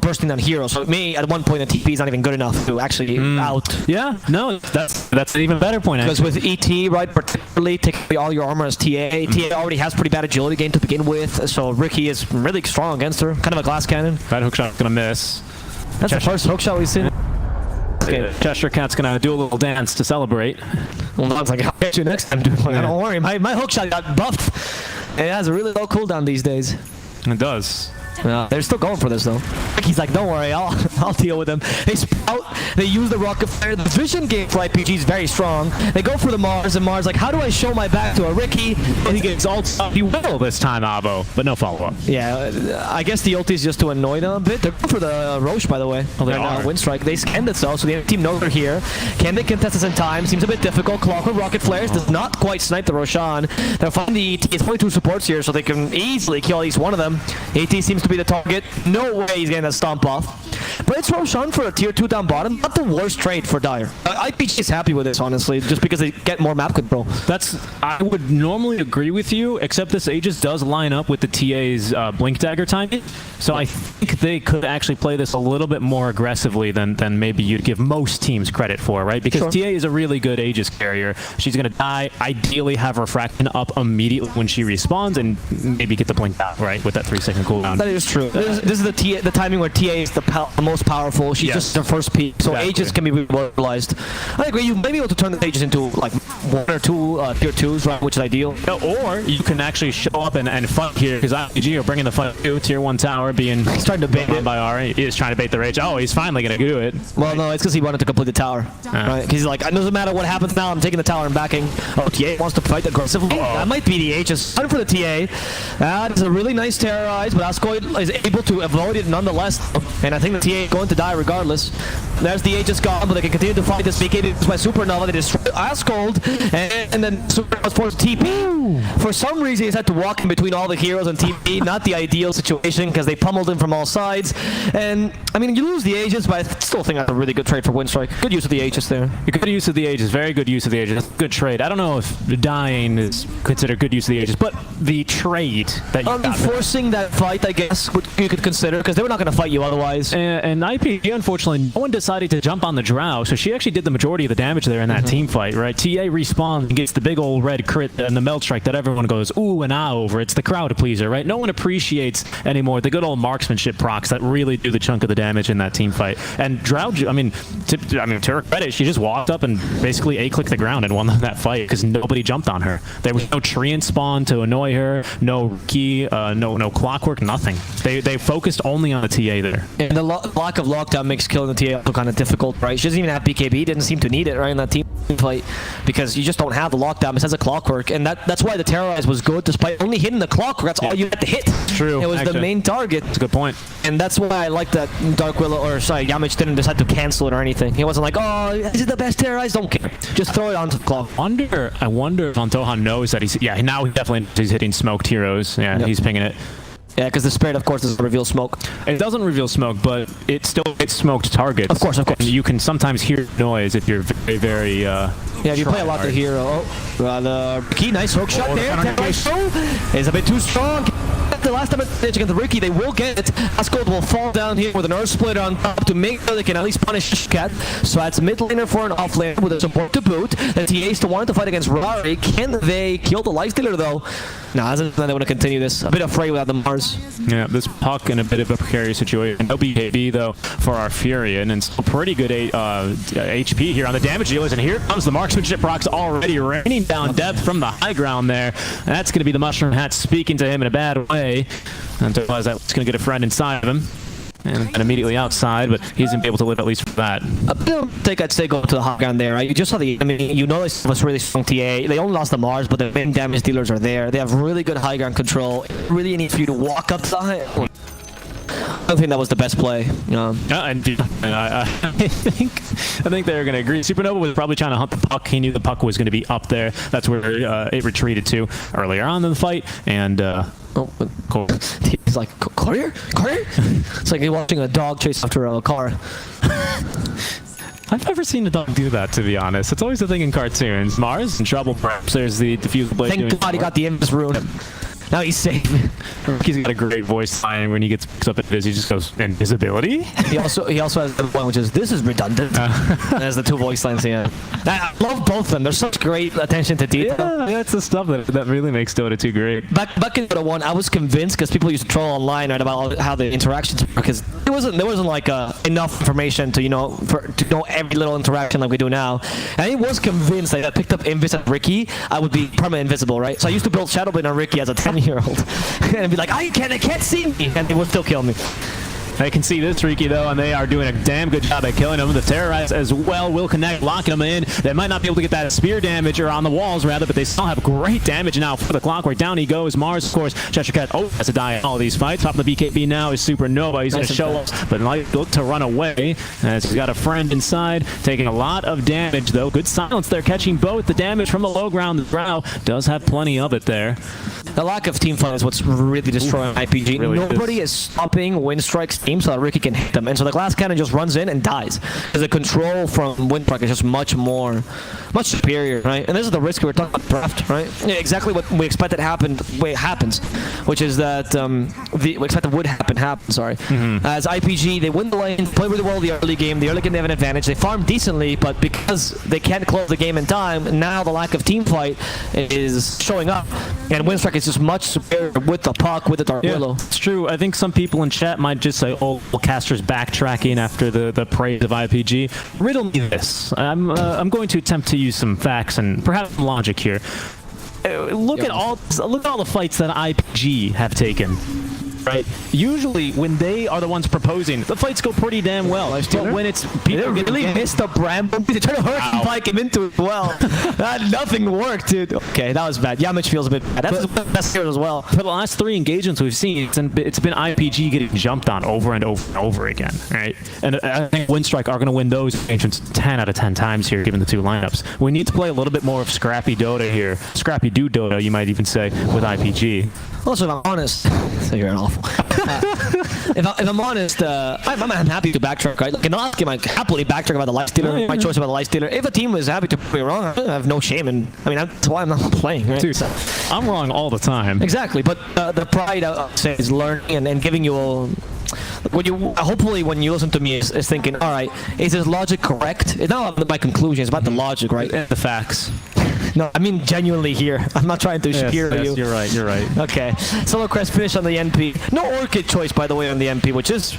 bursting down heroes. So maybe at one point the TP is not even good enough to actually out. Yeah, no, that's an even better point. Because with ET, right, particularly taking all your armor as TA, TA already has pretty bad agility game to begin with, so Riki is really strong against her. Kind of a glass cannon. That hookshot's gonna miss. That's the first hookshot we've seen. Okay, Cheshire Cat's gonna do a little dance to celebrate. Well, I was like, I'll get you next time, dude. Don't worry, my hookshot got buffed. It has a really low cooldown these days. It does. Yeah, they're still going for this though. He's like, don't worry, I'll deal with them. They sprout, they use the rocket flare. The vision game for IPG is very strong. They go for the Mars, and Mars like, how do I show my back to a Riki? And he gets ult. He will this time, Abo, but no follow-up. Yeah, I guess the ulti is just to annoy them a bit. They're going for the Roche, by the way. Oh, they are. Winstrike. They scanned it so the team knows they're here. Can they contest this in time? Seems a bit difficult. Clockwork rocket flares does not quite snipe the Roshan. They'll find the ET. It's only 2 supports here, so they can easily kill at least one of them. AT seems to be the target. No way he's getting that stomp off. But it's Roshan for a tier 2 down bottom. Not the worst trade for Dire. IPG is happy with this, honestly, just because they get more map control. I would normally agree with you, except this Aegis does line up with the TA's Blink Dagger timing. So I think they could actually play this a little bit more aggressively than maybe you'd give most teams credit for, right? Because TA is a really good Aegis carrier. She's going to die, ideally have Refraction up immediately when she respawns, and maybe get the Blink out, right, with that 3-second cooldown. That is true. This is the timing where TA is the most powerful. She's just her first peak, so Aegis can be utilized. I agree. You may be able to turn the Aegis into like 1 or 2 tier 2s, right, which is ideal. Or you can actually show up and fight here, because IPG are bringing the fight to tier 1 tower, being starting to bait it by Ari. He is trying to bait the rage. Oh, he's finally going to do it. Well, no, it's because he wanted to complete the tower, right? Because he's like, it doesn't matter what happens now, I'm taking the tower and backing. Oh, TA wants to fight aggressively. That might be the Aegis. Time for the TA. That is a really nice terrorize, but Ascoid is able to avoid it nonetheless. And I think the TA is going to die regardless. There's the Aegis gone, but they can continue to fight this BKB by Supernova. They destroy Ascold, and then Supernova was forced to TP. For some reason, he's had to walk in between all the heroes and TP. Not the ideal situation because they pummeled him from all sides. And I mean, you lose the Aegis, but I still think that's a really good trade for Winstrike. Good use of the Aegis there. Good use of the Aegis. Very good use of the Aegis. Good trade. I don't know if dying is considered good use of the Aegis, but the trade that you got. Forcing that fight, I guess, you could consider, because they were not going to fight you otherwise. And IPG, unfortunately, no one decided to jump on the Drow, so she actually did the majority of the damage there in that team fight, right? TA respawns and gets the big old red crit and the melt strike that everyone goes ooh and ah over. It's the crowd pleaser, right? No one appreciates anymore the good old marksmanship procs that really do the chunk of the damage in that team fight. And Drow, I mean, to her credit, she just walked up and basically A-clicked the ground and won that fight because nobody jumped on her. There was no Treant spawn to annoy her, no key, no clockwork, nothing. They focused only on the TA there. And the lack of lockdown makes killing the TA also kind of difficult, right? She doesn't even have BKB, didn't seem to need it, right, in that team fight, because you just don't have the lockdown besides a clockwork, and that's why the Terrorize was good, despite only hitting the clockwork. That's all you had to hit. True. It was the main target. That's a good point. And that's why I like that Dark Willow, or sorry, Yamich didn't decide to cancel it or anything. He wasn't like, oh, is it the best Terrorize? Don't care. Just throw it onto the clock. I wonder if Antohan knows that he's, yeah, now he definitely he's hitting smoked heroes. Yeah, he's pinging it. Yeah, because the Spirit, of course, doesn't reveal smoke. It doesn't reveal smoke, but it still hits smoked targets. Of course, of course. And you can sometimes hear noise if you're very, yeah, if you play a lot the hero. The key, nice hook shot there. Is a bit too strong. The last time against the Ricky, they will get it. Ascold will fall down here with an Earth Splitter on top to make sure they can at least punish Cat. So that's mid laner for an off lane with a support to boot. The TA still wanted to fight against Rari. Can they kill the Lifestealer though? Nah, they want to continue this. A bit afraid without the Mars. Yeah, this Puck in a bit of a precarious situation. No BKB though for our Furion, and still pretty good HP here on the damage dealers. And here comes the marksmanship procs already raining down depth from the high ground there. And that's going to be the Mushroom Hat speaking to him in a bad way. And to realize that's going to get a friend inside of him. And immediately outside, but he's going to be able to live at least for that. A bit of take, I'd say, go to the high ground there, right? You just saw the, I mean, you know this was really strong TA. They only lost the Mars, but the main damage dealers are there. They have really good high ground control. It really need for you to walk up to the high. I don't think that was the best play. And I think they're going to agree. Supernova was probably trying to hunt the Puck. He knew the Puck was going to be up there. That's where it retreated to earlier on in the fight. And he's like, Courier? It's like you're watching a dog chase after a car. I've never seen a dog do that, to be honest. It's always the thing in cartoons. Mars in trouble, perhaps. There's the diffuse blade. Thank God he got the Invis rune. Now he's safe. He's got a great voice line when he gets picked up at Viz. He just goes, invisibility? He also has the one which is, this is redundant. There's the two voice lines here. I love both of them. There's such great attention to detail. Yeah, it's the stuff that really makes Dota 2 great. Back in Dota 1, I was convinced, because people used to troll online, right, about how the interactions work, because there wasn't like enough information to, to know every little interaction like we do now. And I was convinced that if I picked up Invis and Ricky, I would be permanent invisible, right? So I used to build Shadowblade on Ricky as a 10-year-old. And be like, I can't see me, and they would still kill me. They can see this Riki though, and they are doing a damn good job at killing him. The Terrorize as well will connect, locking him in. They might not be able to get that spear damage, or on the walls rather, but they still have great damage now for the Clockwork. Down he goes. Mars, of course. Cheshire Cat, has to die in all of these fights. Top of the BKB now is Supernova. He's going to show us, but might look to run away as he's got a friend inside, taking a lot of damage though. Good silence there, catching both the damage from the low ground. The Drow does have plenty of it there. The lack of team fight is what's really destroying IPG. Really Nobody is stopping Winstrike's team so that Ricky can hit them. And so the glass cannon just runs in and dies. Because the control from Winstrike is just much superior, right? And this is the risk we're talking about draft, right? Yeah, exactly what we expected happens, which is that we expected would happen, sorry. As IPG, they win the lane, play really well the early game. The early game they have an advantage. They farm decently, but because they can't close the game in time, now the lack of team fight is showing up. And Winstrike is just much superior with the Puck, with the Dark Willow. It's true. I think some people in chat might just say, oh, well, Caster's backtracking after the praise of IPG. Riddle me this. I'm going to attempt to use some facts and perhaps some logic here. Look at all the fights that IPG have taken. right? Usually, when they are the ones proposing, the fights go pretty damn well. But when it's people They really missed the Bramble. They tried to hurt Pike him into it well. Nothing worked, dude. Okay, that was bad. Yamich feels a bit bad. That's the best here as well. For the last 3 engagements we've seen, it's been IPG getting jumped on over and over and over again, right? And I think Winstrike are going to win those engagements 10 out of 10 times here, given the 2 lineups. We need to play a little bit more of scrappy Dota here. Scrappy do Dota, you might even say, with IPG. Also, if I'm honest, so you're an awful. If I'm honest, I'm happy to backtrack, right? Like in the last game, I happily backtrack about the lifestealer, my choice about the lifestealer. If a team is happy to prove me wrong, I have no shame, and I mean that's why I'm not playing, right? Dude, I'm wrong all the time. Exactly, but the pride I would say is learning and giving you all. Hopefully when you listen to me is thinking, all right, is this logic correct? It's not about my conclusion, it's about the logic, right? The facts. No, I mean genuinely here. I'm not trying to scare you. You're right, you're right. Okay, Solo Crest finish on the NP. No Orchid choice, by the way, on the NP, which has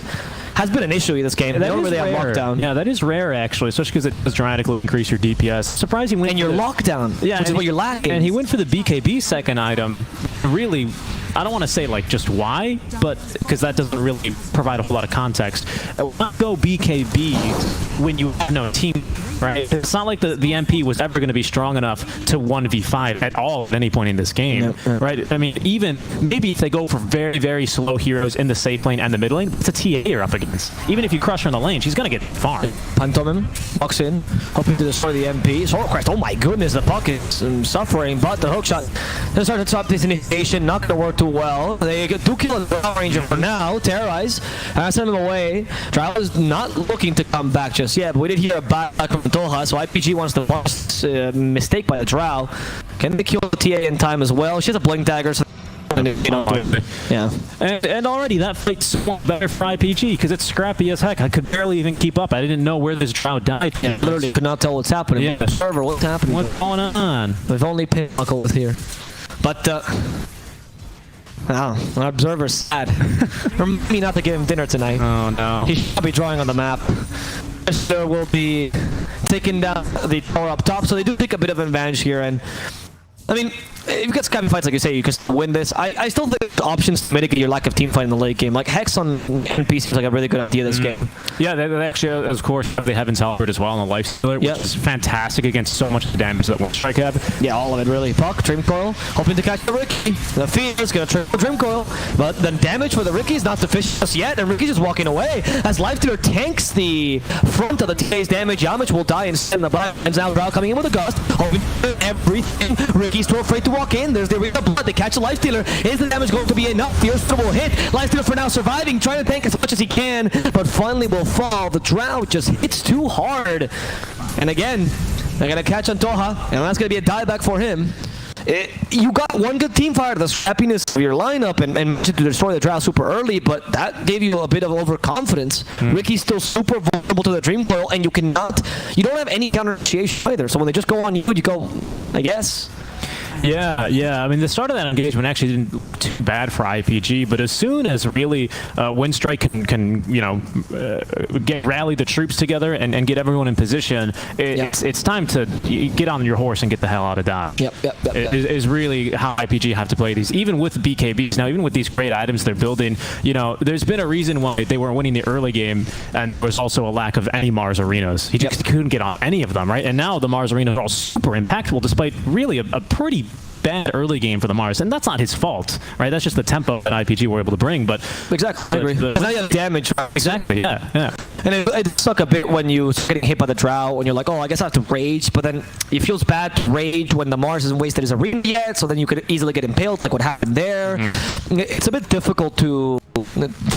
been an issue in this game. They don't really have lockdown. Yeah, that is rare, actually, especially because it does dramatically increase your DPS. Surprising. And your lockdown, which is what you're lacking. And he went for the BKB second item. Really, I don't want to say like just why, but because that doesn't really provide a whole lot of context. Not go BKB when you have no team, right? It's not like the MP was ever going to be strong enough to 1v5 at all at any point in this game, right? I mean, even maybe if they go for very, very slow heroes in the safe lane and the mid lane, it's a TA you're up against. Even if you crush her in the lane, she's going to get farmed. Pantomim walks in, hoping to destroy the MP. Solo Crest, oh my goodness, the pocket's suffering, but the hookshot does start to stop this initiation, not going to work too well. They do kill the Power Ranger for now. Terrorize, send him away. Trial is not looking to come back just yet, but we did hear a back from Toha, so IPG wants to watch mistake by the Drow. Can they kill the TA in time as well? She has a blink dagger, so yeah. And already that fight's so much better for IPG because it's scrappy as heck. I could barely even keep up. I didn't know where this Drow died. Yeah, literally could not tell what's happening. Yeah. Server, what's happening? What's going on? We've only Pinnacle with here. But, our observer's sad. Remind me not to give him dinner tonight. Oh, no. He should be drawing on the map. There will be taking down the tower up top, so they do take a bit of an advantage here. And I mean, if you get scrappy fights, like you say, you can win this. I still think the options to mitigate your lack of team fight in the late game, like Hex on NP seems like a really good idea this game. Yeah, they actually, of course, they have Heaven's Halberd as well on the Lifestealer, which is fantastic against so much of the damage that Winstrike have. Yeah, all of it, really. Puck, Dream Coil, hoping to catch the Ricky. The Fear is going to triple Dream Coil, but the damage for the Ricky is not sufficient just yet, and Ricky's just walking away. As Lifestealer tanks the front of the TA's damage, Yamich will die instead in the back. And now Drow coming in with a gust, hoping to do everything. Ricky's too afraid to walk in. There's the Arena Blood. They catch the Lifestealer. Is the damage going to be enough? Fierce will hit. Lifestealer for now surviving, trying to tank as much as he can, but finally will fall. The Drow just hits too hard. And again, they're going to catch on Toha, and that's going to be a dieback for him. You got one good team fight, the scrappiness of your lineup, and to destroy the Drow super early, but that gave you a bit of overconfidence. Ricky's still super vulnerable to the Dream Coil, and you don't have any counter initiation either. So when they just go on you go, I guess. Yeah. I mean, the start of that engagement actually didn't look too bad for IPG, but as soon as really Winstrike can rally the troops together and get everyone in position, it's time to get on your horse and get the hell out of Dodge. Yep. Is really how IPG have to play these, even with BKBs. Now, even with these great items they're building, there's been a reason why they weren't winning the early game, and there was also a lack of any Mars arenas. He just couldn't get on any of them, right? And now the Mars arenas are all super impactful, despite really a pretty bad early game for the Mars, and that's not his fault, right? That's just the tempo that IPG were able to bring. But exactly, I agree. Now you have damage. Exactly, yeah. And it suck a bit when you're getting hit by the Drow, when you're like, oh, I guess I have to rage, but then it feels bad to rage when the Mars isn't wasted his arena yet, so then you could easily get impaled, like what happened there. It's a bit difficult for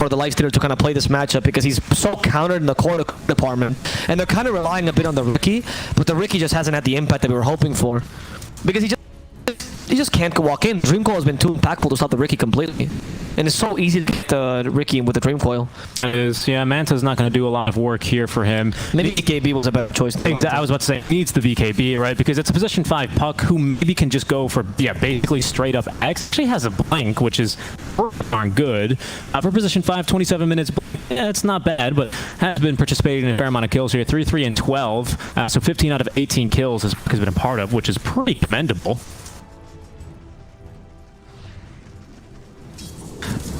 the Lifestealer to kind of play this matchup because he's so countered in the core department, and they're kind of relying a bit on the Ricky, but the Ricky just hasn't had the impact that we were hoping for, because he just can't walk in. Dream Coil has been too impactful to stop the Ricky completely. And it's so easy to get the Ricky with the Dream Coil. It is, yeah. Manta's not going to do a lot of work here for him. Maybe VKB was a better choice. I was about to say, he needs the VKB, right? Because it's a position 5 puck who maybe can just go for, basically straight up X. Actually has a blink, which is darn good. For position 5, 27 minutes, it's not bad, but has been participating in a fair amount of kills here. 3, and 12. So 15 out of 18 kills has been a part of, which is pretty commendable.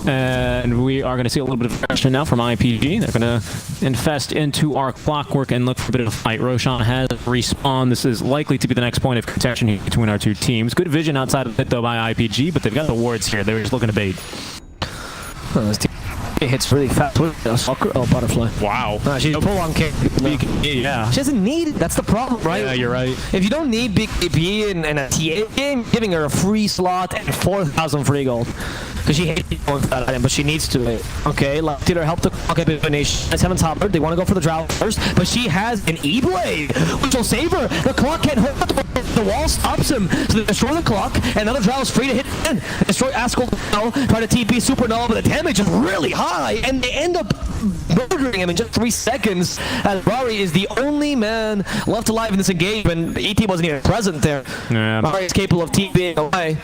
And we are going to see a little bit of aggression now from IPG. They're going to infest into our clockwork and look for a bit of a fight. Roshan has respawned. This is likely to be the next point of contention here between our two teams. Good vision outside of it, though, by IPG, but they've got the wards here. They're just looking to bait. This team hits really fast. Oh, butterfly. Wow. She's full on kick. Yeah. She doesn't need it. That's the problem, right? Yeah, you're right. If you don't need big AP in a TA game, giving her a free slot and 4,000 free gold. Because she hates going for that item, but she needs to. Okay, Dealer help the clock up in nation. 7 topper. They want to go for the Drow first, but she has an E-Blade, which will save her. The clock can't hold the wall stops him. So they destroy the clock, and now the Drow is free to hit in. Destroy Askel now, try to TP Supernova, but the damage is really high, and they end up murdering him in just 3 seconds. And Rari is the only man left alive in this engagement. ET wasn't even present there. Yeah. Rari is capable of TPing away.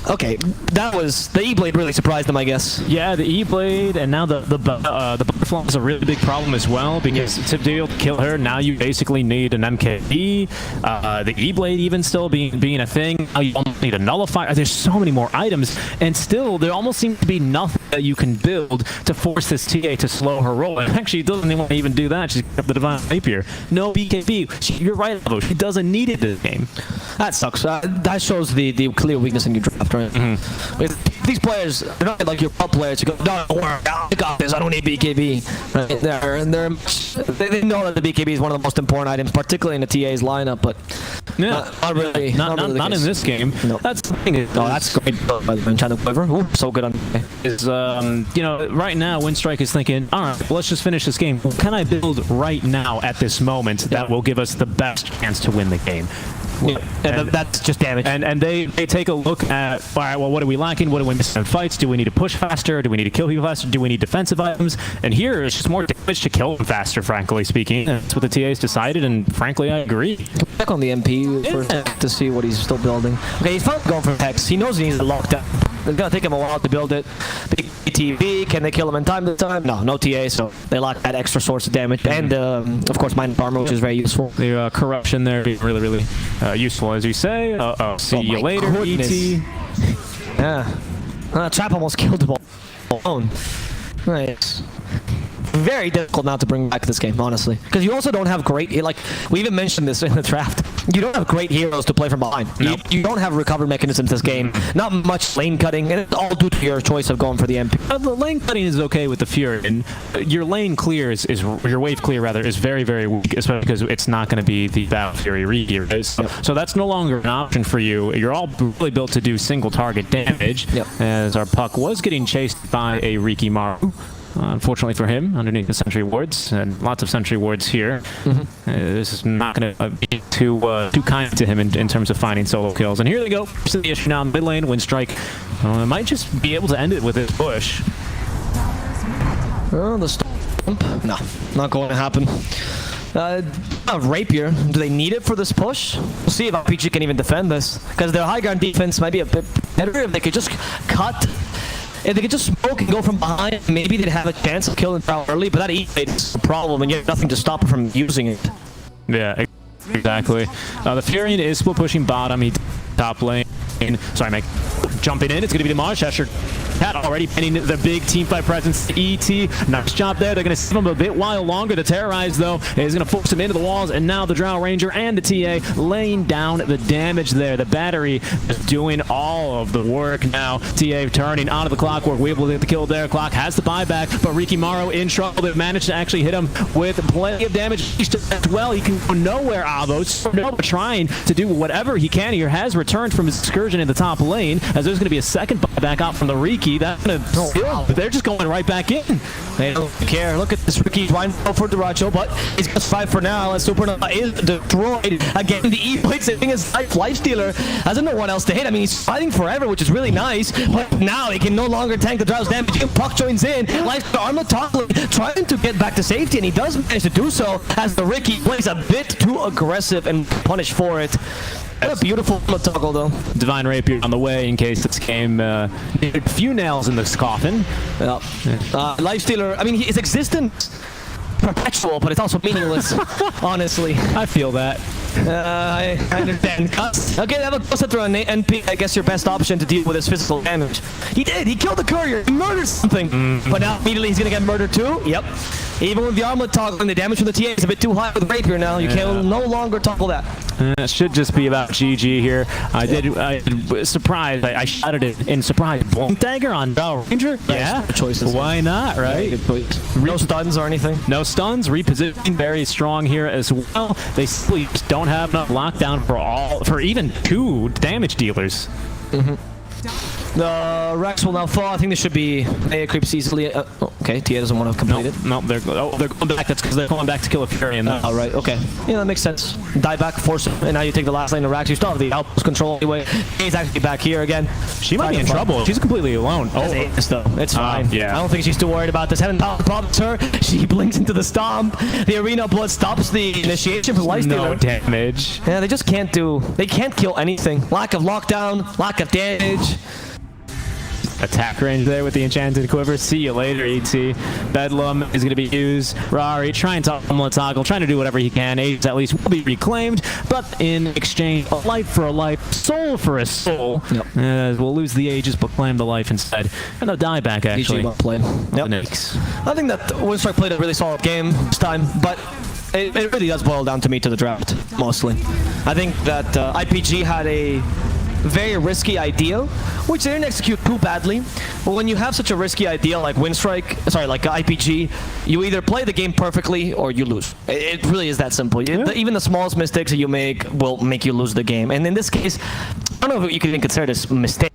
Okay, that was the E-Blade really surprised them, I guess. Yeah, the E-Blade, and now the Butterfly is a really big problem as well, because to be able to kill her, now you basically need an MKB, the E-Blade even still being a thing. Now you almost need a Nullifier. There's so many more items, and still there almost seems to be nothing that you can build to force this TA to slow her roll. And actually, it doesn't even do that. She's got the Divine Rapier. No BKB. You're right, though. She doesn't need it this game. That sucks. That shows the clear weakness in your draft, right? These players, they're not like your club players who go, no, don't worry, I got this, I don't need BKB. Right? They know that the BKB is one of the most important items, particularly in the TA's lineup, but yeah. not really. Not in this game. No. That's the thing. Oh, that's great by the Enchanted Quiver. Ooh, so good on. Is you know, right now Winstrike is thinking, all right, well, let's just finish this game. What can I build right now at this moment that will give us the best chance to win the game? Yeah, and that's just damage. And they take a look at, all right, well, what are we lacking? What are we missing in fights? Do we need to push faster? Do we need to kill people faster? Do we need defensive items? And here, it's just more damage to kill them faster, frankly speaking. That's what the TA's decided, and frankly, I agree. Check on the MP first to see what he's still building. Okay, he's finally going for Hex. He knows he needs to lock down. It's going to take him a while to build it. Big TV, can they kill him in time to time? No TA, so they lock that extra source of damage. And, of course, Mind Armor, which is very useful. The corruption there being really, really useful, as you say. See you later, goodness. ET. Yeah. Trap almost killed the ball. Nice. Very difficult now to bring back this game, honestly. Because you also don't have great, like, we even mentioned this in the draft. You don't have great heroes to play from behind. Nope. You don't have recovery mechanisms this game. Not much lane cutting, and it's all due to your choice of going for the MP. The lane cutting is okay with the Fury, and your lane clear is your wave clear rather is very, very weak, especially because it's not going to be the Battle Fury re-gear. So that's no longer an option for you. You're all really built to do single target damage, as our puck was getting chased by a Riki Maru. Unfortunately for him, underneath the sentry wards, and lots of sentry wards here. This is not going to be too kind to him in terms of finding solo kills. And here they go. Here's the issue now in mid lane. Winstrike might just be able to end it with his push. Oh, the stomp. No, not going to happen. Rapier, do they need it for this push? We'll see if RPG can even defend this. Because their high ground defense might be a bit better if they could just cut. If they could just smoke and go from behind, maybe they'd have a chance of killing Drow early, but that E-Blade is a problem, and you have nothing to stop her from using it. Yeah, exactly. The Furion is split pushing bottom. He top lane. Sorry, Mike. Jumping in, it's going to be the Cheshire Cat already pinning the big team fight presence. ET, nice job there. They're going to save him a bit while longer. The Terrorize, though, is going to force him into the walls, and now the Drow Ranger and the TA laying down the damage there. The battery is doing all of the work now. TA turning onto the clockwork. We able to get the kill there. Clock has the buyback, but Riki Maru in trouble. They've managed to actually hit him with plenty of damage as well. He can go nowhere, Avos. No, trying to do whatever he can here. Has returned from his excursion in the top lane, as there's going to be a second buyback out from the Riki. That's going to they're just going right back in. They don't care. Look at this Riki trying for Duracho, but he's got 5 for now, as Supernova is destroyed. Again, the E-Blade saving his life. Lifestealer hasn't no one else to hit. I mean, he's fighting forever, which is really nice, but now he can no longer tank the Drow's damage. Puck joins in. Lifestealer Armor toggling, trying to get back to safety, and he does manage to do so, as the Riki plays a bit too aggressive and punished for it. What a beautiful toggle, though. Divine Rapier on the way in case this game needed a few nails in this coffin. Yeah. Lifestealer, I mean, his existence perpetual, but it's also meaningless, honestly. I feel that. I understand. Okay, they have a Ghost Hunter on NP. I guess your best option to deal with his physical damage. He did. He killed the courier. He murdered something. But now immediately he's gonna get murdered too. Yep. Even with the armlet toggling, the damage from the TA is a bit too high with Rapier now. You can no longer toggle that. It should just be about GG here. I surprised. I shouted it in surprise. Blunt dagger on Bell Ranger? Yeah. Choices. Why not, right? No stuns or anything. No stuns. Repositioning very strong here as well. They simply just don't have enough lockdown for even 2 damage dealers. The Rex will now fall. I think this should be Aya creeps easily. Okay, Tia doesn't want to complete it. No, they're going back. That's because they're going back to kill a Fury. All right, okay. Yeah, that makes sense. Die back, force him, and now you take the last lane of Rax. You still have the outpost control anyway. He's actually back here again. She might be in trouble. She's completely alone. It's though. It's fine. Yeah. I don't think she's too worried about this. Heaven problems her. She blinks into the stomp. The arena blood stops the initiation for lifestealer. No damage. Yeah, they just can't do. They can't kill anything. Lack of lockdown, lack of damage. Attack range there with the enchanted quiver. See you later, ET. Bedlam is going to be used. Rari trying to toggle, trying to do whatever he can. Ages at least will be reclaimed, but in exchange, a life for a life, soul for a soul. Yep. We'll lose the Aegis, but claim the life instead. And they'll die back, actually. Well played. Yep. I think that Winstrike played a really solid game this time, but it really does boil down to me to the draft, mostly. I think that IPG had a very risky idea, which they didn't execute too badly. But when you have such a risky idea like like IPG, you either play the game perfectly or you lose. It really is that simple. Yeah. Even the smallest mistakes that you make will make you lose the game. And in this case, I don't know if you can even consider this a mistake.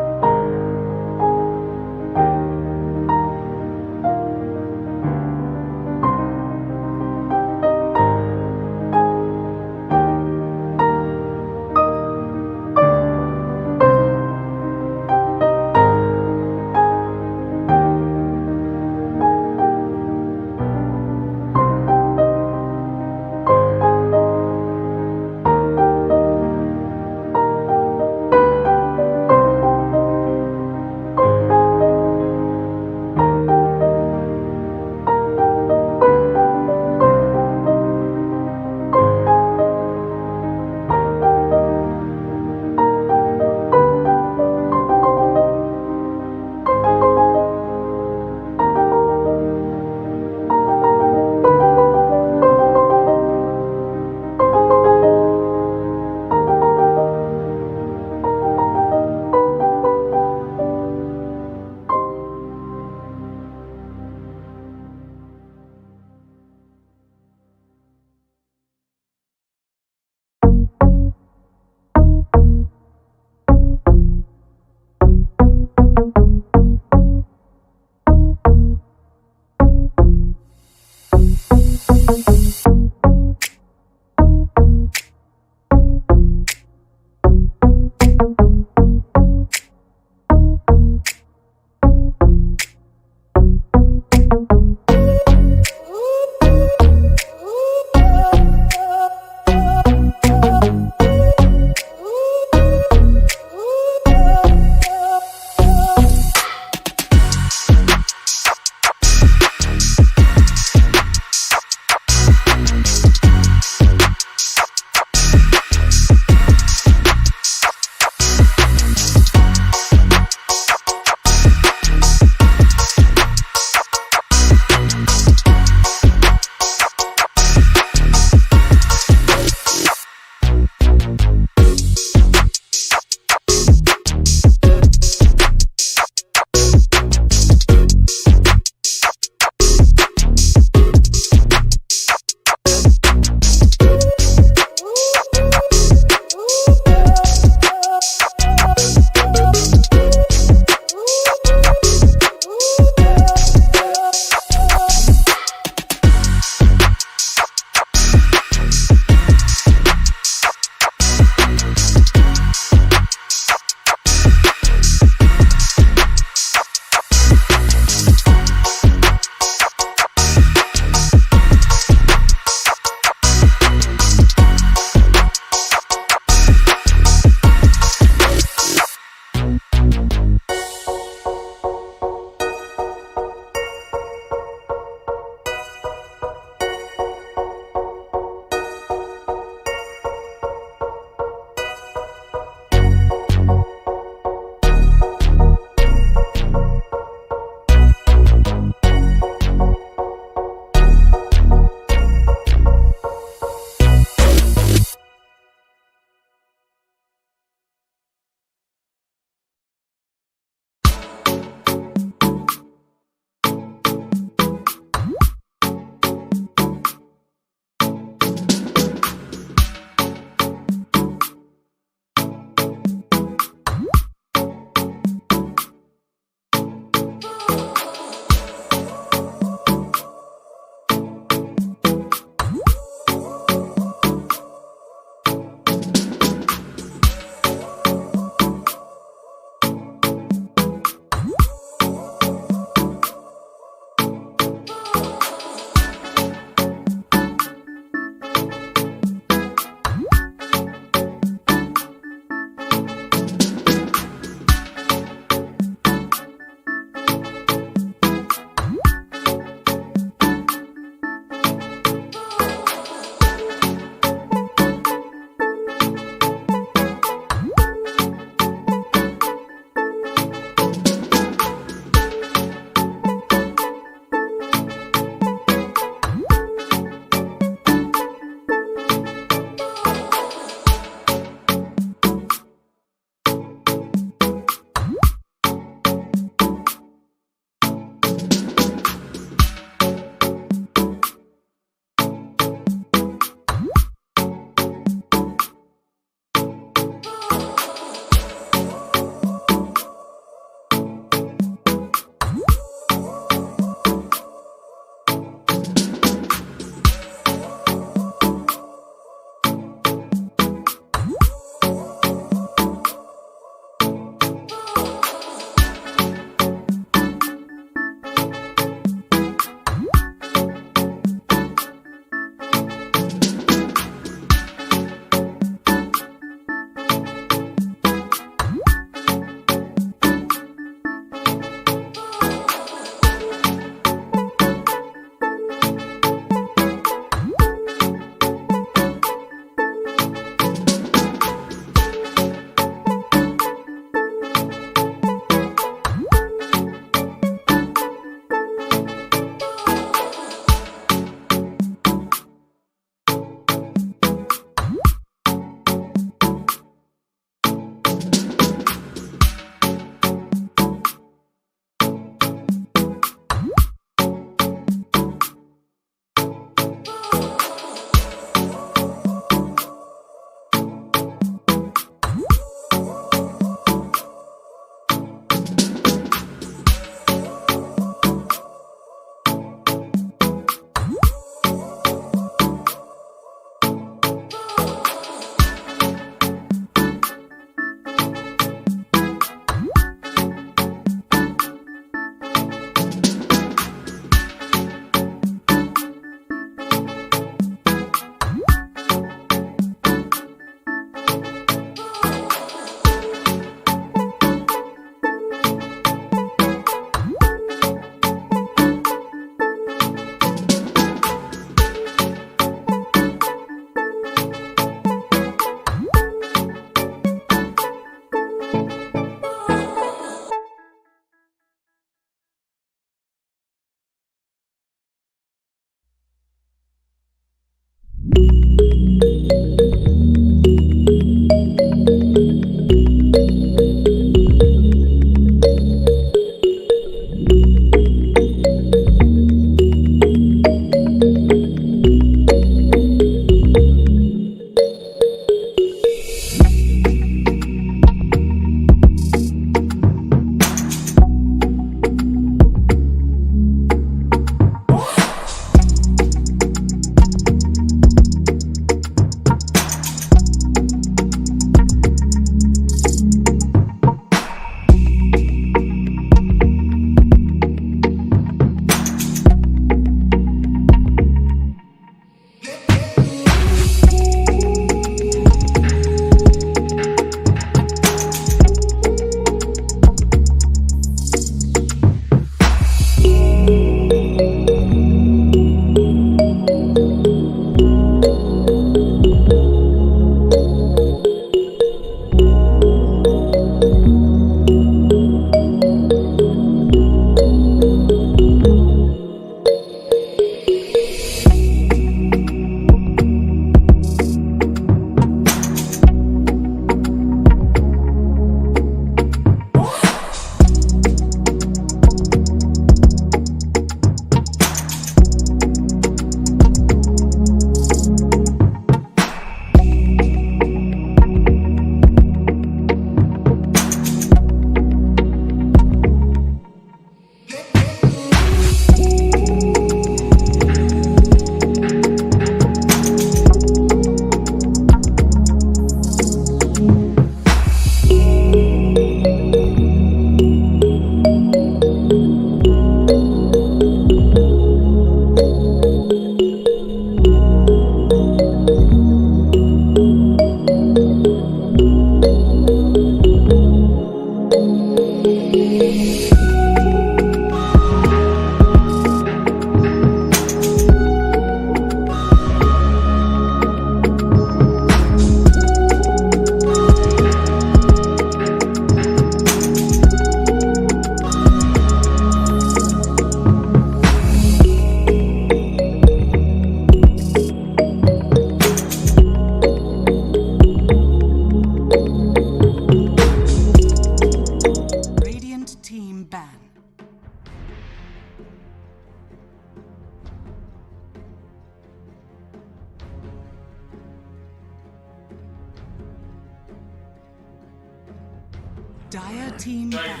Dire team ban.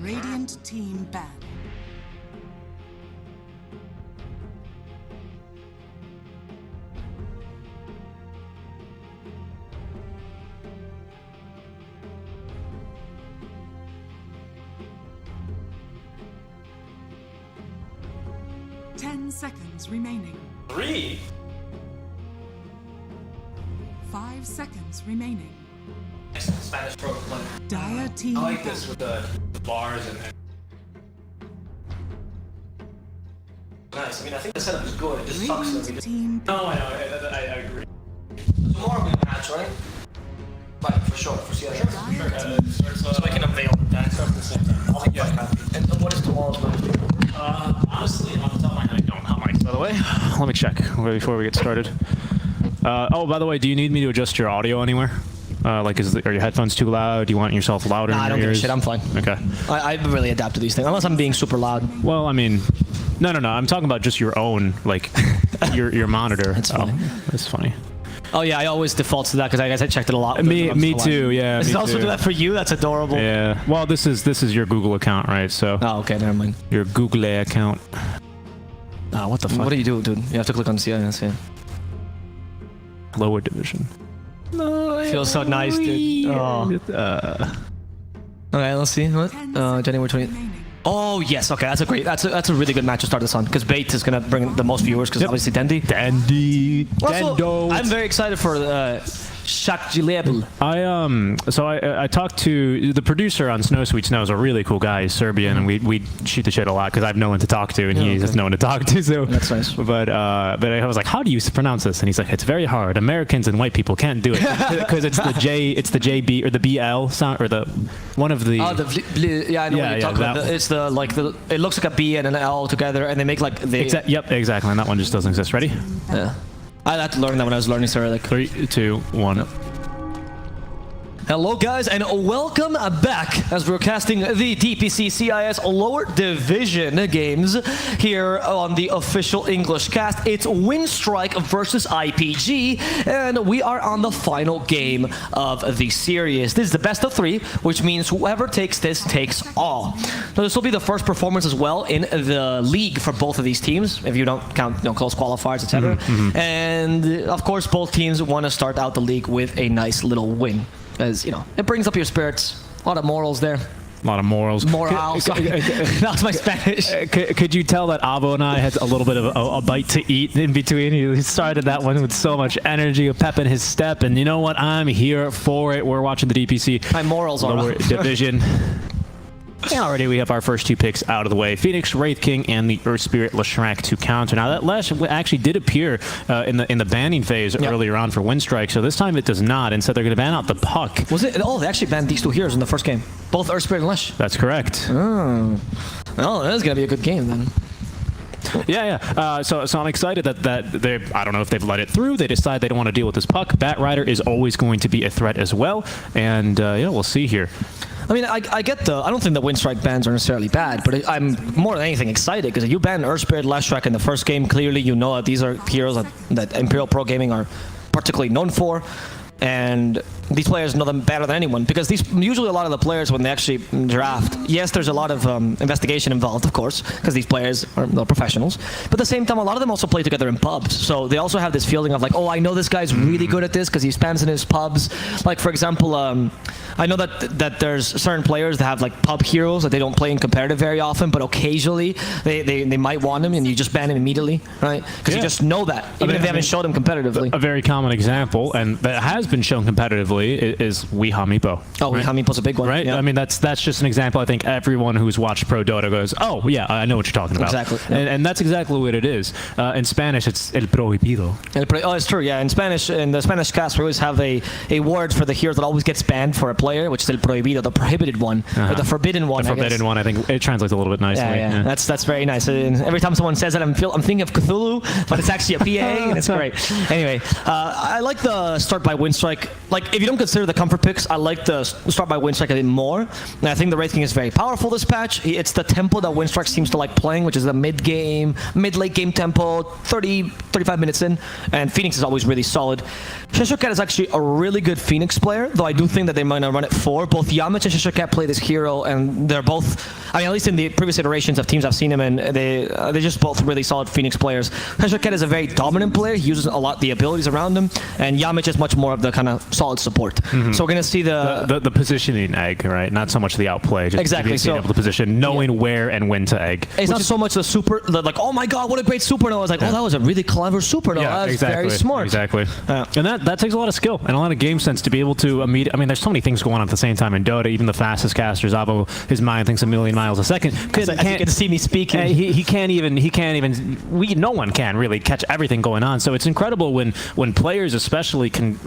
Radiant team ban. Ten seconds remaining. 3? 5 seconds remaining. Spanish pro player. Dire team I like ban. this with the bars and. Nice. I mean, I think the setup is good. It just sucks that we Radiant just... team No, I know. I agree. More of a match, right? Right, for sure. For CIS. Dire team. So I can avail of that. I'll be quite happy. And what is tomorrow's match? Honestly, off the top of my head, I don't have mics, by the way. Let me check before we get started. Oh, by the way, do you need me to adjust your audio anywhere? Like, are your headphones too loud? Do you want yourself louder? Nah, I in don't your give a ears? shit. I'm fine. Okay. I really adapt to these things, unless I'm being super loud. Well, I mean, no. I'm talking about just your own, like, your monitor. That's fine. Oh, that's funny. Oh yeah, I always default to that because I guess I checked it a lot. Me too. Yeah. Does me it also too. do that for you? That's adorable. Yeah. Well, this is your Google account, right? So. Oh, okay, never mind. Your Google account. Ah, what the fuck? What do you do, dude? You have to click on CIS. Yeah. Lower division. Feels so nice, dude. Oh. Okay, let's see. What? 10 January seconds 20th. remaining. Oh yes, okay, that's a really good match to start this on because Bait is gonna bring the most viewers because obviously Dandy. Also, Dendo. I'm very excited for Shaq Gilebel. I talked to the producer on Snow Sweet Snow is a really cool guy. He's Serbian, and we shoot the shit a lot because I've no one to talk to, and he's no one to talk to. So That's nice. But I was like, how do you pronounce this? And he's like, it's very hard. Americans and white people can't do it because it's the JB or the BL sound or the one of the. Oh, yeah, I know what you're talking about. It's it looks like a B and an L together, and they make like the. Yep, exactly. And that one just doesn't exist. Ready? Yeah. I had to learn that when I was learning Cyrillic. 3, 2, 1. Hello guys and welcome back as we're casting the DPC CIS lower division games here on the official English cast. It's Winstrike versus IPG and we are on the final game of the series. This is the best of 3, which means whoever takes this takes all. So this will be the first performance as well in the league for both of these teams, if you don't count close qualifiers, etc. And of course both teams want to start out the league with a nice little win. As you know, it brings up your spirits. A lot of morals there. A lot of morals. Morals. That was my Spanish. Could you tell that Avo and I had a little bit of a bite to eat in between? He started that one with so much energy, a pep in his step, and you know what? I'm here for it. We're watching the DPC My morals are lower up. division. And already we have our first 2 picks out of the way. Phoenix, Wraith King, and the Earth Spirit Leshrac to counter. Now that Lesh actually did appear in the banning phase earlier on for Winstrike, so this time it does not. Instead they're going to ban out the Puck. Was it? Oh, they actually banned these 2 heroes in the first game. Both Earth Spirit and Lesh. That's correct. Oh, well, that is going to be a good game then. Yeah. So I'm excited that they, I don't know if they've let it through. They decide they don't want to deal with this Puck. Batrider is always going to be a threat as well. And we'll see here. I mean, I get I don't think the Winstrike bans are necessarily bad, but I'm more than anything excited because if you ban Earth Spirit Leshrac in the first game, clearly you know that these are heroes that Imperial Pro Gaming are particularly known for. And these players know them better than anyone because usually a lot of the players when they actually draft, yes, there's a lot of investigation involved, of course, because these players are professionals. But at the same time, a lot of them also play together in pubs, so they also have this feeling of like, oh, I know this guy's really good at this because he spams in his pubs. Like for example, I know that there's certain players that have like pub heroes that they don't play in competitive very often, but occasionally they might want him and you just ban him immediately, right? Because you just know that, even if they haven't showed him competitively. A very common example, and that has been shown competitively, is Weeha Meepo. Oh, right? Weeha Meepo's a big one. Right? Yeah. I mean, that's just an example. I think everyone who's watched Pro Dota goes, oh, yeah, I know what you're talking about. Exactly. Yeah. And that's exactly what it is. In Spanish, it's El Prohibido. Oh, it's true, yeah. In the Spanish cast, we always have a word for the hero that always gets banned for a player, which is El Prohibido, the prohibited one, or the forbidden one, The forbidden one, I think it translates a little bit nicely. Yeah. That's very nice. And every time someone says that, I'm thinking of Cthulhu, but it's actually a PA, and it's great. Anyway, I like the start by Winstrike. Like, if you don't consider the comfort picks, I like the start by Winstrike a bit more. And I think the Wraith King is very powerful this patch. It's the tempo that Winstrike seems to like playing, which is the mid-late game tempo, 35 minutes in. And Phoenix is always really solid. Cat is actually a really good Phoenix player, though I do think that they might not run it 4. Both Yamich and Cat play this hero, and they're both, I mean, at least in the previous iterations of teams I've seen him in, they're just both really solid Phoenix players. Cat is a very dominant player. He uses a lot the abilities around him, and Yamich is much more of the kind of solid support. So we're going to see the positioning egg, right? Not so much the outplay. Just exactly. Being able to position, knowing where and when to egg. It's not so much the super, like, oh my god, what a great supernova. It's like, oh, that was a really clever supernova. Yeah, That's exactly. very smart. Exactly. And that takes a lot of skill and a lot of game sense to be able to immediately. I mean, there's so many things going on at the same time in Dota. Even the fastest caster, Zavo, his mind thinks a million miles a second. As you can see me speaking, he can't even. No one can really catch everything going on. So it's incredible when players, especially, can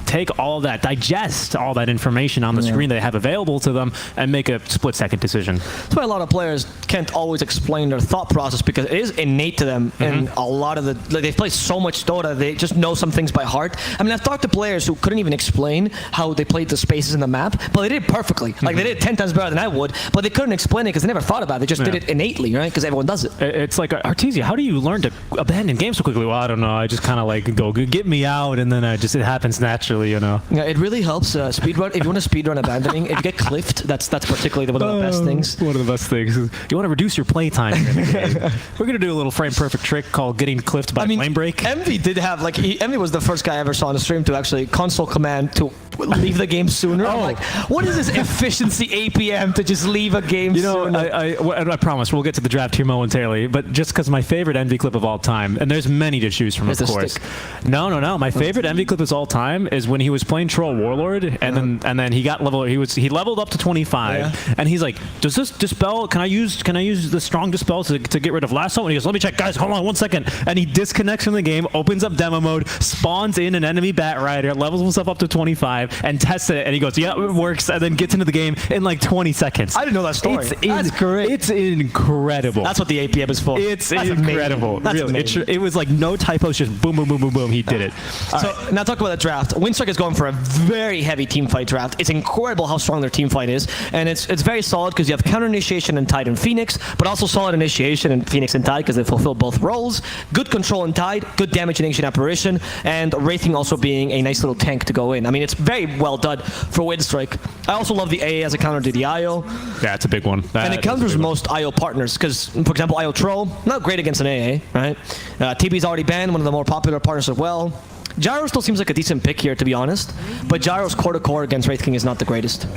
take all that, digest all that information on the screen they have available to them, and make a split-second decision. That's why a lot of players can't always explain their thought process, because it is innate to them. And a lot of they've played so much Dota, they just know some things by heart. I mean, I've talked to players who couldn't even explain how they played the spaces in the map, but they did it perfectly. Like, they did it 10 times better than I would, but they couldn't explain it because they never thought about it. They just did it innately, right? Because everyone does it. It's like, Artesia, how do you learn to abandon games so quickly? Well, I don't know. I just kind of like go, get me out, and then it happens naturally, you know? Yeah, it really helps speedrun. If you want to speedrun abandoning, if you get cliffed, that's particularly one of the best things. One of the best things. You want to reduce your playtime in the game. We're going to do a little frame-perfect trick called getting cliffed by flame break. Envy did have, like, Envy was the first guy I ever saw on the stream to actually console command to leave the game sooner. I'm like, what is this efficiency APM to just leave a game sooner? I promise we'll get to the draft here momentarily, but just because my favorite Envy clip of all time, and there's many to choose from, of course. No. My favorite Envy clip of all time is when he was playing Troll Warlord, and then he got he leveled up to 25, and he's like, does this dispel? Can I use the strong dispel to get rid of lasso? And he goes, let me check, guys. Hold on 1 second. And he disconnects from the game, opens up demo mode, spawns in an enemy Bat Rider, levels himself up to 25, and tests it. And he goes, yeah, it works. And then gets into the game in like 20 seconds. I didn't know that story. That's great. It's incredible. That's what the APM is for. It's incredible. Really, it was like no typos, just boom, boom, boom, boom, boom. He did it. So now talk about the draft. Winstrike is going for a very heavy team fight draft. It's incredible how strong their team fight is, and it's very solid because you have counter initiation in Tide and Phoenix, but also solid initiation in Phoenix and Tide because they fulfill both roles. Good control in Tide, good damage in Ancient Apparition, and Wraith King also being a nice little tank to go in. I mean, it's very well done for Winstrike. I also love the AA as a counter to the IO. Yeah, it's a big one. And it counters most IO partners because, for example, IO Troll, not great against an AA, right? TB's already banned, one of the more popular partners as well. Gyro still seems like a decent pick here, to be honest, but Gyro's core-to-core against Wraith King is not the greatest.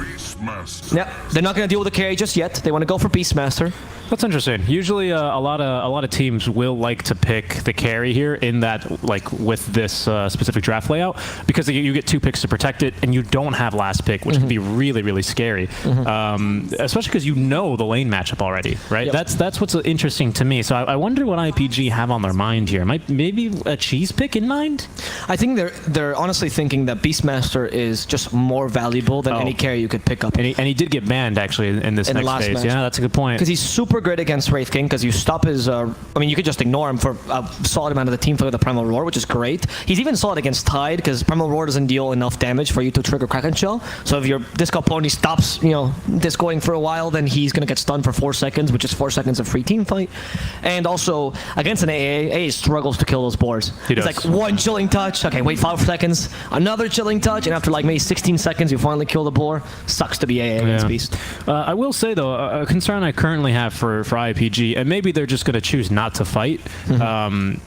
Yeah, they're not going to deal with the carry just yet. They want to go for Beastmaster. That's interesting. Usually, a lot of teams will like to pick the carry here in that, like, with this specific draft layout, because you get 2 picks to protect it, and you don't have last pick, which can be really, really scary. Especially because you know the lane matchup already, right? Yep. That's what's interesting to me. So I wonder what IPG have on their mind here. Maybe a cheese pick in mind? I think they're honestly thinking that Beastmaster is just more valuable than any carry you could pick up. And he did get banned, actually, in this next phase. Match. Yeah, that's a good point. Because he's super great against Wraith King, because you stop his... I mean, you could just ignore him for a solid amount of the team fight with the Primal Roar, which is great. He's even solid against Tide, because Primal Roar doesn't deal enough damage for you to trigger Kraken Shell. So if your disco opponent stops, discoing for a while, then he's going to get stunned for 4 seconds, which is 4 seconds of free team fight. And also, against an AA struggles to kill those boards. He's like, 1 chilling touch, okay, wait 5 seconds, another chilling touch, and after like maybe 16 seconds, you finally kill the boar. Sucks to be AA against Beast. I will say, though, a concern I currently have for IPG, and maybe they're just going to choose not to fight,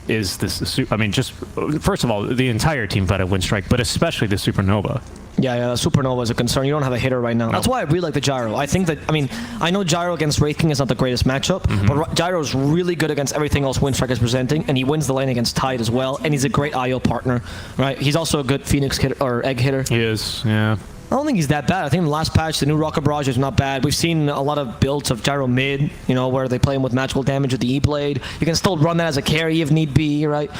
is this. I mean, just first of all, the entire team fight of Winstrike, but especially the Supernova. Yeah, Supernova is a concern. You don't have a hitter right now. No. That's why I really like the Gyro. I think that, I mean, I know Gyro against Wraith King is not the greatest matchup, but Gyro's really good against everything else Winstrike is presenting, and he wins the lane against Tide as well, and he's a great IO partner, right? He's also a good Phoenix hitter, or egg hitter. He is, yeah. I don't think he's that bad. I think in the last patch, the new Rocket Barrage is not bad. We've seen a lot of builds of Gyro mid, where they play him with magical damage with the E-Blade. You can still run that as a carry if need be, right?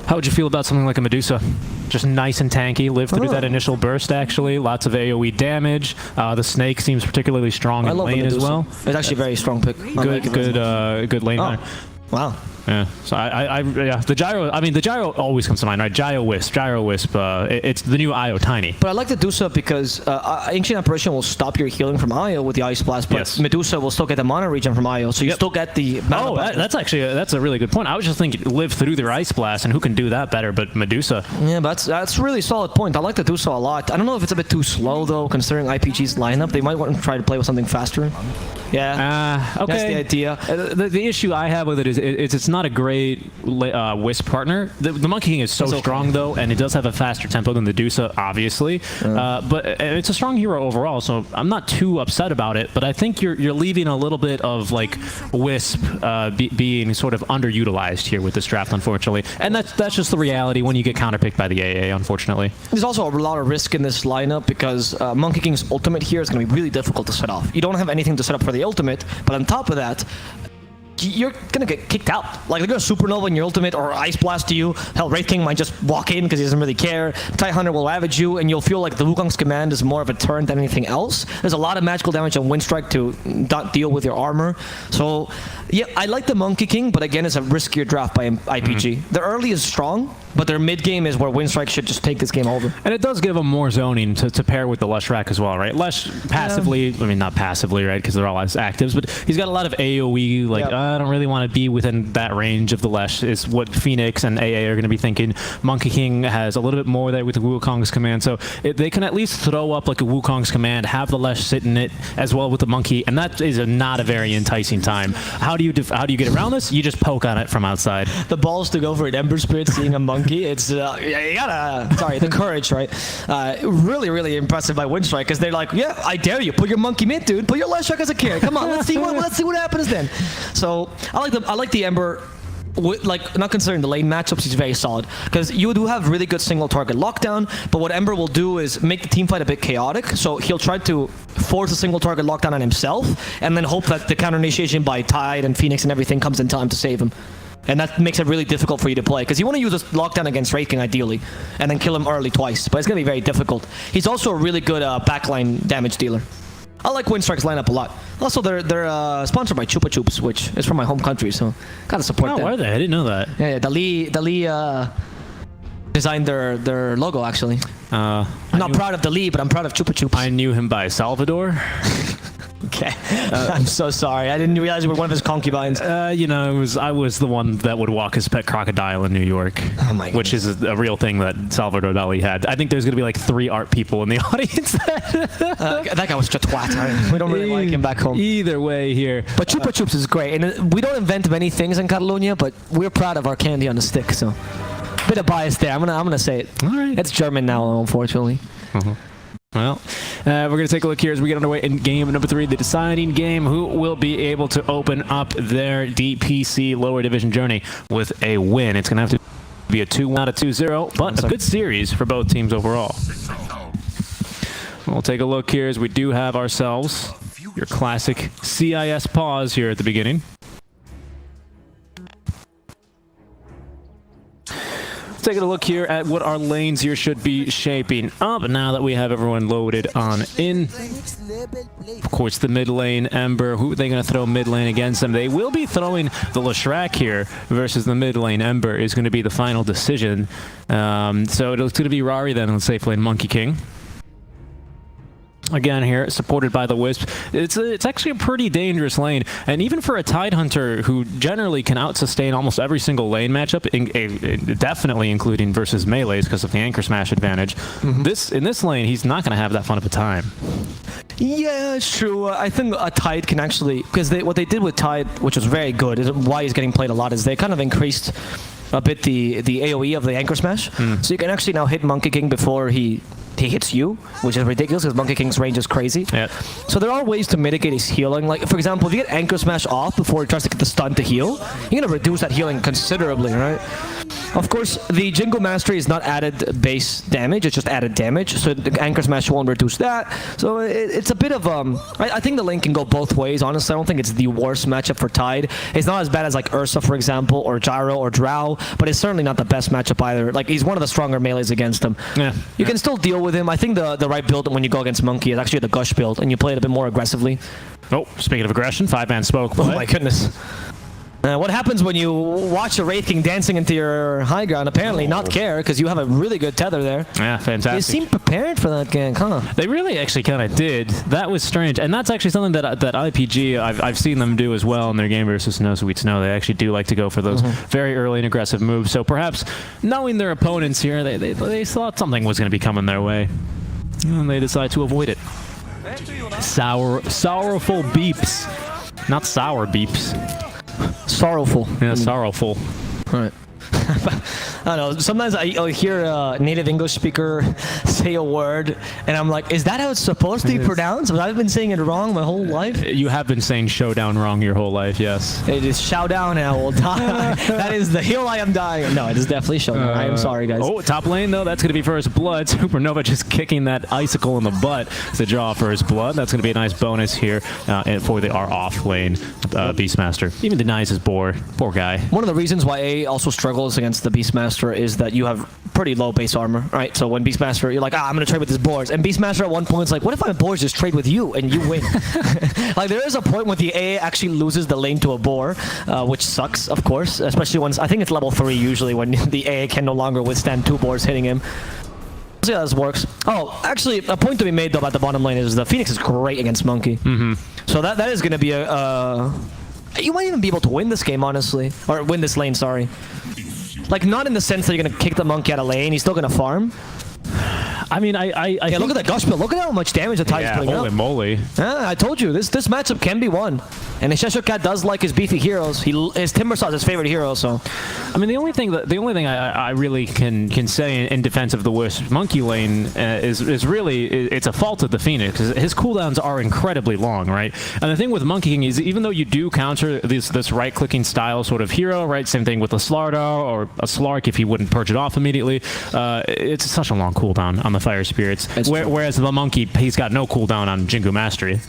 How would you feel about something like a Medusa? Just nice and tanky, lived through that initial burst, actually. Lots of AoE damage. The Snake seems particularly strong in lane as well. It's actually a very strong pick. Good lane runner. Wow. Yeah. So yeah, the gyro. I mean, the gyro always comes to mind, right? Gyro Wisp. It's the new IO Tiny. But I like the Medusa because Ancient Apparition will stop your healing from IO with the Ice Blast, but Yes. Medusa will still get the mana regen from IO, so you still get the mana. Oh, that's actually that's a really good point. I was just thinking live through their Ice Blast, and who can do that better but Medusa? Yeah, but that's a really solid point. I like the Medusa a lot. I don't know if it's a bit too slow though, considering IPG's lineup. They might want to try to play with something faster. Yeah. Okay. That's the idea. The issue I have with it is it's not a great Wisp partner. The Monkey King is so strong though, and it does have a faster tempo than the Medusa, obviously. But it's a strong hero overall, so I'm not too upset about it. But I think you're leaving a little bit of like Wisp being sort of underutilized here with this draft, unfortunately. And that's just the reality when you get counterpicked by the AA, unfortunately. There's also a lot of risk in this lineup because Monkey King's ultimate here is going to be really difficult to set off. You don't have anything to set up for the ultimate, but on top of that, you're gonna get kicked out. Like, they're gonna supernova in your ultimate or ice blast you. Hell, Wraith King might just walk in because he doesn't really care. Tidehunter will ravage you, and you'll feel like the Wukong's command is more of a turn than anything else. There's a lot of magical damage on Winstrike to not deal with your armor. So, yeah, I like the Monkey King, but again, it's a riskier draft by IPG. The early is strong, but their mid game is where Winstrike should just take this game over. And it does give them more zoning to pair with the Lush Rack as well, right? Lush passively, I mean, not passively, right? Because they're all as actives, but he's got a lot of AoE, like, I don't really want to be within that range of the Lush, is what Phoenix and AA are going to be thinking. Monkey King has a little bit more there with the Wukong's command, so they can at least throw up like a Wukong's command, have the Lush sit in it as well with the Monkey, and that is not a very enticing time. How do you get around this? You just poke on it from outside. The balls to go for an Ember Spirit seeing a monkey, it's, you gotta, sorry, the courage, right? Really, really impressive by Winstrike, because they're like, yeah, I dare you, put your monkey mid, dude, put your Lush Rack as a carry, come on, let's see what happens then. So, I like the Ember. Like, not considering the lane matchups, he's very solid because you do have really good single target lockdown, but what Ember will do is make the team fight a bit chaotic, so he'll try to force a single target lockdown on himself and then hope that the counter initiation by Tide and Phoenix and everything comes in time to save him. And that makes it really difficult for you to play because you want to use a lockdown against Wraith King ideally and then kill him early twice, but it's going to be very difficult. He's also a really good backline damage dealer. I like Winstrike's lineup a lot. Also, they're sponsored by Chupa Chups, which is from my home country, so gotta support them. Oh, are they? I didn't know that. Yeah, Dali designed their logo, actually. I'm not proud of Dali, but I'm proud of Chupa Chups. I knew him by Salvador. Okay. I'm so sorry. I didn't realize you were one of his concubines. You know, I was the one that would walk his pet crocodile in New York. Oh my which is a real thing that Salvador Dali had. I think there's going to be like 3 art people in the audience. That guy was just a twat. We don't really like him back home. Either way here. But Chupa Chups is great. And we don't invent many things in Catalonia, but we're proud of our candy on the stick, so... Bit of bias there. I'm gonna say it. All right. It's German now, unfortunately. Well, we're going to take a look here as we get underway in game number 3, the deciding game. Who will be able to open up their DPC lower division journey with a win? It's going to have to be a 2-1 out of 2-0, but a good series for both teams overall. We'll take a look here as we do have ourselves your classic CIS pause here at the beginning. Taking a look here at what our lanes here should be shaping up now that we have everyone loaded on in. Of course, the mid lane Ember. Who are they going to throw mid lane against them? They will be throwing the Lashrak here versus the mid lane Ember is going to be the final decision. So it's going to be Rari then on the safe lane Monkey King. Again here, supported by the Wisp. It's actually a pretty dangerous lane, and even for a Tidehunter who generally can out-sustain almost every single lane matchup, definitely including versus melees because of the Anchor Smash advantage, in this lane, he's not going to have that fun of a time. Yeah, it's true. I think a Tide can actually... Because what they did with Tide, which was very good, is why he's getting played a lot, is they kind of increased a bit the AoE of the Anchor Smash. So you can actually now hit Monkey King before he hits you, which is ridiculous because Monkey King's range is crazy. Yeah. So there are ways to mitigate his healing. Like, for example, if you get Anchor Smash off before he tries to get the stun to heal, you're going to reduce that healing considerably, right? Of course, the Jingle Mastery is not added base damage, it's just added damage, so the Anchor Smash won't reduce that. So it's a bit of... I think the lane can go both ways, honestly. I don't think it's the worst matchup for Tide. It's not as bad as like Ursa, for example, or Gyro or Drow, but it's certainly not the best matchup either. Like, he's one of the stronger melees against him. Yeah. You can still deal with him. I think the right build when you go against Monkey is actually the Gush build, and you play it a bit more aggressively. Oh, speaking of aggression, 5-man smoke. Oh my goodness. What happens when you watch a Wraith King dancing into your high ground? Apparently not care, because you have a really good tether there. Yeah, fantastic. They seem prepared for that gank, huh? They really actually kind of did. That was strange. And that's actually something that IPG, I've seen them do as well in their game versus Snow Sweet Snow. They actually do like to go for those very early and aggressive moves. So perhaps knowing their opponents here, they thought something was going to be coming their way. And they decide to avoid it. Sorrowful beeps. Not sour beeps. Sorrowful. Yeah, sorrowful. Right. I don't know. Sometimes I'll hear a native English speaker say a word, and I'm like, is that how it's supposed to be pronounced? I've been saying it wrong my whole life. You have been saying showdown wrong your whole life, yes. It is showdown and I will die. That is the hill I am dying. No, it is definitely showdown. I am sorry, guys. Oh, top lane, though. That's going to be first blood. Supernova just kicking that icicle in the butt to draw first blood. That's going to be a nice bonus here for our off lane Beastmaster. Even denies his boar. Poor guy. One of the reasons why A also struggles against the Beastmaster is that you have pretty low base armor, right? So when Beastmaster, you're like, I'm going to trade with his boars. And Beastmaster at one point is like, what if my boars just trade with you and you win? Like, there is a point when the A actually loses the lane to a boar, which sucks, of course, especially once, I think it's level 3 usually, when the A can no longer withstand 2 boars hitting him. Let's see how this works. Oh, actually, a point to be made, though, about the bottom lane is the Phoenix is great against Monkey. So that is going to be a... you might even be able to win this game, honestly. Or win this lane, sorry. Like, not in the sense that you're going to kick the Monkey out of lane. He's still going to farm. I mean, yeah, look at that gush build. Look at how much damage the Tide's putting holy up. moly. Yeah, I told you, this matchup can be won. And Cheshire Cat does like his beefy heroes. His Timbersaw is his favorite hero, so... I mean, the only thing I really can say in defense of the worst Monkey lane is really, it's a fault of the Phoenix. His cooldowns are incredibly long, right? And the thing with Monkey King is, even though you do counter this right-clicking style sort of hero, right? Same thing with a Slardar or a Slark if he wouldn't purge it off immediately. It's such a long cooldown on the Fire Spirits. Whereas the Monkey, he's got no cooldown on Jingu Mastery.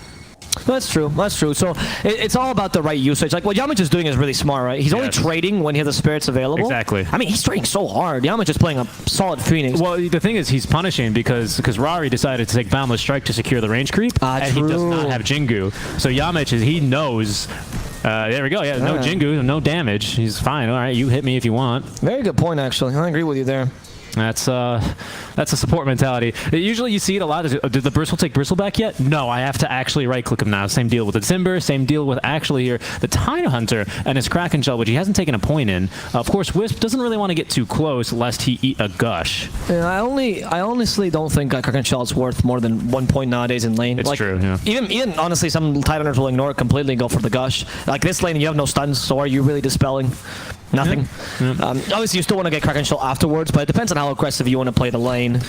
That's true. That's true. So it's all about the right usage. Like what Yamich is doing is really smart, right? He's only trading when he has the spirits available. Exactly. I mean, he's trading so hard. Yamich is playing a solid Phoenix. Well, the thing is, he's punishing because Rari decided to take Boundless Strike to secure the range creep, and he does not have Jingu. So Yamich he knows. There we go. Yeah, no Jingu, no damage. He's fine. All right, you hit me if you want. Very good point, actually. I agree with you there. That's a support mentality. Usually you see it a lot. Did the Bristle take Bristle back yet? No, I have to actually right-click him now. Same deal with the Timber, same deal with actually here the Tide Hunter and his Kraken Shell, which he hasn't taken a point in. Of course, Wisp doesn't really want to get too close lest he eat a gush. Yeah, I honestly don't think Kraken Shell is worth more than 1 point nowadays in lane. It's true, yeah. Even honestly, some Tide Hunters will ignore it completely and go for the gush. Like this lane, you have no stuns, so are you really dispelling? Nothing. Yeah. Obviously, you still want to get Kraken Shell afterwards, but it depends on how aggressive you want to play the lane.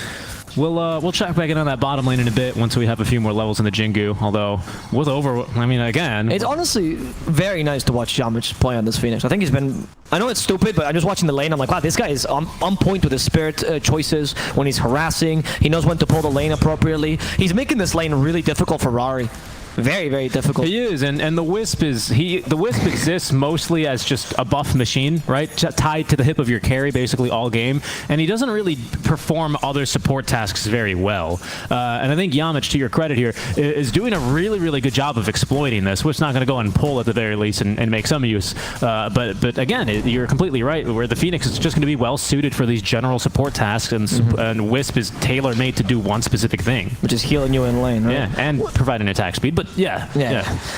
We'll check back in on that bottom lane in a bit once we have a few more levels in the Jingu. Although with I mean, again, it's honestly very nice to watch Yamich play on this Phoenix. I think he's been. I know it's stupid, but I'm just watching the lane. I'm like, wow, this guy is on point with his spirit choices when he's harassing. He knows when to pull the lane appropriately. He's making this lane really difficult for Rari. Very, very difficult. He is, and the Wisp exists mostly as just a buff machine, right? Tied to the hip of your carry basically all game, and he doesn't really perform other support tasks very well. And I think Yamich, to your credit here, is doing a really, really good job of exploiting this. Wisp's not going to go and pull at the very least and make some use. But again, you're completely right, where the Phoenix is just going to be well suited for these general support tasks, and Wisp is tailor-made to do one specific thing. Which is healing you in lane, right? Yeah, and providing attack speed. But yeah.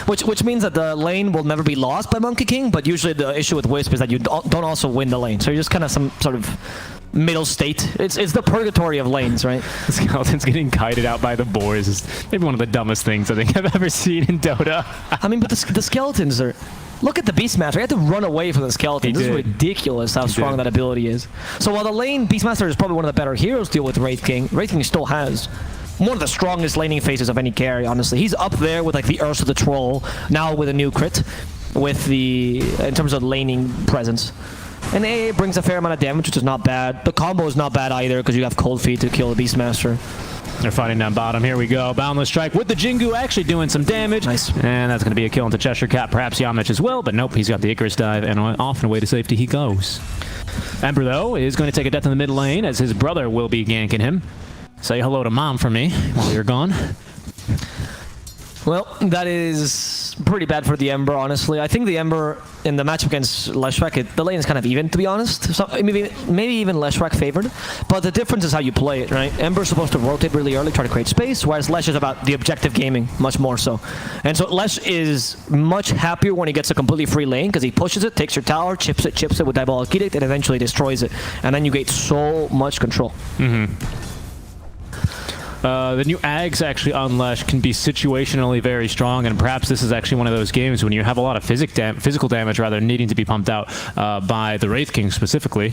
Which means that the lane will never be lost by Monkey King, but usually the issue with Wisp is that you don't also win the lane. So you're just kind of some sort of middle state. It's the purgatory of lanes, right? The Skeleton's getting kited out by the boars is maybe one of the dumbest things I think I've ever seen in Dota. I mean, but the Skeletons are... Look at the Beastmaster. He had to run away from the Skeleton. This is ridiculous how strong that ability is. So while the lane Beastmaster is probably one of the better heroes to deal with Wraith King still has one of the strongest laning phases of any carry, honestly. He's up there with like the Ursa the Troll, now with a new crit, in terms of laning presence. And AA brings a fair amount of damage, which is not bad. The combo is not bad either, because you have Cold Feet to kill the Beastmaster. They're fighting down bottom. Here we go. Boundless Strike with the Jingu actually doing some damage. Nice. And that's going to be a kill into Cheshire Cat, perhaps Yamich as well, but nope, he's got the Icarus Dive, and off and away to safety he goes. Ember, though, is going to take a death in the mid lane, as his brother will be ganking him. Say hello to Mom for me while you're gone. Well, that is pretty bad for the Ember, honestly. I think the Ember in the matchup against Leshrac, the lane is kind of even, to be honest. So maybe even Leshrac favored. But the difference is how you play it, right? Ember's supposed to rotate really early, try to create space, whereas Lesh is about the objective gaming, much more so. And so Lesh is much happier when he gets a completely free lane, because he pushes it, takes your tower, chips it with Diabolic Edict, and eventually destroys it. And then you get so much control. The new Ags actually on Lesh can be situationally very strong, and perhaps this is actually one of those games when you have a lot of physical damage rather needing to be pumped out by the Wraith King specifically.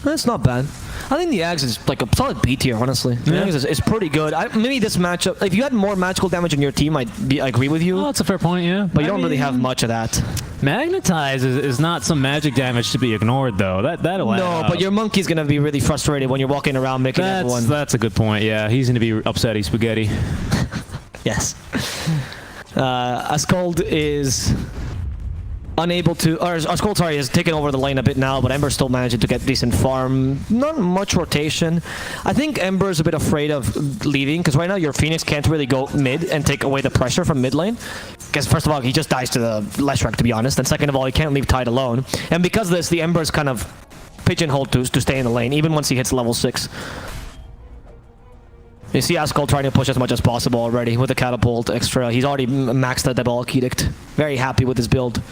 That's not bad. I think the Ags is like a solid B tier, honestly. The Ags is pretty good. Maybe this matchup, if you had more magical damage in your team, I agree with you. Oh, that's a fair point, yeah. But you don't really have much of that. Magnetize is not some magic damage to be ignored, though. That'll add up. But your monkey's going to be really frustrated when you're walking around making everyone. That's a good point, yeah. He's going to be upsetty spaghetti. Yes. Ascold is unable to, or Ascold, sorry, has taken over the lane a bit now, but Ember's still managing to get decent farm. Not much rotation. I think Ember is a bit afraid of leaving, because right now your Phoenix can't really go mid and take away the pressure from mid lane. Because first of all, he just dies to the Leshrac, to be honest, and second of all, he can't leave Tide alone. And because of this, the Ember is kind of pigeonholed to stay in the lane, even once he hits level 6. You see Ascold trying to push as much as possible already with the catapult extra. He's already maxed out the Diabolic Edict. Very happy with his build.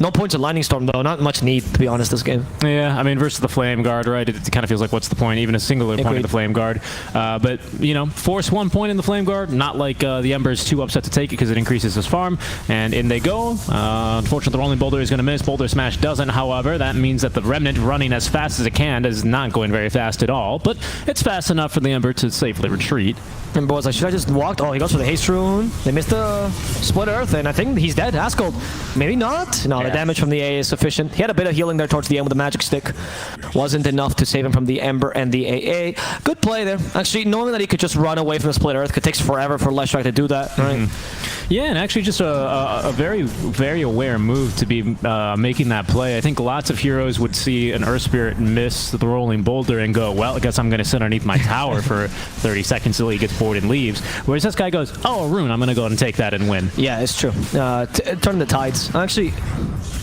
No points in Lightning Storm, though. Not much need, to be honest, this game. Yeah, I mean, versus the Flame Guard, right? It kind of feels like, what's the point? Even a singular point of the Flame Guard. But, you know, force 1 point in the Flame Guard. Not like the Ember is too upset to take it because it increases his farm. And in they go. Unfortunately, the Rolling Boulder is going to miss. Boulder Smash doesn't, however. That means that the Remnant running as fast as it can is not going very fast at all. But it's fast enough for the Ember to safely retreat. Ember was like, should I just walk? Oh, he goes for the Haste Rune. They missed the Split Earth, and I think he's dead. Ascold, maybe not. No, the damage from the AA is sufficient. He had a bit of healing there towards the end with the Magic Stick. Wasn't enough to save him from the Ember and the AA. Good play there. Actually, knowing that he could just run away from the Split Earth, it takes forever for Leshrac to do that, right? Yeah, and actually just a very, very aware move to be making that play. I think lots of heroes would see an Earth Spirit miss the Rolling Boulder and go, well, I guess I'm going to sit underneath my tower for 30 seconds until he gets bored and leaves. Whereas this guy goes, oh, a rune, I'm going to go and take that and win. Yeah, it's true. Turn the tides. Actually,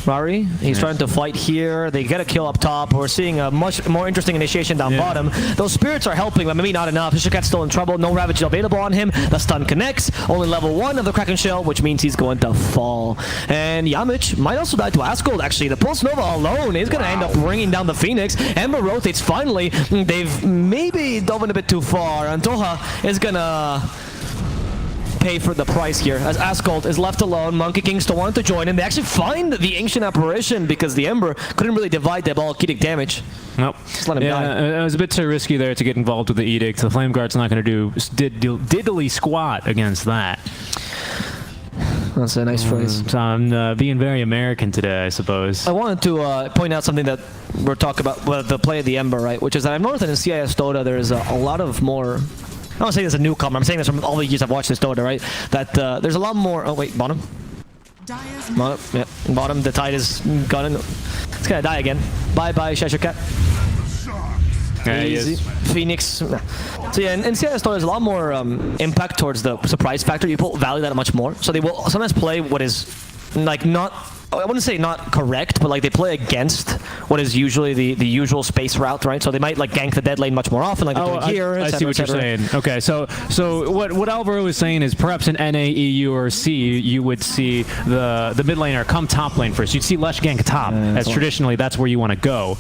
Rari, he's trying to fight here. They get a kill up top. We're seeing a much more interesting initiation down bottom. Those spirits are helping, but maybe not enough. Shishakat's still in trouble. No Ravage available on him. The stun connects. Only level 1 of the Kraken Shell, which means he's going to fall. And Yamich might also die to Ascold, actually. The Pulse Nova alone is going to end up bringing down the Phoenix. Ember rotates finally. They've maybe dove in a bit too far. And Toha is going to pay for the price here as Ascold is left alone. Monkey King still wanted to join, and they actually find the Ancient Apparition because the Ember couldn't really divide the Diabolic Damage. Nope. Just let him die. It was a bit too risky there to get involved with the Edict. The Flame Guard's not going to do diddly squat against that. That's a nice phrase. So I'm being very American today, I suppose. I wanted to point out something that we're talking about, well, the play of the Ember, right? Which is that I've noticed that in CIS Dota there is a lot of more. I don't say this as a newcomer. I'm saying this from all the years I've watched this Dota, right? That there's a lot more. Oh wait, bottom. Bottom. The tide is gone. It's gonna die again. Bye bye, Shashakat. Yeah, Easy. Phoenix. So yeah, in CIS Dota there's a lot more impact towards the surprise factor. People value that much more. So they will sometimes play what is like not. I wouldn't say not correct, but like they play against what is usually the usual space route, right? So they might like gank the dead lane much more often, like they're doing here. I see what you're saying. Okay, so what Alvaro is saying is perhaps in NA, EU, or C, you would see the mid laner come top lane first. You'd see Lesh gank top, as traditionally that's where you want to go.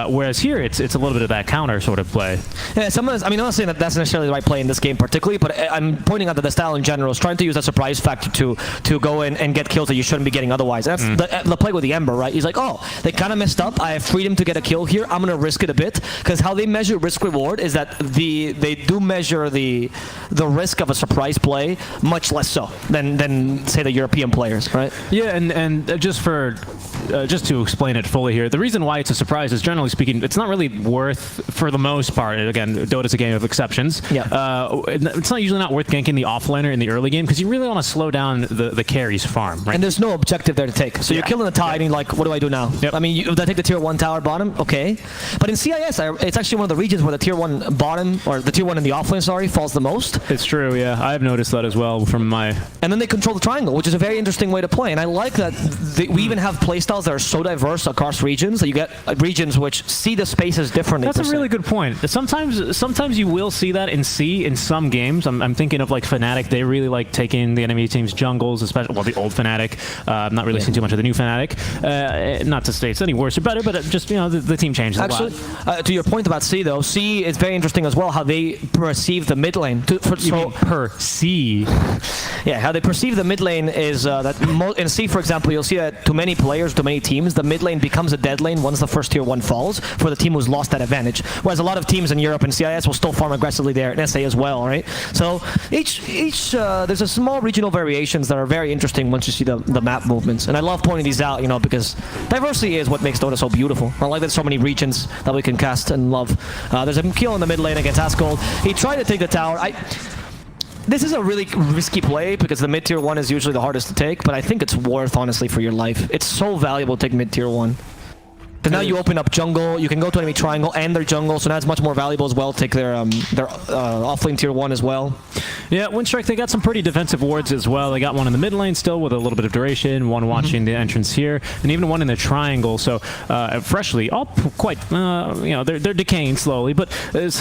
Whereas here, it's a little bit of that counter sort of play. Yeah, I mean, I'm not saying that that's necessarily the right play in this game particularly, but I'm pointing out that the style in general is trying to use that surprise factor to go in and get kills that you shouldn't be getting otherwise. That's the play with the Ember, right? He's like, oh, they kind of messed up. I have freedom to get a kill here. I'm going to risk it a bit. Because how they measure risk-reward is that they do measure the risk of a surprise play much less so than say, the European players, right? Yeah, and just for just to explain it fully here, the reason why it's a surprise is, generally speaking, it's not really worth, for the most part, again, Dota's a game of exceptions. Yeah. It's not usually not worth ganking the offlaner in the early game because you really want to slow down the carry's farm, right? And there's no objective there to take. So you're killing the tide and you're like, what do I do now? Yep. I mean, if I take the tier 1 tower bottom, okay. But in CIS, it's actually one of the regions where the tier 1 bottom, or the tier 1 in the offlane, sorry, falls the most. It's true, yeah. I've noticed that as well from my... And then they control the triangle, which is a very interesting way to play. And I like that we even have playstyles that are so diverse across regions that you get regions which see the spaces differently. That's a really good point. Sometimes you will see that in some games. I'm thinking of like Fnatic. They really like taking the enemy team's jungles, especially, well, the old Fnatic. I'm not really seeing too much of the new Fnatic. Not to say it's any worse or better, but just, you know, the team changes a lot. To your point about C, though, C is very interesting as well, how they perceive the mid lane. Yeah, how they perceive the mid lane is that in C, for example, you'll see that to many players, to many teams, the mid lane becomes a dead lane once the first tier 1 falls for the team who's lost that advantage. Whereas a lot of teams in Europe and CIS will still farm aggressively there, and SA as well, right? So there's a small regional variations that are very interesting once you see the map movements. And I love pointing these out, you know, because diversity is what makes Dota so beautiful. I like there's so many regions that we can cast and love. There's a kill in the mid lane against Asgold. He tried to take the tower. This is a really risky play because the mid tier 1 is usually the hardest to take, but I think it's worth, honestly, for your life. It's so valuable to take mid tier 1. But now you open up jungle, you can go to enemy triangle and their jungle, so now it's much more valuable as well. Take their offlane tier 1 as well. Yeah, Winstrike, they got some pretty defensive wards as well. They got one in the mid lane still with a little bit of duration, one watching the entrance here, and even one in the triangle. So freshly, all quite, you know, they're decaying slowly, but it's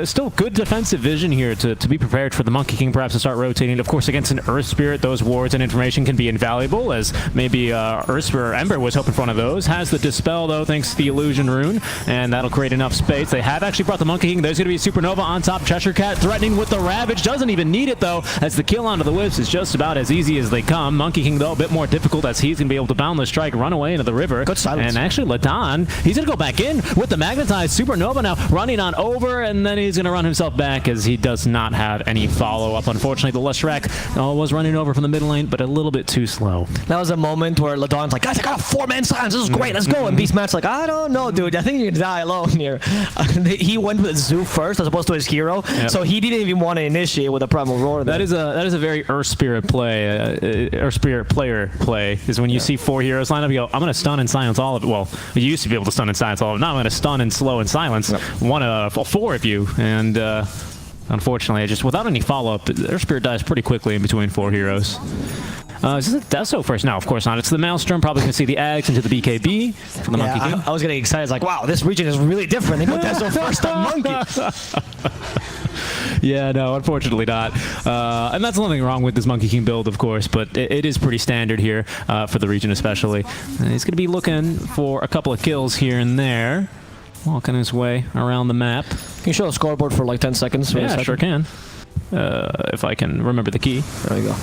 still good defensive vision here to be prepared for the Monkey King perhaps to start rotating. Of course, against an Earth Spirit, those wards and information can be invaluable, as maybe Earth Spirit or Ember was hoping for one of those. Has the Dispel, though, thanks to the Illusion Rune, and that'll create enough space. They have actually brought the Monkey King. There's going to be a Supernova on top. Cheshire Cat threatening with the Ravage. Doesn't even need it, though, as the kill onto the Wisps is just about as easy as they come. Monkey King, though, a bit more difficult, as he's going to be able to boundless strike, run away into the river. Good silence. And actually, Ladon, he's going to go back in with the Magnetized Supernova now, running on over, and then he's going to run himself back, as he does not have any follow-up. Unfortunately, the Leshrac was running over from the mid lane, but a little bit too slow. That was a moment where Ladon's like, guys, I got a 4-man silence. This is great. Let's go. And Beastmat's like, I don't know, dude. I think you're gonna die alone here. He went with Zoo first as opposed to his hero, so he didn't even want to initiate with a Primal Roar. That is a very Earth Spirit play. Earth Spirit player play is when you see 4 heroes line up, you go, I'm gonna stun and silence all of it. Well, you used to be able to stun and silence all of it. Now I'm gonna stun and slow and silence one of 4 of you, and unfortunately, just without any follow-up, Earth Spirit dies pretty quickly in between 4 heroes. Is it Deso first? No, of course not. It's the Maelstrom. Probably going to see the Ags into the BKB from the Monkey King. I was getting excited. It's like, wow, this region is really different. They go Deso first on Monkey. Yeah, no, unfortunately not. And that's nothing wrong with this Monkey King build, of course, but it is pretty standard here for the region especially. And he's going to be looking for a couple of kills here and there, walking his way around the map. Can you show a scoreboard for like 10 seconds? Yeah, I sure can. If I can remember the key. There we go.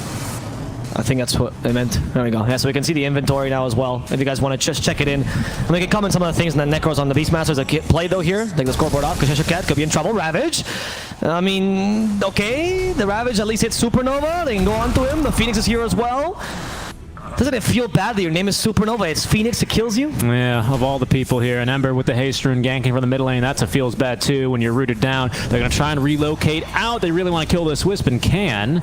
I think that's what they meant. There we go. Yeah, so we can see the inventory now as well. If you guys want to just check it in. And we can comment some of the things, and then Necros on the Beastmasters that play though here. Take the scoreboard off, because Cheshire Cat could be in trouble. Ravage. I mean, okay. The Ravage at least hits Supernova. They can go on to him. The Phoenix is here as well. Doesn't it feel bad that your name is Supernova? It's Phoenix that kills you? Yeah, of all the people here. And Ember with the haste rune ganking from the mid lane. That feels bad too when you're rooted down. They're going to try and relocate out. They really want to kill this Wisp and can.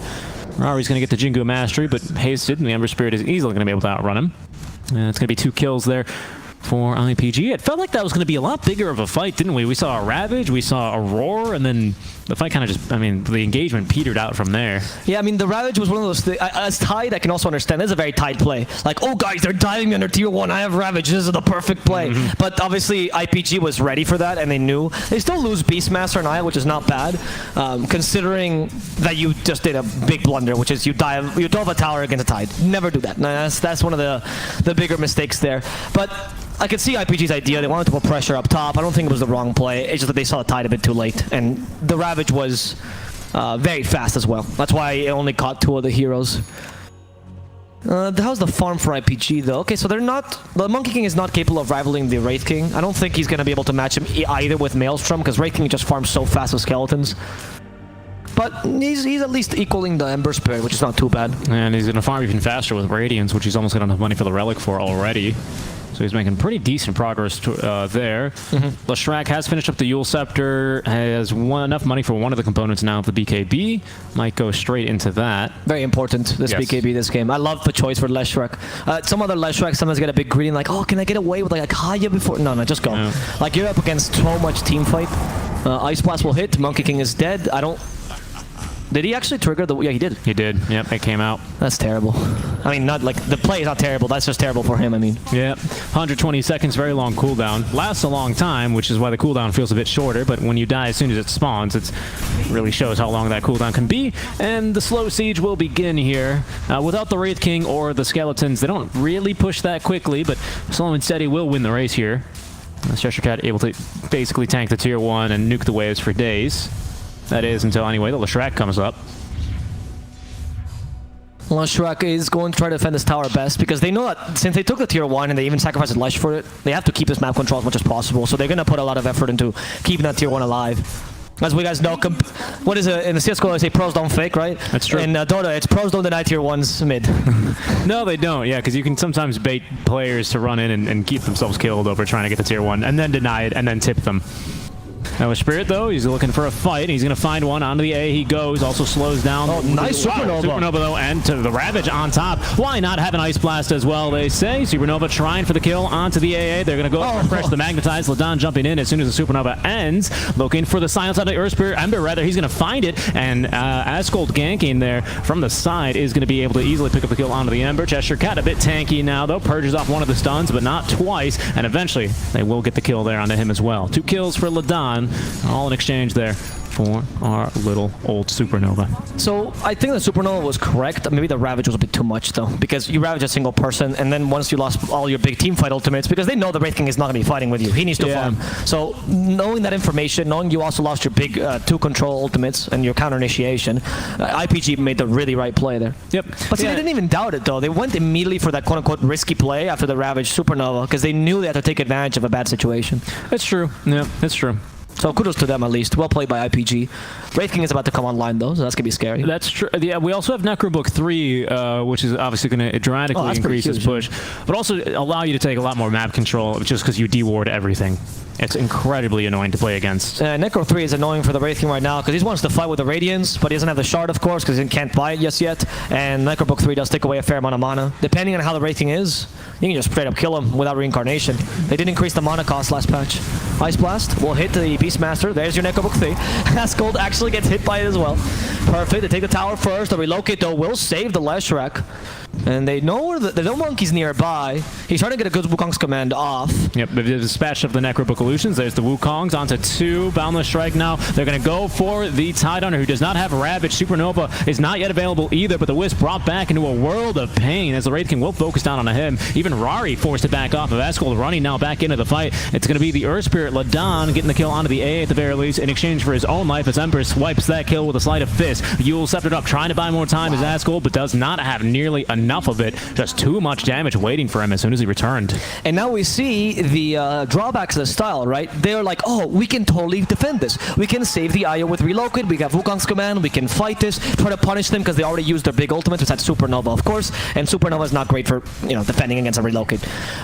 Rari's going to get the Jingu Mastery, but hasted, and the Ember Spirit is easily going to be able to outrun him. And it's going to be 2 kills there for IPG. It felt like that was going to be a lot bigger of a fight, didn't we? We saw a Ravage, we saw a Roar, and then the fight kind of just, I mean, the engagement petered out from there. Yeah, I mean, the Ravage was one of those things. As Tide, I can also understand. It's a very Tide play. Like, oh, guys, they're diving me under tier 1. I have Ravage. This is the perfect play. But obviously, IPG was ready for that, and they knew. They still lose Beastmaster and I, which is not bad, considering that you just did a big blunder, which is you dove a tower against a Tide. Never do that. Now, that's one of the bigger mistakes there. But I could see IPG's idea. They wanted to put pressure up top. I don't think it was the wrong play. It's just that they saw the Tide a bit too late. And the Ravage was very fast as well. That's why it only caught 2 of the heroes. How's the farm for IPG though? Okay, so they're not... The Monkey King is not capable of rivaling the Wraith King. I don't think he's going to be able to match him either with Maelstrom, because Wraith King just farms so fast with skeletons. But he's at least equaling the Ember Spirit, which is not too bad. And he's going to farm even faster with Radiance, which he's almost got enough money for the Relic for already. So he's making pretty decent progress there. Leshrac has finished up the Yule Scepter, has enough money for one of the components now of the BKB. Might go straight into that. Very important, this BKB, this game. I love the choice for Leshrac. Some other Leshrac sometimes get a bit greedy, like, oh, can I get away with like a Kaya before? No, just go. No. Like, you're up against so much team fight. Ice Blast will hit, Monkey King is dead. Did he actually trigger the... Yeah, he did. He did. Yep, it came out. That's terrible. I mean, not like... The play is not terrible. That's just terrible for him, I mean. Yep. 120 seconds, very long cooldown. Lasts a long time, which is why the cooldown feels a bit shorter, but when you die as soon as it spawns, it really shows how long that cooldown can be. And the slow siege will begin here. Without the Wraith King or the Skeletons, they don't really push that quickly, but Slow and Steady will win the race here. Cheshire Cat able to basically tank the tier 1 and nuke the waves for days. That is until, anyway, the Leshrac comes up. Leshrac is going to try to defend this tower best because they know that since they took the tier 1 and they even sacrificed Lesh for it, they have to keep this map control as much as possible. So they're going to put a lot of effort into keeping that tier 1 alive. As we guys know, what is it in the CSGO? They say pros don't fake, right? That's true. In Dota, it's pros don't deny tier 1's mid. No, they don't. Yeah, because you can sometimes bait players to run in and keep themselves killed over trying to get the tier 1 and then deny it and then tip them. Now with Spirit, though, he's looking for a fight. He's going to find one. Onto the A he goes. Also slows down. Oh, nice Supernova. Supernova, though, and to the Ravage on top. Why not have an Ice Blast as well, they say. Supernova trying for the kill onto the AA. They're going to go refresh the Magnetize. Ladon jumping in as soon as the Supernova ends. Looking for the silence on the Earth Spirit. Ember, rather. He's going to find it. And Ascold ganking there from the side is going to be able to easily pick up the kill onto the Ember. Cheshire Cat a bit tanky now, though. Purges off one of the stuns, but not twice. And eventually, they will get the kill there onto him as well. 2 kills for Ladon. All in exchange there for our little old Supernova. So I think the Supernova was correct. Maybe the Ravage was a bit too much though, because you Ravage a single person, and then once you lost all your big team fight ultimates, because they know the Wraith King is not going to be fighting with you. He needs to farm. So knowing that information, knowing you also lost your big 2 control ultimates and your counter initiation, IPG made the really right play there. Yep. But see, they didn't even doubt it though. They went immediately for that quote-unquote risky play after the Ravage Supernova, because they knew they had to take advantage of a bad situation. That's true. Yeah, that's true. So kudos to them at least. Well played by IPG. Wraith King is about to come online though, so that's going to be scary. That's true. Yeah, we also have Necrobook 3, which is obviously going to dramatically increase his push, but also allow you to take a lot more map control just because you deward everything. It's incredibly annoying to play against. Necro 3 is annoying for the Wraith King right now because he wants to fight with the Radiance, but he doesn't have the Shard, of course, because he can't buy it just yet. And Necrobook 3 does take away a fair amount of mana. Depending on how the Wraith King is, you can just straight up kill him without reincarnation. They did increase the mana cost last patch. Ice Blast will hit the Beastmaster. There's your Necrobook 3. Ascold actually gets hit by it as well. Perfect. They take the tower first. The relocate, though, will save the Leshrac. And they know the no monkey's nearby. He's trying to get a good Wukong's command off. Yep, the dispatch of the Necrobook Illusions. There's the Wukongs onto 2. Boundless Strike now. They're going to go for the Tidehunter, who does not have Ravage. Supernova is not yet available either, but the Wisp brought back into a world of pain as the Wraith King will focus down on him. Even Rari forced to back off of Ascold, running now back into the fight. It's going to be the Earth Spirit, Ladon, getting the kill onto the A at the very least in exchange for his own life as Ember swipes that kill with a sleight of fist. Yule sceptered up, trying to buy more time as Ascold, but does not have nearly enough of it. Just too much damage waiting for him as soon as he returned. And now we see the drawbacks of the style, right? They're like, oh, we can totally defend this. We can save the IO with Relocate. We have Wukong's command. We can fight this. Try to punish them because they already used their big ultimate, which had Supernova, of course. And Supernova is not great for, defending against a Relocate.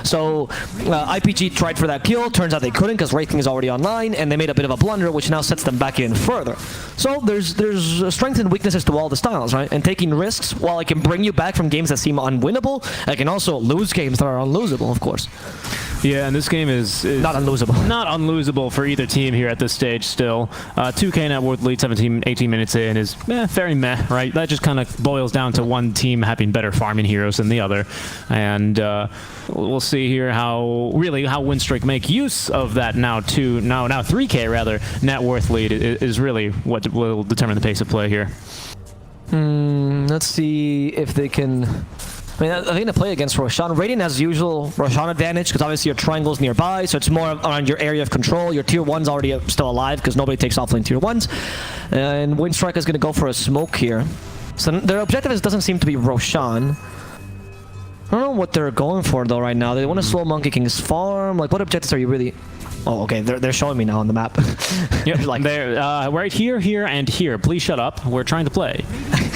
So IPG tried for that kill. Turns out they couldn't because Wraith King is already online, and they made a bit of a blunder, which now sets them back in further. So there's strengths and weaknesses to all the styles, right? And taking risks, while it can bring you back from games that seem unwinnable, I can also lose games that are unlosable, of course. Yeah, and this game is not unlosable. Not unlosable for either team here at this stage still. 2K net worth lead 18 minutes in is very meh, right? That just kind of boils down to one team having better farming heroes than the other. And we'll see here how Winstrike make use of that now 3K rather net worth lead is really what will determine the pace of play here. Let's see if they can... I mean, I think to play against Roshan, Radiant has usual Roshan advantage because obviously your triangle's nearby, so it's more around your area of control. Your tier 1's already still alive because nobody takes offlane tier 1s. And Winstrike is going to go for a smoke here. So their objective doesn't seem to be Roshan. I don't know what they're going for though right now. They want to slow Monkey King's farm. Like, what objectives are you really... Oh, okay. They're showing me now on the map. Yep, like they're right here, and here. Please shut up. We're trying to play.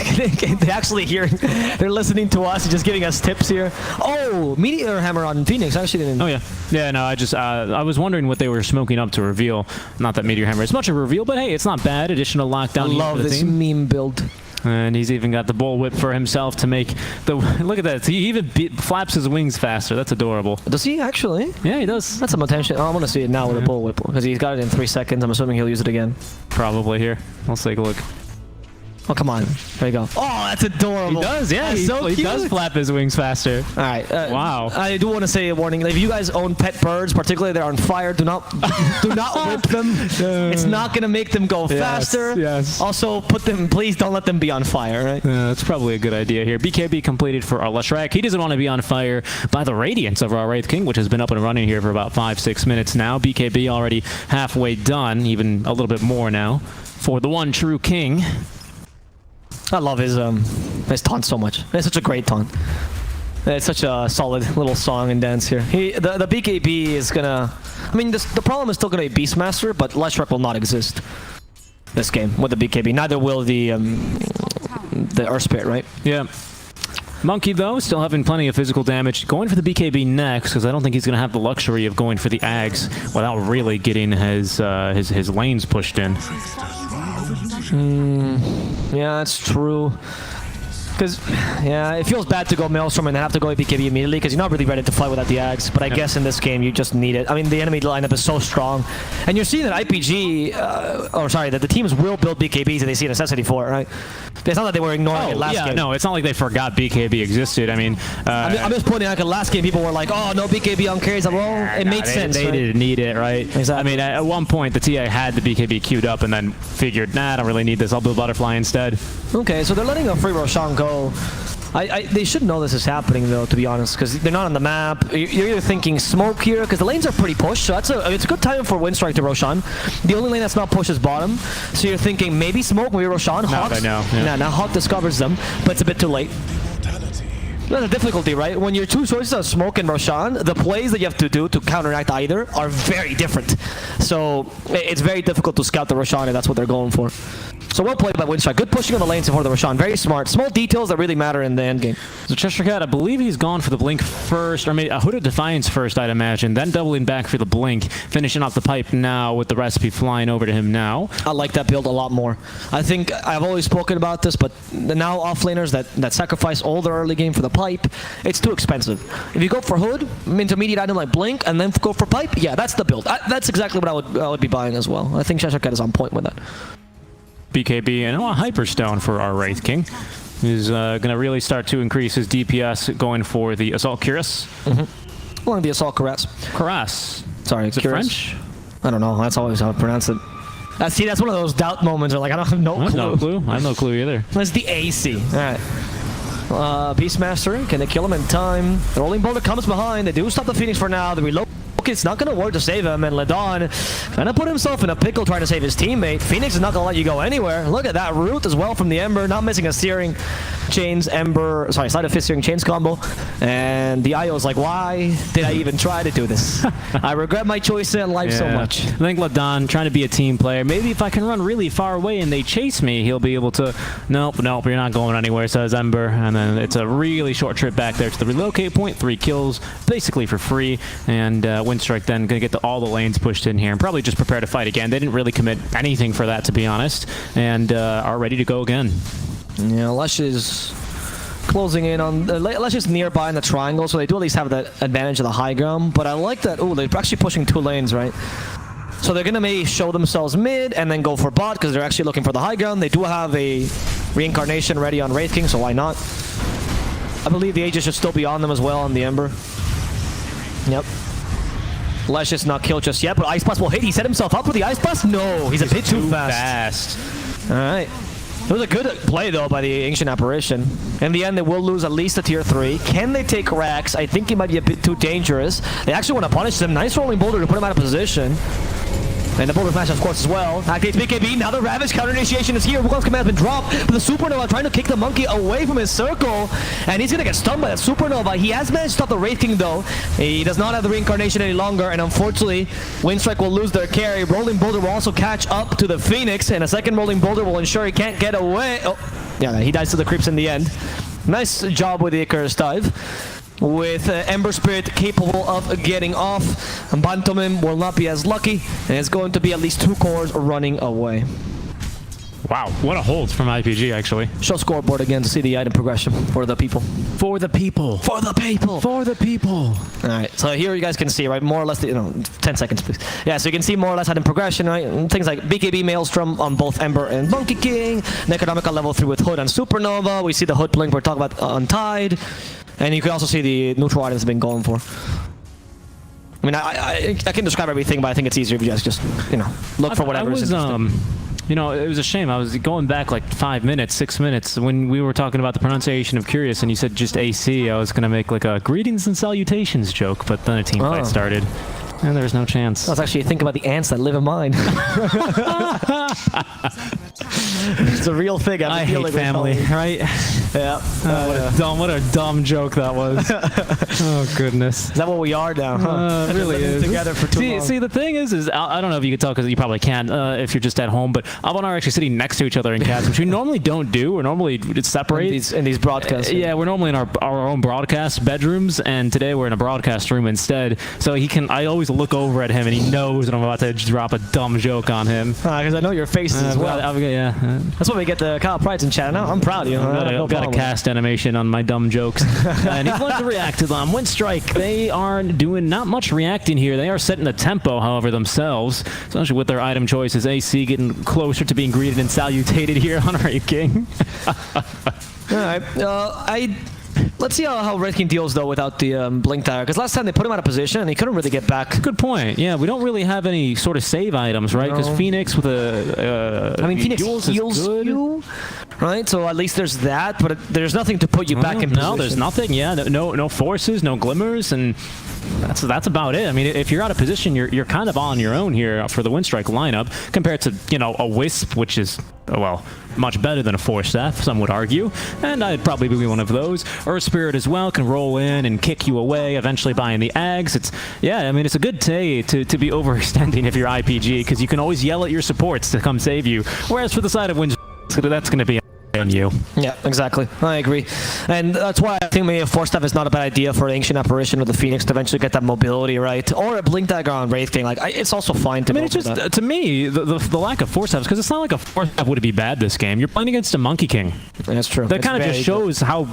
They actually hear. They're listening to us, just giving us tips here. Oh, Meteor Hammer on Phoenix. I actually didn't. Oh yeah, yeah. No, I was wondering what they were smoking up to reveal. Not that Meteor Hammer is much of a reveal, but hey, it's not bad. Additional lockdown. I love this meme build. And he's even got the bullwhip for himself to make the. Look at that. He even flaps his wings faster. That's adorable. Does he actually? Yeah, he does. That's some attention. Oh, I want to see it now with a bullwhip because he's got it in 3 seconds. I'm assuming he'll use it again. Probably here. Let's take a look. Oh, come on. There you go. Oh, that's adorable. He does, yeah. He does flap his wings faster. All right. Wow. I do want to say a warning. If you guys own pet birds, particularly they're on fire, do not whip them. It's not going to make them go faster. Yes. Also, please don't let them be on fire, right? That's probably a good idea here. BKB completed for our Winstrike. He doesn't want to be on fire by the radiance of our Wraith King, which has been up and running here for about 5-6 minutes now. BKB already halfway done, even a little bit more now, for the one true king. I love his taunt so much. It's such a great taunt. It's such a solid little song and dance here. The BKB is gonna. I mean, the problem is still gonna be Beastmaster, but Winstrike will not exist this game with the BKB. Neither will the Earth Spirit, right? Yeah. Monkey, though, still having plenty of physical damage. Going for the BKB next, because I don't think he's going to have the luxury of going for the Ags without really getting his lanes pushed in. Yeah, that's true. Because, yeah, it feels bad to go Maelstrom and then have to go BKB immediately because you're not really ready to fight without the Ags. But I guess in this game, you just need it. I mean, the enemy lineup is so strong. And you're seeing that IPG, that the teams will build BKBs and they see a necessity for it, right? It's not that they were ignoring it last game. No, it's not like they forgot BKB existed. I mean, I'm just pointing out, last game people were like, oh, no BKB on carries. Well, it made sense. They didn't need it, right? Exactly. I mean, at one point, the TA had the BKB queued up and then figured, nah, I don't really need this. I'll build Butterfly instead. Okay, so they're letting a free Roshan go. They should know this is happening, though, to be honest, because they're not on the map. You're either thinking smoke here, because the lanes are pretty pushed, so it's a good time for Winstrike to Roshan. The only lane that's not pushed is bottom, so you're thinking maybe smoke, maybe Roshan. Now they know. Yeah. Now Hawk discovers them, but it's a bit too late. That's the difficulty, right? When your two choices are smoke and Roshan, the plays that you have to do to counteract either are very different. So it's very difficult to scout the Roshan if that's what they're going for. So well played by Winstrike. Good pushing on the lanes before the Roshan. Very smart. Small details that really matter in the end game. So Cheshire Cat, I believe he's gone for the Blink first, or maybe a Hooded Defiance first, I'd imagine. Then doubling back for the Blink, finishing off the pipe now with the recipe flying over to him now. I like that build a lot more. I think I've always spoken about this, but the now offlaners that sacrifice all their early game for the pipe, it's too expensive. If you go for Hood, intermediate item like Blink, and then go for pipe, yeah, that's the build. That's exactly what I would be buying as well. I think Cheshire Cat is on point with that. BKB and a Hyperstone for our Wraith King. He's going to really start to increase his DPS going for the Assault Cuirass. Well, the Assault Cuirass. Cuirass. Sorry, is it French? I don't know. That's always how I pronounce it. See, that's one of those doubt moments where like I don't have no clue. No clue. I have no clue either. That's the AC. All right. Beastmaster, can they kill him in time? The Rolling Boulder comes behind. They do stop the Phoenix for now. The reload. It's not going to work to save him, and Ladon kind of put himself in a pickle trying to save his teammate. Phoenix is not going to let you go anywhere. Look at that root as well from the Ember, not missing a steering chains, Ember, sorry, sleight of fist steering chains combo. And the IO is like, why did I even try to do this? I regret my choice in life so much. I think Ladon trying to be a team player. Maybe if I can run really far away and they chase me, he'll be able to, nope, you're not going anywhere, says Ember. And then it's a really short trip back there to the relocate point, 3 kills, basically for free. And Winstrike then going to get all the lanes pushed in here and probably just prepare to fight again. They didn't really commit anything for that, to be honest, and are ready to go again. Yeah, Lush is closing in on... Lush is nearby in the triangle, so they do at least have the advantage of the high ground, but I like that... Oh, they're actually pushing 2 lanes, right? So they're going to maybe show themselves mid and then go for bot because they're actually looking for the high ground. They do have a reincarnation ready on Wraith King, so why not? I believe the Aegis should still be on them as well on the Ember. Yep. Lesh just not killed just yet, but Ice Blast will hit. He set himself up with the Ice Blast? No, he's a bit too fast. Alright. It was a good play, though, by the Ancient Apparition. In the end, they will lose at least a tier 3. Can they take Rax? I think he might be a bit too dangerous. They actually want to punish him. Nice rolling boulder to put him out of position. And the boulder smash, of course, as well. Activates BKB. Now the Ravage counter initiation is here. Wukong's command has been dropped. But the Supernova trying to kick the monkey away from his circle. And he's going to get stunned by that Supernova. He has managed to stop the Wraith King, though. He does not have the reincarnation any longer. And unfortunately, Winstrike will lose their carry. Rolling boulder will also catch up to the Phoenix. And a second rolling boulder will ensure he can't get away. Oh. Yeah, he dies to the creeps in the end. Nice job with the Icarus dive. With Ember Spirit capable of getting off, Bantomim will not be as lucky, and it's going to be at least 2 cores running away. Wow, what a hold from IPG, actually. Show scoreboard again to see the item progression for the people. For the people. For the people. For the people. All right, so here you guys can see, right, more or less, 10 seconds, please. Yeah, so you can see more or less item progression, right? And things like BKB Maelstrom on both Ember and Monkey King, Necronomica level 3 with Hood and Supernova. We see the Hood blink we're talking about Untied. And you can also see the neutral items have been going for. I mean, I can describe everything, but I think it's easier if you guys just, look for whatever is interesting. You know, it was a shame. I was going back like 5 minutes, 6 minutes when we were talking about the pronunciation of Curious, and you said just AC. I was going to make like a greetings and salutations joke, but then a team fight started, and there was no chance. I was actually thinking about the ants that live in mine. It's a real thing. I hate family, right? Yeah. What a dumb joke that was. Oh goodness. Is that what we are now? Huh? It really is. Together for too long. See, the thing is I don't know if you can tell because you probably can't if you're just at home. But Alba and I are actually sitting next to each other in cats, which we normally don't do. We're normally separate in these broadcasts. Yeah, we're normally in our own broadcast bedrooms, and today we're in a broadcast room instead. So I always look over at him, and he knows that I'm about to drop a dumb joke on him. Because I know your faces as well. That's what we get the Kyle Prides in chat. Now I'm proud of you. I've got a cast animation on my dumb jokes. And he's going to react to them. Winstrike, they are doing not much reacting here. They are setting the tempo, however, themselves, especially with their item choices. AC getting closer to being greeted and salutated here on Wraith King. All right. Let's see how Wraith King deals, though, without the Blink Dagger. Because last time they put him out of position, and he couldn't really get back. Good point. Yeah, we don't really have any sort of save items, right? Because Phoenix with a... I mean, Phoenix heals you, right? So at least there's that, but there's nothing to put you back in position. No, there's nothing. Yeah, no forces, no glimmers, and that's about it. I mean, if you're out of position, you're kind of on your own here for the Winstrike lineup compared to, a Wisp, which is, well, much better than a Force Staff, some would argue, and I'd probably be one of those. Earth Spirit as well can roll in and kick you away, eventually buying the Ags. It's a good day to be overextending if you're IPG, because you can always yell at your supports to come save you, whereas for the side of Winstrike, that's going to be on you. Yeah, exactly. I agree. And that's why I think maybe a Force Staff is not a bad idea for Ancient Apparition or the Phoenix to eventually get that mobility, right? Or a Blink Dagger on Wraith King. It's also fine to it's just, to me, the lack of Force Staffs, because it's not like a Force Staff would be bad this game. You're playing against a Monkey King. That's true. That kind of just shows how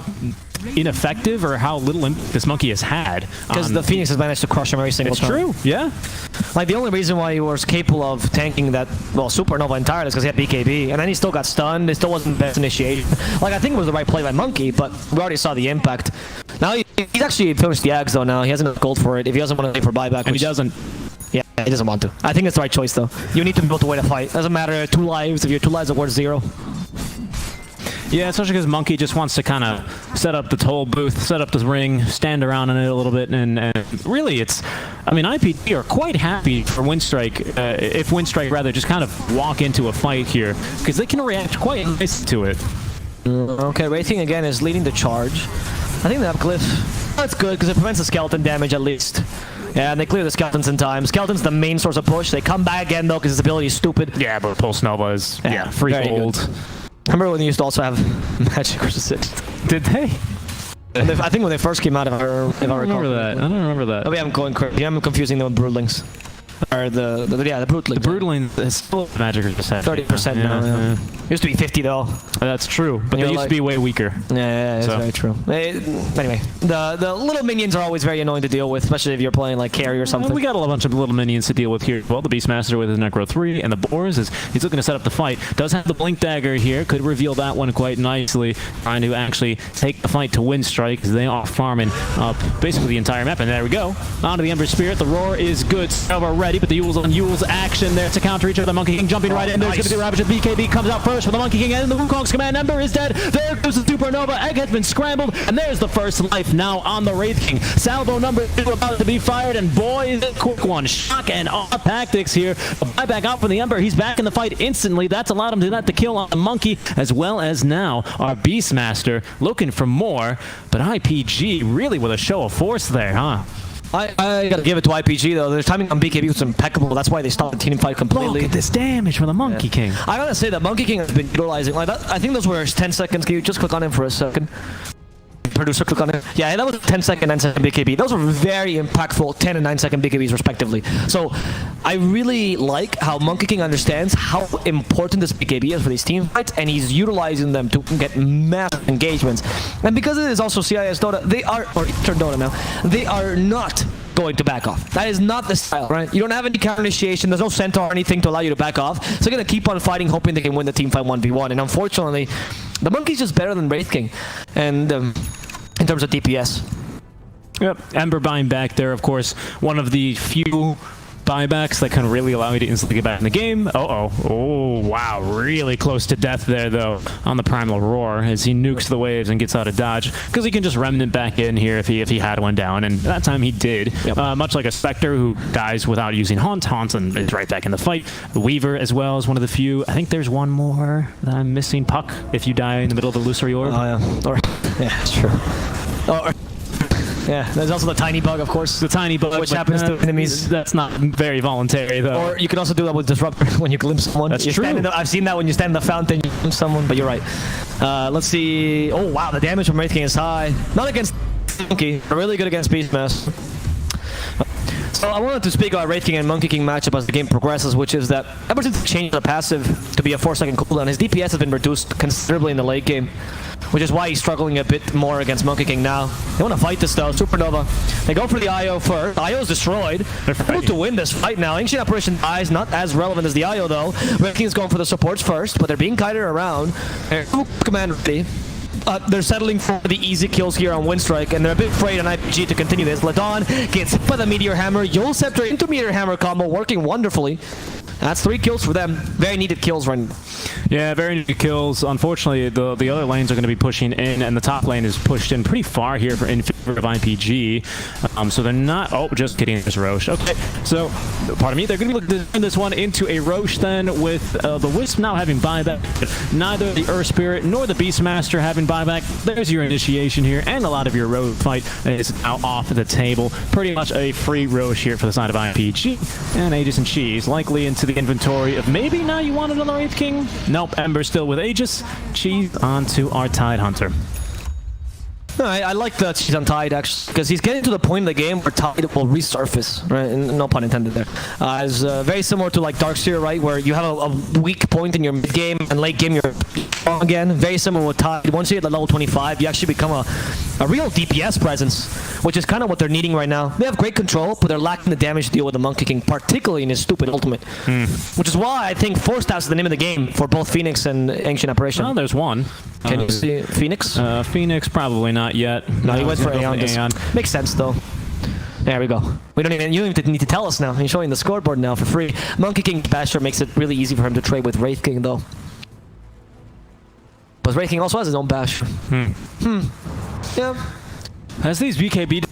ineffective or how little impact this monkey has had. Because the Phoenix has managed to crush him every single time. It's true, yeah. Like, the only reason why he was capable of tanking that, Supernova entirely is because he had BKB, and then he still got stunned. It still wasn't the best initiation. Like, I think it was the right play by Monkey, but we already saw the impact. Now, he's actually finished the Ags, though, now. He has enough gold for it if he doesn't want to pay for buyback. And he doesn't. Yeah, he doesn't want to. I think it's the right choice, though. You need to be able to win a fight. Doesn't matter, 2 lives. If your 2 lives are worth 0. Yeah, especially because Monkey just wants to kind of set up the toll booth, set up the ring, stand around in it a little bit, and really IPG are quite happy for Winstrike, if Winstrike rather just kind of walk into a fight here, because they can react quite nice to it. Okay, Wraith King again is leading the charge. I think that Glyph, that's good, because it prevents the skeleton damage at least. Yeah, and they clear the skeletons in time. Skeleton's the main source of push. They come back again, though, because his ability is stupid. Yeah, but Pulse Nova is, free gold. Remember when they used to also have Magic Resist? Did they? I think when they first came out, if I recall. I don't remember that. Maybe I'm going crazy. I'm confusing them with Broodlings. Or the Broodling. The Broodling is still Magic Resist. 30% now, yeah. Used to be 50 though. That's true, but they used to be way weaker. Yeah, that's very true. Anyway, the little minions are always very annoying to deal with, especially if you're playing like carry or something. We got a bunch of little minions to deal with here. Well, the Beastmaster with his Necro 3 and the Boars he's looking to set up the fight. Does have the Blink Dagger here. Could reveal that one quite nicely. Trying to actually take the fight to Winstrike because they are farming up basically the entire map. And there we go. Onto the Ember Spirit. The roar is good. Silver ready, but the Yules on Yules action there to counter each other. The Monkey King jumping right in. There's going to be the Ravage. BKB comes out first for the Monkey King, and the Wukong's command Ember is dead. There goes the Supernova. Egg has been scrambled, and there's the first life now on the Wraith King. Salvo number 2 about to be fired, and boy, the quick one. Shock and awe tactics here. A buyback out from the Ember. He's back in the fight instantly. That's allowed him to get the kill on the Monkey, as well as now our Beastmaster looking for more. But IPG really with a show of force there, huh? I gotta give it to IPG though. Their timing on BKB was impeccable. That's why they stopped the team fight completely. Look at this damage from the Monkey King. I gotta say that Monkey King has been utilizing like that. I think those were 10 seconds. Can you just click on him for a second? Producer, click on it. Yeah, that was 10-second, 9-second BKB. Those were very impactful 10 and 9-second BKBs respectively. So I really like how Monkey King understands how important this BKB is for these team fights, and he's utilizing them to get massive engagements. And because it is also CIS Dota, they are, or Eastern Dota now, they are not going to back off. That is not the style, right? You don't have any counter initiation, there's no center or anything to allow you to back off. So they're going to keep on fighting, hoping they can win the team fight 1v1. And unfortunately, the Monkey's just better than Wraith King. And in terms of DPS. Yep, Ember buying back there, of course, one of the few buybacks that can really allow you to instantly get back in the game. Oh, wow, really close to death there, though, on the Primal Roar, as he nukes the waves and gets out of dodge, because he can just remnant back in here if he had one down, and that time he did. Yep. Much like a Spectre who dies without using Haunts and is right back in the fight. The Weaver, as well, is one of the few. I think there's one more that I'm missing. Puck, if you die in the middle of the Illusory Orb. Oh, yeah. Or, yeah, that's true. Yeah, there's also the tiny bug, of course. The tiny bug, which happens to enemies. That's not very voluntary, though. Or you can also do that with Disruptor when you glimpse someone. That's true. I've seen that when you stand in the fountain, you glimpse someone, but you're right. Let's see. Oh, wow, the damage from Wraith King is high. Not against Monkey, but really good against Beastmaster. So I wanted to speak about Wraith King and Monkey King matchup as the game progresses, which is that ever since they changed the passive to be a 4-second cooldown, his DPS has been reduced considerably in the late game, which is why he's struggling a bit more against Monkey King now. They want to fight this though, Supernova. They go for the IO first. The IO is destroyed. They're able to win this fight now. Ancient Apparition dies, not as relevant as the IO though. Wraith King is going for the supports first, but they're being kited around. Command ready. They're settling for the easy kills here on Winstrike, and they're a bit afraid on IPG to continue this. Ladon gets hit by the Meteor Hammer. Yule Scepter into Meteor Hammer combo, working wonderfully. That's 3 kills for them. Very needed kills right now. Yeah, very needed kills. Unfortunately, the other lanes are going to be pushing in, and the top lane is pushed in pretty far here in favor of IPG. So they're not... Oh, just kidding. There's Roche. Okay, so, pardon me. They're going to be looking to turn this one into a Roche then, with the Wisp now having buyback. Neither the Earth Spirit nor the Beastmaster having buyback. There's your initiation here, and a lot of your road fight is now off the table. Pretty much a free Roche here for the side of IPG. And Aegis and Cheese likely into the inventory of maybe now you want another Wraith King. Nope, Ember still with Aegis. Cheese onto our Tide Hunter. No, I like that she's on Tide actually, because he's getting to the point in the game where Tide will resurface, right? And no pun intended there. It's very similar to like Darkseer, right? Where you have a weak point in your mid game and late game you're strong again. Very similar with Tide. Once you hit the level 25, you actually become a real DPS presence, which is kind of what they're needing right now. They have great control, but they're lacking the damage to deal with the Monkey King, particularly in his stupid ultimate. Which is why I think Force Staff is the name of the game for both Phoenix and Ancient Apparition. Oh, there's one. Can you see Phoenix? Phoenix, probably not yet. No, he went for Aeon. Makes sense though. There we go. You don't even need to tell us now. He's showing the scoreboard now for free. Monkey King Basher makes it really easy for him to trade with Wraith King though. But Wraith King also has his own bash. Yeah. As these BKB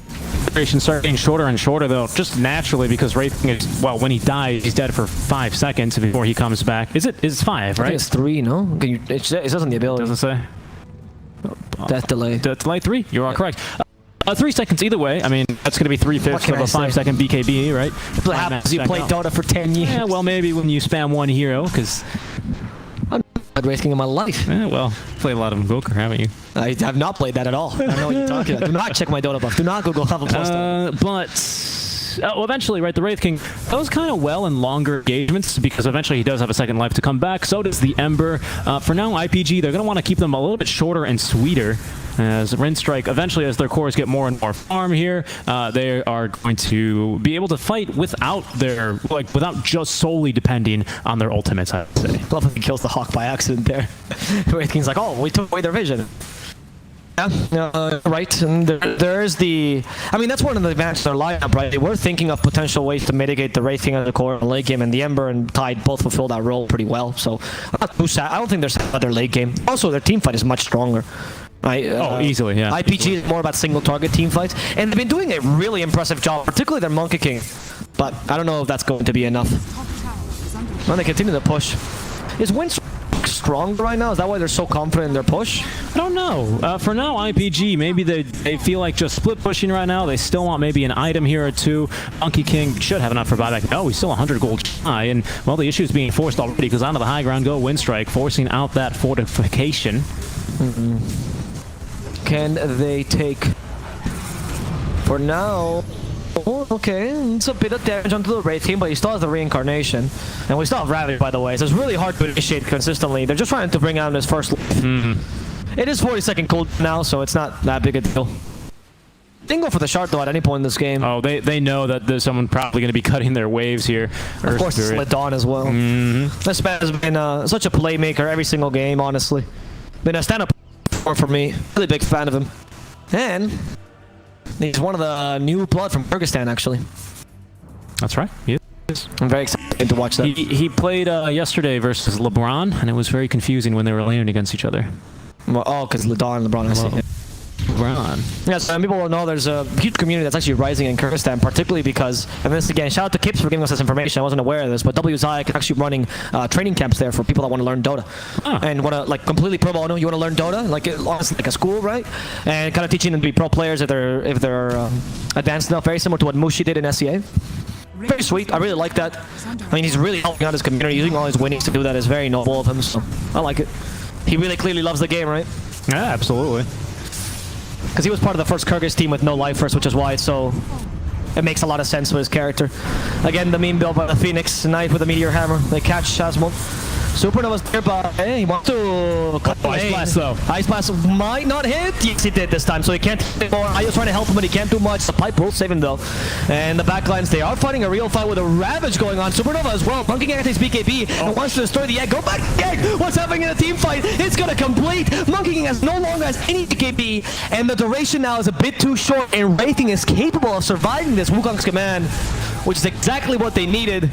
durations start getting shorter and shorter though, just naturally, because Wraith King is, well, when he dies, he's dead for 5 seconds before he comes back. It's 5, right? I think it's 3, no? It says on the ability. Doesn't say. Death delay. Death delay 3. You are correct. 3 seconds either way. I mean, that's going to be 3/5 of a 5-second BKB, right? What happens? You played Dota for 10 years. Yeah, well, maybe when you spam one hero, because... I've played Wraith King in my life. Yeah, well, played a lot of Invoker, haven't you? I have not played that at all. I don't know what you're talking about. Do not check my Dota buff. Do not Google level plus. Well, eventually, right, the Wraith King goes kind of well in longer engagements because eventually he does have a second life to come back. So does the Ember. For now, IPG, they're going to want to keep them a little bit shorter and sweeter. As Winstrike, eventually, as their cores get more and more farm here, they are going to be able to fight without without just solely depending on their ultimates, I'd say. I love if he kills the Hawk by accident there. Wraith King's like, oh, we took away their vision. Yeah, right. And there's the... I mean, that's one of the advantages of their lineup, right? They were thinking of potential ways to mitigate the Wraith King on the core in the late game, and the Ember and Tide both fulfill that role pretty well. So I'm not too sad. I don't think they're sad about their late game. Also, their team fight is much stronger. Right? Easily, yeah. IPG is more about single target team fights, and they've been doing a really impressive job, particularly their Monkey King. But I don't know if that's going to be enough. Well, they continue to push. Is Winstrike stronger right now? Is that why they're so confident in their push? I don't know. For now, IPG, maybe they feel like just split pushing right now. They still want maybe an item here or two. Monkey King should have enough for buyback. No, he's still 100 gold shy. And, well, the issue is being forced already because onto the high ground go Winstrike, forcing out that fortification. Can they take... For now... Oh, okay, it's a bit of damage onto the Wraith team, but he still has the reincarnation. And we still have Ravage, by the way, so it's really hard to initiate consistently. They're just trying to bring out his first life. It is 40-second cooldown now, so it's not that big a deal. They can go for the shard, though, at any point in this game. Oh, they know that there's someone probably going to be cutting their waves here. Of course, it's Ladon as well. This man has been such a playmaker every single game, honestly. Been a stand-up for me. Really big fan of him. And... he's one of the new blood from Kyrgyzstan, actually. That's right. He is. I'm very excited to watch that. He played yesterday versus LeBron, and it was very confusing when they were landing against each other. Well, oh, because LeBron, I see. LeBron. Yes, and people will know there's a huge community that's actually rising in Kyrgyzstan, particularly because, and this again, shout out to Kips for giving us this information. I wasn't aware of this, but WZI is actually running training camps there for people that want to learn Dota. And want to, like, completely pro bono. You want to learn Dota, like honestly, like a school, right? And kind of teaching them to be pro players if they're advanced enough, very similar to what Mushi did in SEA. Very sweet. I really like that. I mean, he's really helping out his community, using all his winnings to do that is very noble of him, so I like it. He really clearly loves the game, right? Yeah, absolutely. Because he was part of the first Kyrgyz team with no life first, which is why it makes a lot of sense with his character. Again, the meme build by the Phoenix Knight with a meteor hammer. They catch Shazmon. Supernova's nearby. Hey, he wants to... Ice Blast, though. Ice Blast might not hit. Yes, he did this time, so he can't hit more. Ayo's trying to help him, but he can't do much. The pipe will save him, though. And the backlines, they are fighting a real fight with a Ravage going on. Supernova as well. Bunking anti BKB and wants to destroy the egg. Go back, egg! What's happening in a team fight? It's going to complete. Monkey King has no longer has any BKB, and the duration now is a bit too short, and Wraithing is capable of surviving this Wukong's command, which is exactly what they needed.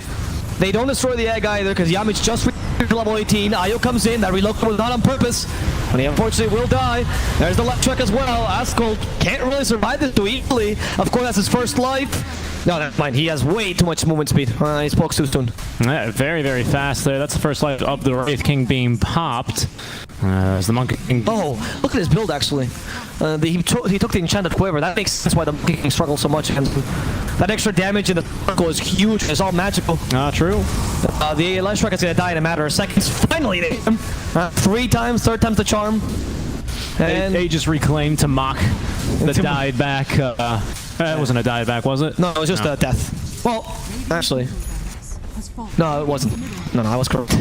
They don't destroy the egg either, because Yamich just reached level 18. Ayo comes in. That reload was not on purpose, but he unfortunately will die. There's the left truck as well. Askel can't really survive this too easily. Of course, that's his first life. No, never mind. He has way too much movement speed. He spoke too soon. Yeah, very, very fast there. That's the first life of the Wraith King being popped. As the Monkey King... Oh, look at his build, actually. He took the Enchanted Quiver. That makes sense why the Monkey King struggles so much against him. That extra damage in the circle is huge. It's all magical. True. The last strike is going to die in a matter of seconds. Finally, they hit him. 3 times, 3rd time's the charm. And they just reclaimed to mock the died back. It wasn't a died back, was it? No, it was just a death. Well, actually... No, it wasn't. No, I was correct.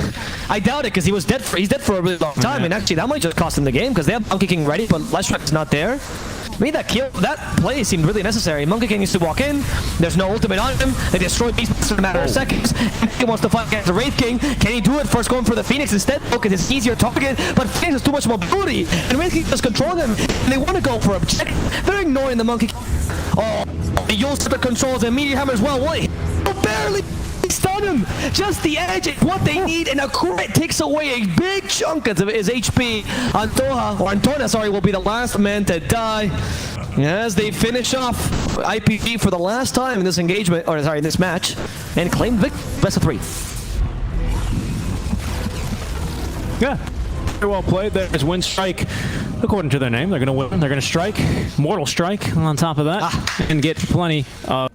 I doubt it, because he's dead for a really long time, and actually that might just cost him the game, because they have Monkey King ready, but Last Strike is not there. I mean, that play seemed really necessary. Monkey King needs to walk in, there's no ultimate on him, they destroy Beast in a matter of seconds, and he wants to fight against the Wraith King. Can he do it? First going for the Phoenix instead, because it's easier target, but Phoenix has too much mobility, and Wraith King just control them, and they want to go for a check. They're ignoring the Monkey King. Oh, he used the controls and Meteor Hammer as well. What? Barely stun him. Just the edge is what they need, and a crit takes away a big chunk of his HP. Antona, sorry, will be the last man to die as they finish off IPG for the last time in this engagement, or sorry, in this match, and claim victory. Best of 3. Yeah. Very well played. There's Winstrike. According to their name, they're going to win. They're going to strike. Mortal Strike on top of that. And get plenty of...